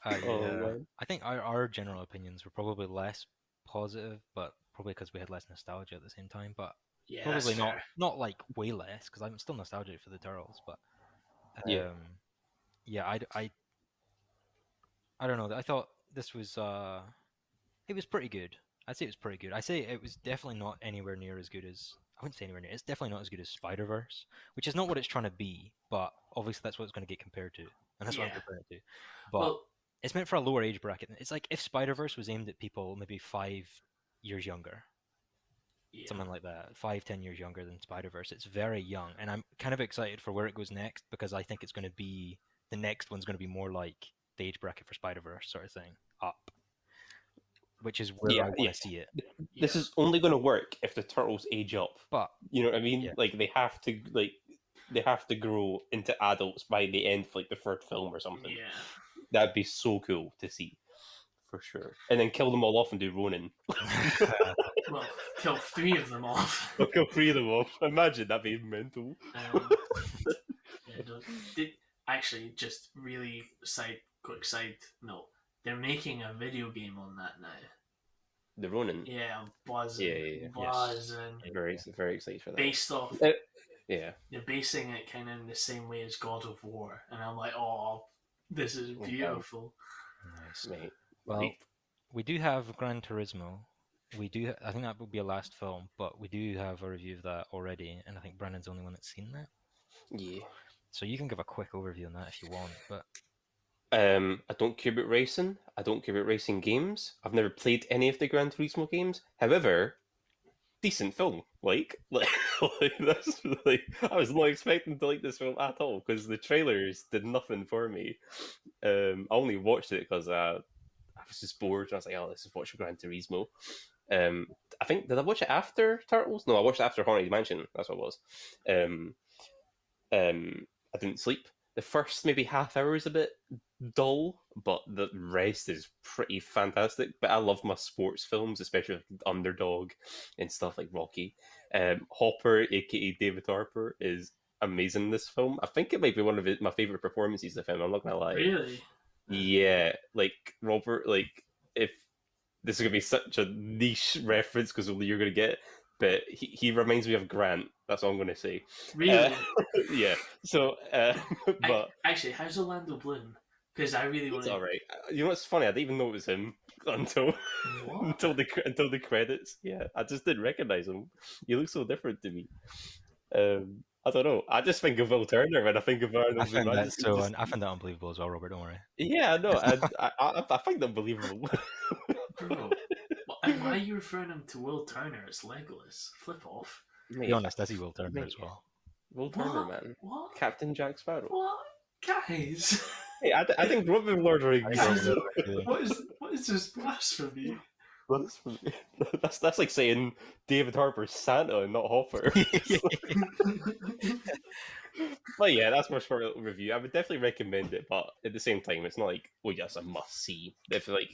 I think our general opinions were probably less positive, but probably because we had less nostalgia at the same time. But yeah, probably not like way less because I'm still nostalgic for the Turtles. But I don't know. I thought this was it was pretty good. I'd say it was pretty good. I say it was definitely not anywhere near as good as I wouldn't say anywhere near. It's definitely not as good as Spider-Verse, which is not what it's trying to be. But obviously that's what it's going to get compared to, and that's what I'm comparing it to. But it's meant for a lower age bracket. It's like if Spider-Verse was aimed at people maybe 5 years younger. Yeah. Something like that, 5-10 years younger than Spider-Verse. It's very young, and I'm kind of excited for where it goes next because I think it's going to be the next one's going to be more like the age bracket for Spider-Verse sort of thing, up, which is where I want to see it. This is only going to work if the Turtles age up. But You know what I mean? Yeah. Like they have to grow into adults by the end of like the third film or something. Yeah. That'd be so cool to see, for sure. And then kill them all off and do Ronin. Well, kill 3 of them off. Or kill 3 of them off. Imagine, that'd be mental. Actually, just really quick side note. They're making a video game on that now. The Ronin. Yeah, I'm buzzing. Yeah. Buzzing. Very, very excited for that. Based off. Yeah. They're basing it kind of in the same way as God of War, and I'm like, oh, this is beautiful. Nice. Mate. Well, we do have Gran Turismo. I think that will be a last film, but we do have a review of that already, and I think Brandon's the only one that's seen that. Yeah. So you can give a quick overview on that if you want, but I don't care about racing. I don't care about racing games. I've never played any of the Gran Turismo games. However, decent film. Like that's like I was not expecting to like this film at all because the trailers did nothing for me. I only watched it because I was just bored. And I was like, oh, let's just watch Gran Turismo. I think did I watch it after Turtles? No, I watched it after Haunted Mansion. That's what it was. I didn't sleep. The first maybe half hour is a bit dull, but the rest is pretty fantastic. But I love my sports films, especially like Underdog and stuff like Rocky. Hopper, aka David Harper, is amazing in this film. I think it might be one of my favorite performances in the film. I'm not gonna lie. Really? Yeah, like Robert. Like if this is gonna be such a niche reference because only you're gonna get. But he reminds me of Grant. That's all I'm going to say. Really? Yeah. So, but actually, how's Orlando Bloom? Because I really want it's to. all right. You know what's funny? I didn't even know it was him until What? until the credits. Yeah, I just didn't recognize him. He looks so different to me. I don't know. I just think of Will Turner when I think of Arnold. I find that unbelievable as well, Robert. Don't worry. Yeah, no, I find that believable. Bro, why are you referring him to Will Turner as Legolas? Flip off. To be honest, I see Will Turner as well. Will Turner, man. What? Captain Jack Sparrow. What? Guys. Hey, I think Robin Lord Rings. What is this blasphemy? That's like saying David Harper's Santa and not Hopper. But yeah, that's my short little review. I would definitely recommend it, but at the same time, it's not like, oh yes, a must see. If like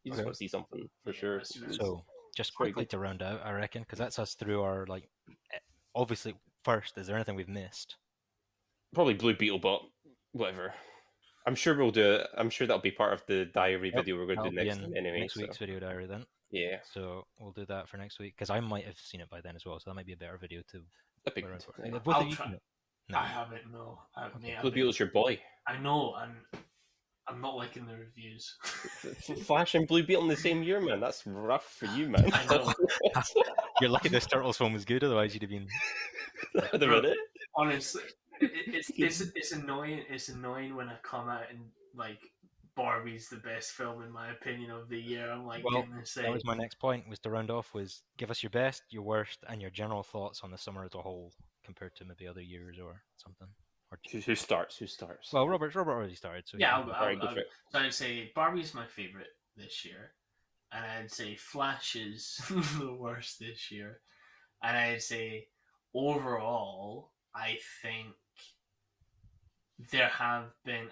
you just want to see something for sure. So just quickly to round out, I reckon, because that's us through our like. Obviously, first, is there anything we've missed? Probably Blue Beetle, but whatever. I'm sure we'll do it. I'm sure that'll be part of the diary video we're going to do next time anyway. Next week's video diary then. Yeah. So we'll do that for next week because I might have seen it by then as well. So that might be a better video to. I'll try. No. I haven't. No. Blue Beetle's your boy. I know, and I'm not liking the reviews. Flash and Blue Beetle in the same year, man. That's rough for you, man. I know. You're lucky this Turtles film was good, otherwise you'd have been. Honestly, it's annoying. It's annoying when I come out and like Barbie's the best film in my opinion of the year. I'm like, goodness sake. That was my next point. Was to round off was give us your best, your worst, and your general thoughts on the summer as a whole compared to maybe other years or something. Or who starts? Well, Robert already started. So yeah, so I'd say Barbie's my favorite this year, and I'd say Flash is the worst this year, and I'd say overall, I think there have been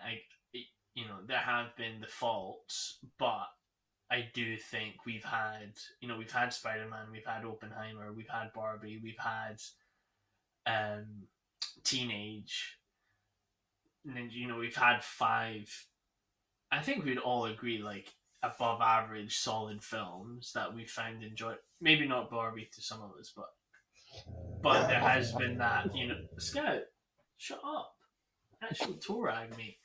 there have been the faults, but I do think we've had Spider-Man, we've had Oppenheimer, we've had Barbie, we've had Teenage, and we've had 5. I think we'd all agree like above average solid films that we found enjoy. Maybe not Barbie to some of us, but there has been that Scout, shut up, actual Torag me.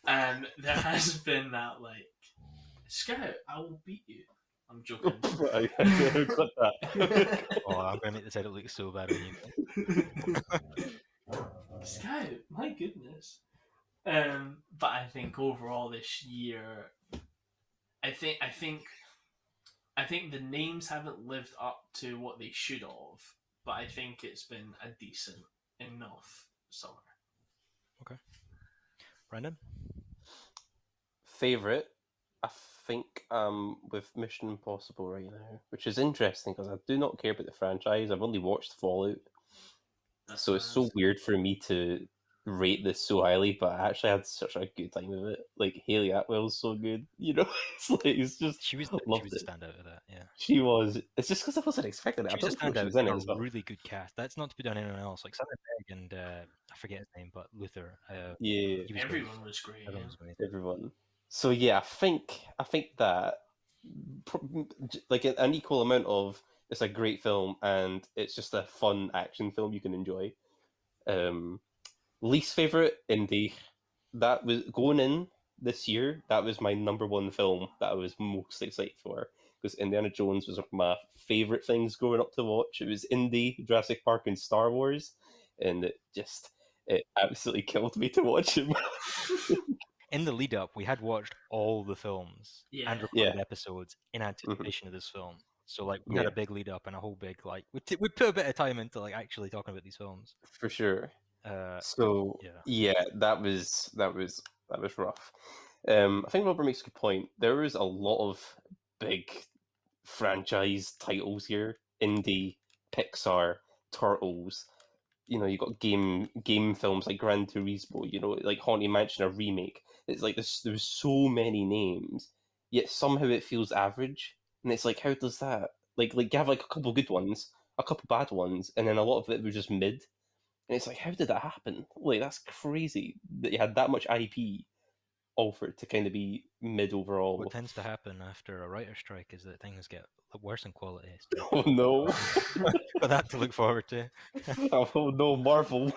There has been that like Scout, I will beat you. I'm joking. I got that. Oh, I'm gonna make this edit look so bad on you. Scout, my goodness. But I think overall this year, I think the names haven't lived up to what they should have, but I think it's been a decent enough summer. Okay. Brandon? Favorite? I think with Mission Impossible right now, which is interesting because I do not care about the franchise. I've only watched Fallout. That's So it's so nice. weird for me to rate this so highly, but I actually had such a good time with it. Like Haley Atwell's so good, it's just She was loved the it. standout of that. Yeah. She was. It's just because I wasn't expecting it. She I was a don't think she standout was in in it a as well. really good cast. That's not to be done anyone else. Like Simon Pegg and I forget his name, but Luther. Yeah, He was great. Everyone was great. Everyone Yeah. was amazing. everyone. So yeah, I think that like an equal amount of it's a great film and it's just a fun action film you can enjoy. Least favorite indie, that was going in this year. That was my number one film that I was most excited for because Indiana Jones was one of my favorite things growing up to watch. It was indie, Jurassic Park, and Star Wars, and it absolutely killed me to watch him. In the lead up, we had watched all the films Yeah. and recorded Yeah. episodes in anticipation of this film. So like we Yeah. had a big lead up and a whole big like we put a bit of time into like actually talking about these films. For sure. Uh, So yeah. that was rough. I think Robert makes a good point. There is a lot of big franchise titles here: indie, Pixar, Turtles. You got game films like Gran Turismo. Like Haunted Mansion, a remake. It's like there's so many names, yet somehow it feels average. And it's like, how does that? Like you have like a couple good ones, a couple bad ones, and then a lot of it was just mid. And it's like, how did that happen? Like, that's crazy that you had that much IP all for it to kind of be mid What overall. tends to happen after a writer's strike is that things get worse in quality. Oh no! Got that to look forward to. Oh no, Marvel!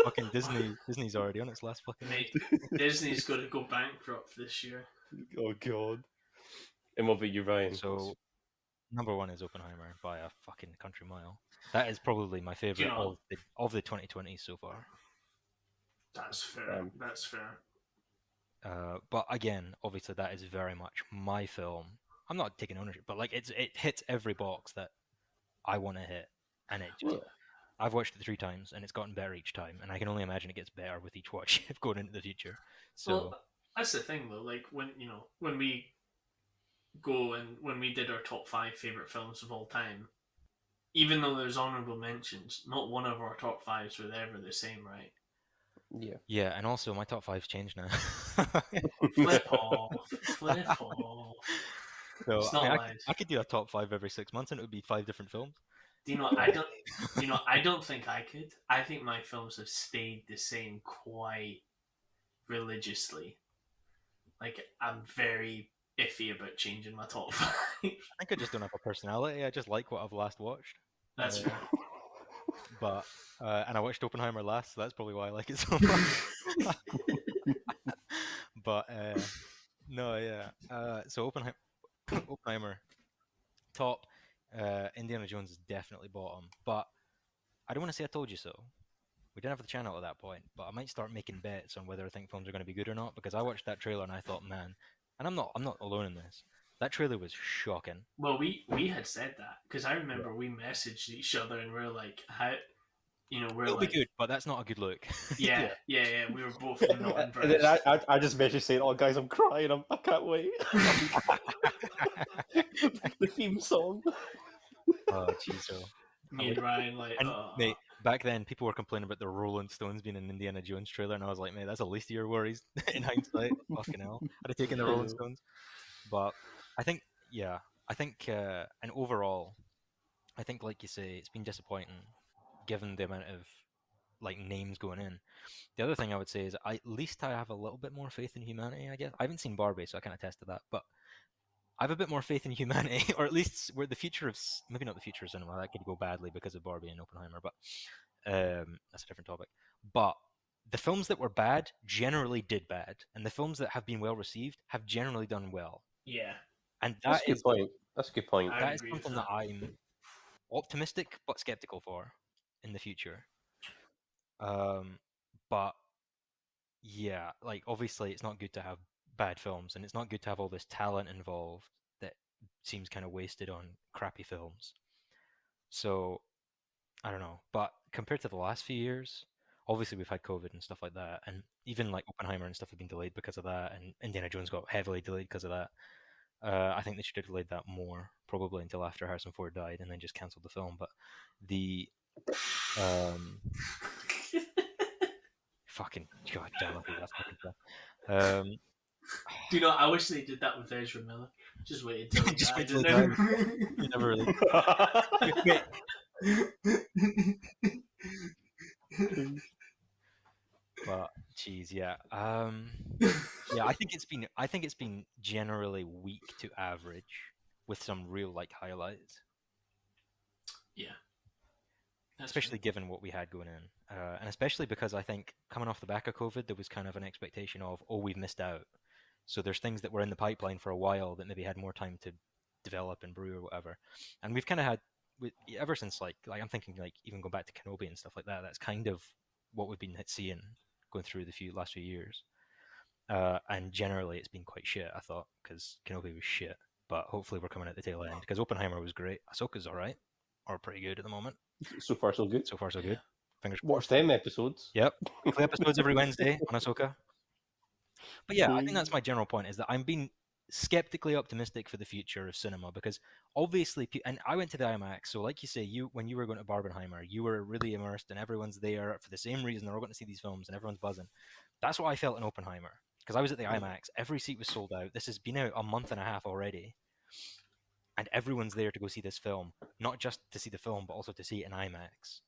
Fucking Disney's already on its last fucking. Mate, Disney's got to go bankrupt this year. Oh god! And what about you, Ryan? So number one is Oppenheimer by a fucking country mile. That is probably my favorite know- of the 2020s so far. That's fair. That's fair. But again, obviously, that is very much my film. I'm not taking ownership, but like it hits every box that I want to hit, and it just. Yeah. I've watched it 3 times, and it's gotten better each time, and I can only imagine it gets better with each watch going into the future. So Well, that's the thing though. Like when we go and when we did our top 5 favorite films of all time, even though there's honorable mentions, not one of our top 5s were ever the same, right? yeah, and also my top 5's changed now. Flip off, flip off. So It's not lies. I could do a top 5 every 6 months, and it would be 5 different films. Do you know? I don't think I could. I think my films have stayed the same quite religiously. Like I'm very iffy about changing my top 5. I think I just don't have a personality. I just like what I've last watched. That's fair. But and I watched Oppenheimer last, so that's probably why I like it so much. But no, yeah. So Oppenheimer top. Indiana Jones is definitely bottom. But I don't want to say I told you so. We didn't have the channel at that point, but I might start making bets on whether I think films are going to be good or not because I watched that trailer and I thought, man, and I'm not alone in this. That trailer was shocking. Well, we had said that because I remember we messaged each other and we're like, how, we're It'll like, be good, but that's not a good look. yeah. We were both not And impressed. then I just messaged saying, "Oh guys, I'm crying. I can't wait." The theme song. Oh, jeez. So. Me and Ryan like, And mate, back then people were complaining about the Rolling Stones being an Indiana Jones trailer, and I was like, mate, that's the least of your worries in hindsight. Fucking hell, I'd have taken the Rolling Stones. But I think, and overall, I think, like you say, it's been disappointing given the amount of like names going in. The other thing I would say is at least I have a little bit more faith in humanity. I guess I haven't seen Barbie, so I can't attest to that, but I have a bit more faith in humanity, or at least where the future of maybe not the future of cinema that could go badly because of Barbie and Oppenheimer, but that's a different topic. But the films that were bad generally did bad, and the films that have been well received have generally done well. yeah, And That's a good point. That's a good point. that is something that I'm optimistic but skeptical for in the future. But yeah, like obviously it's not good to have bad films, and it's not good to have all this talent involved that seems kind of wasted on crappy films. So I don't know, but compared to the last few years, obviously we've had COVID and stuff like that, and even like Oppenheimer and stuff have been delayed because of that, and Indiana Jones got heavily delayed because of that. I think they should have delayed that more, probably until after Harrison Ford died, and then just cancelled the film. But the Fucking goddamn, I hate that fucking film. Do you know? I wish they did that with Ezra Miller. Just wait until he Just wait died. till And he dies. You never really. Wait, but geez, yeah. Yeah, I think it's been generally weak to average with some real like highlights, yeah, that's especially given what we had going in, and especially because I think coming off the back of COVID, there was kind of an expectation of, oh, we've missed out. So there's things that were in the pipeline for a while that maybe had more time to develop and brew or whatever, and we've kind of had ever since like I'm thinking like even going back to Kenobi and stuff like that. That's kind of what we've been seeing going through the last few years. And generally, it's been quite shit, I thought, because Kenobi was shit. But hopefully, we're coming at the tail end because Oppenheimer was great. Ahsoka's all right, or pretty good at the moment. So far, so good. So far, so yeah. good. Fingers Watch crossed. them episodes. Yep, weekly episodes every Wednesday on Ahsoka. But yeah, I think that's my general point: is that I'm being skeptically optimistic for the future of cinema because obviously, and I went to the IMAX, so like you say, when you were going to Barbenheimer, you were really immersed, and everyone's there for the same reason. They're all going to see these films, and everyone's buzzing. That's what I felt in Oppenheimer because I was at the IMAX. Every seat was sold out. This has been out a month and a half already, and everyone's there to go see this film, not just to see the film, but also to see it in IMAX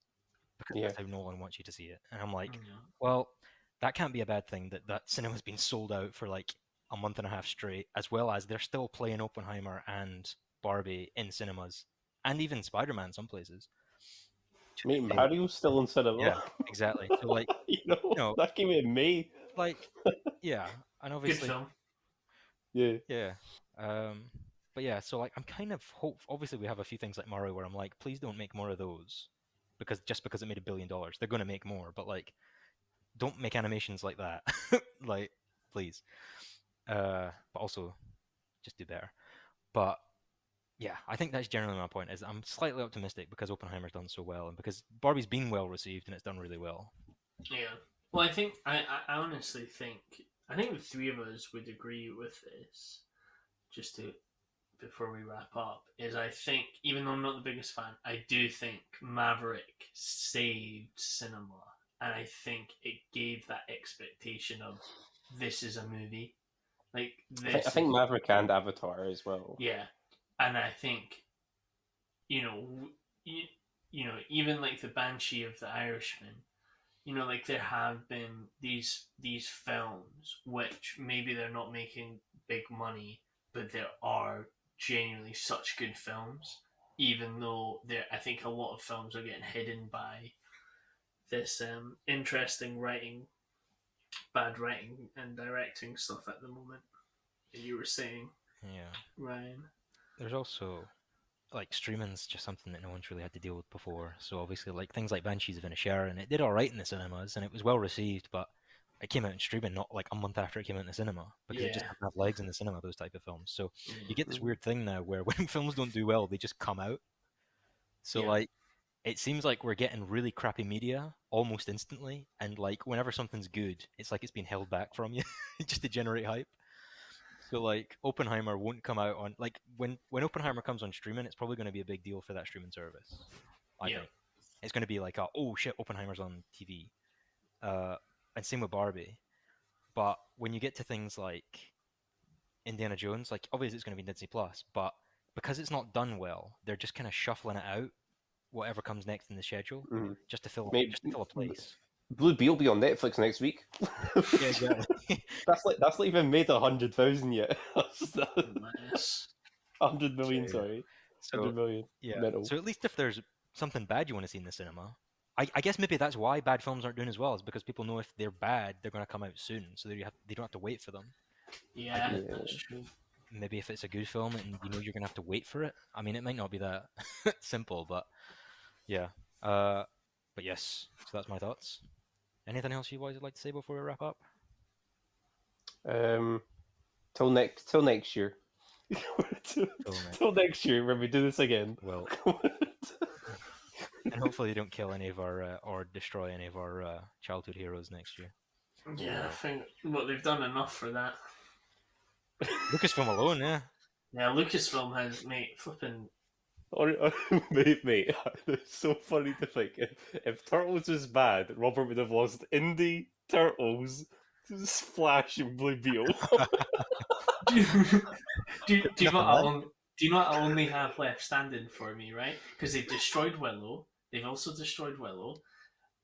because Yeah. that's how Nolan wants you to see it. And I'm like, Yeah. well, that can't be a bad thing that cinema's been sold out for like a month and a half straight, as well as they're still playing Oppenheimer and Barbie in cinemas, and even Spider-Man some places. To Mate, this day. Mario's still in cinema. Yeah, exactly. So like, you know, no, that came out in May. like, yeah, and Good obviously, film. Yeah. yeah. But yeah, so like, I'm kind of hope. Obviously, we have a few things like Mario where I'm like, please don't make more of those, because just because it made $1 billion, they're going to make more. But like, don't make animations like that. Like, please. But also, just do better. But yeah, I think that's generally my point. Is I'm slightly optimistic because Oppenheimer's done so well, and because Barbie's been well received and it's done really well. Yeah. Well, I think I honestly think I think the three of us would agree with this. Just to before we wrap up, is I think even though I'm not the biggest fan, I do think Maverick saved cinema, and I think it gave that expectation of this is a movie, like I think Maverick and Avatar as well. yeah, and I think you know you, you know even like the Banshee of the Irishman, like there have been these films which maybe they're not making big money, but there are genuinely such good films, even though there I think a lot of films are getting hidden by this interesting writing, bad writing and directing stuff at the moment. You were saying, Yeah. Ryan. There's also like streaming's just something that no one's really had to deal with before. So obviously, like things like Banshees of Inisherin, and it did all right in the cinemas, and it was well received, but it came out in streaming not like a month after it came out in the cinema because it just Yeah. doesn't have legs in the cinema. Those type of films. So Yeah. you get this weird thing now where when films don't do well, they just come out. So Yeah. like it seems like we're getting really crappy media almost instantly, and like whenever something's good, it's like it's been held back from you just to generate hype. So like Oppenheimer won't come out on like when Oppenheimer comes on streaming, it's probably going to be a big deal for that streaming service. I Yeah. think it's going to be like, oh shit, Oppenheimer's on TV, and same with Barbie. But when you get to things like Indiana Jones, like obviously it's going to be Disney Plus, but because it's not done well, they're just kind of shuffling it out, whatever comes next in the schedule, Mm. just to fill Mate, a place. Blue Beetle will be on Netflix next week. Yeah, exactly. that's not even made 100,000 yet. Nice. 100 million, True. sorry. So 100 million. yeah. Mental. So at least if there's something bad you want to see in the cinema, I guess maybe that's why bad films aren't doing as well, is because people know if they're bad, they're going to come out soon, so they don't have to wait for them. Yeah, Yeah. that's true. Maybe if it's a good film and you know you're going to have to wait for it. I mean, it might not be that simple, but yeah. But yes, so that's my thoughts. Anything else you guys would like to say before we wrap up? Till next year. Till next year when we do this again. Well, and hopefully they don't kill any of our or destroy any of our childhood heroes next year. Yeah, I think they've done enough for that. Lucasfilm alone, yeah. Yeah, Lucasfilm has mate flipping Mate, it's so funny to think if Turtles was bad, Robert would have lost Indie, Turtles, Splash, and Blue Beetle. do, do you know Nothing what I left. do you know what I only have left standing for me, right? Because they've destroyed Willow. They've also destroyed Willow,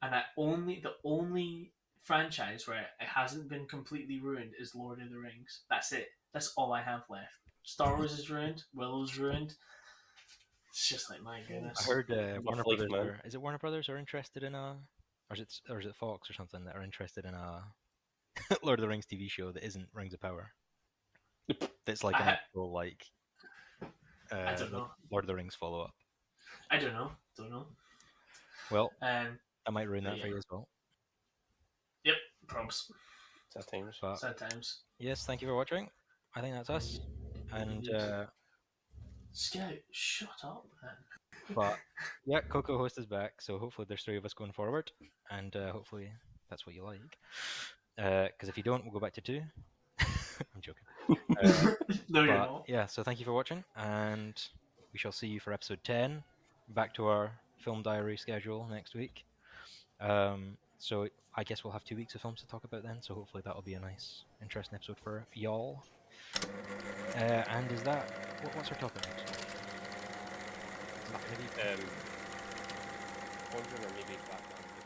and the only franchise where it hasn't been completely ruined is Lord of the Rings. That's it. That's all I have left. Star Wars is ruined. Willow's ruined. It's just like, my I goodness. heard Warner Rough life, Brothers man. are. Is it Warner Brothers are interested in a, or is it Fox or something that are interested in a Lord of the Rings TV show that isn't Rings of Power? That's like an I actual like I don't like know. Lord of the Rings follow up. I don't know. Don't know. Well, Um. I might ruin But that for yeah. you as well. Yep. Probs. Sad times. But Sad times. yes, thank you for watching. I think that's us. And Indeed. Scout, shut up, man. but yeah, Coco Host is back, so hopefully there's three of us going forward, and hopefully that's what you like. Because if you don't, we'll go back to two. I'm joking. No, you're But not. yeah, so thank you for watching, and we shall see you for episode 10. Back to our film diary schedule next week. So I guess we'll have 2 weeks of films to talk about then. So hopefully that'll be a nice, interesting episode for y'all. And is that what's our topic next week? Is it gonna be Wondering or maybe Batman.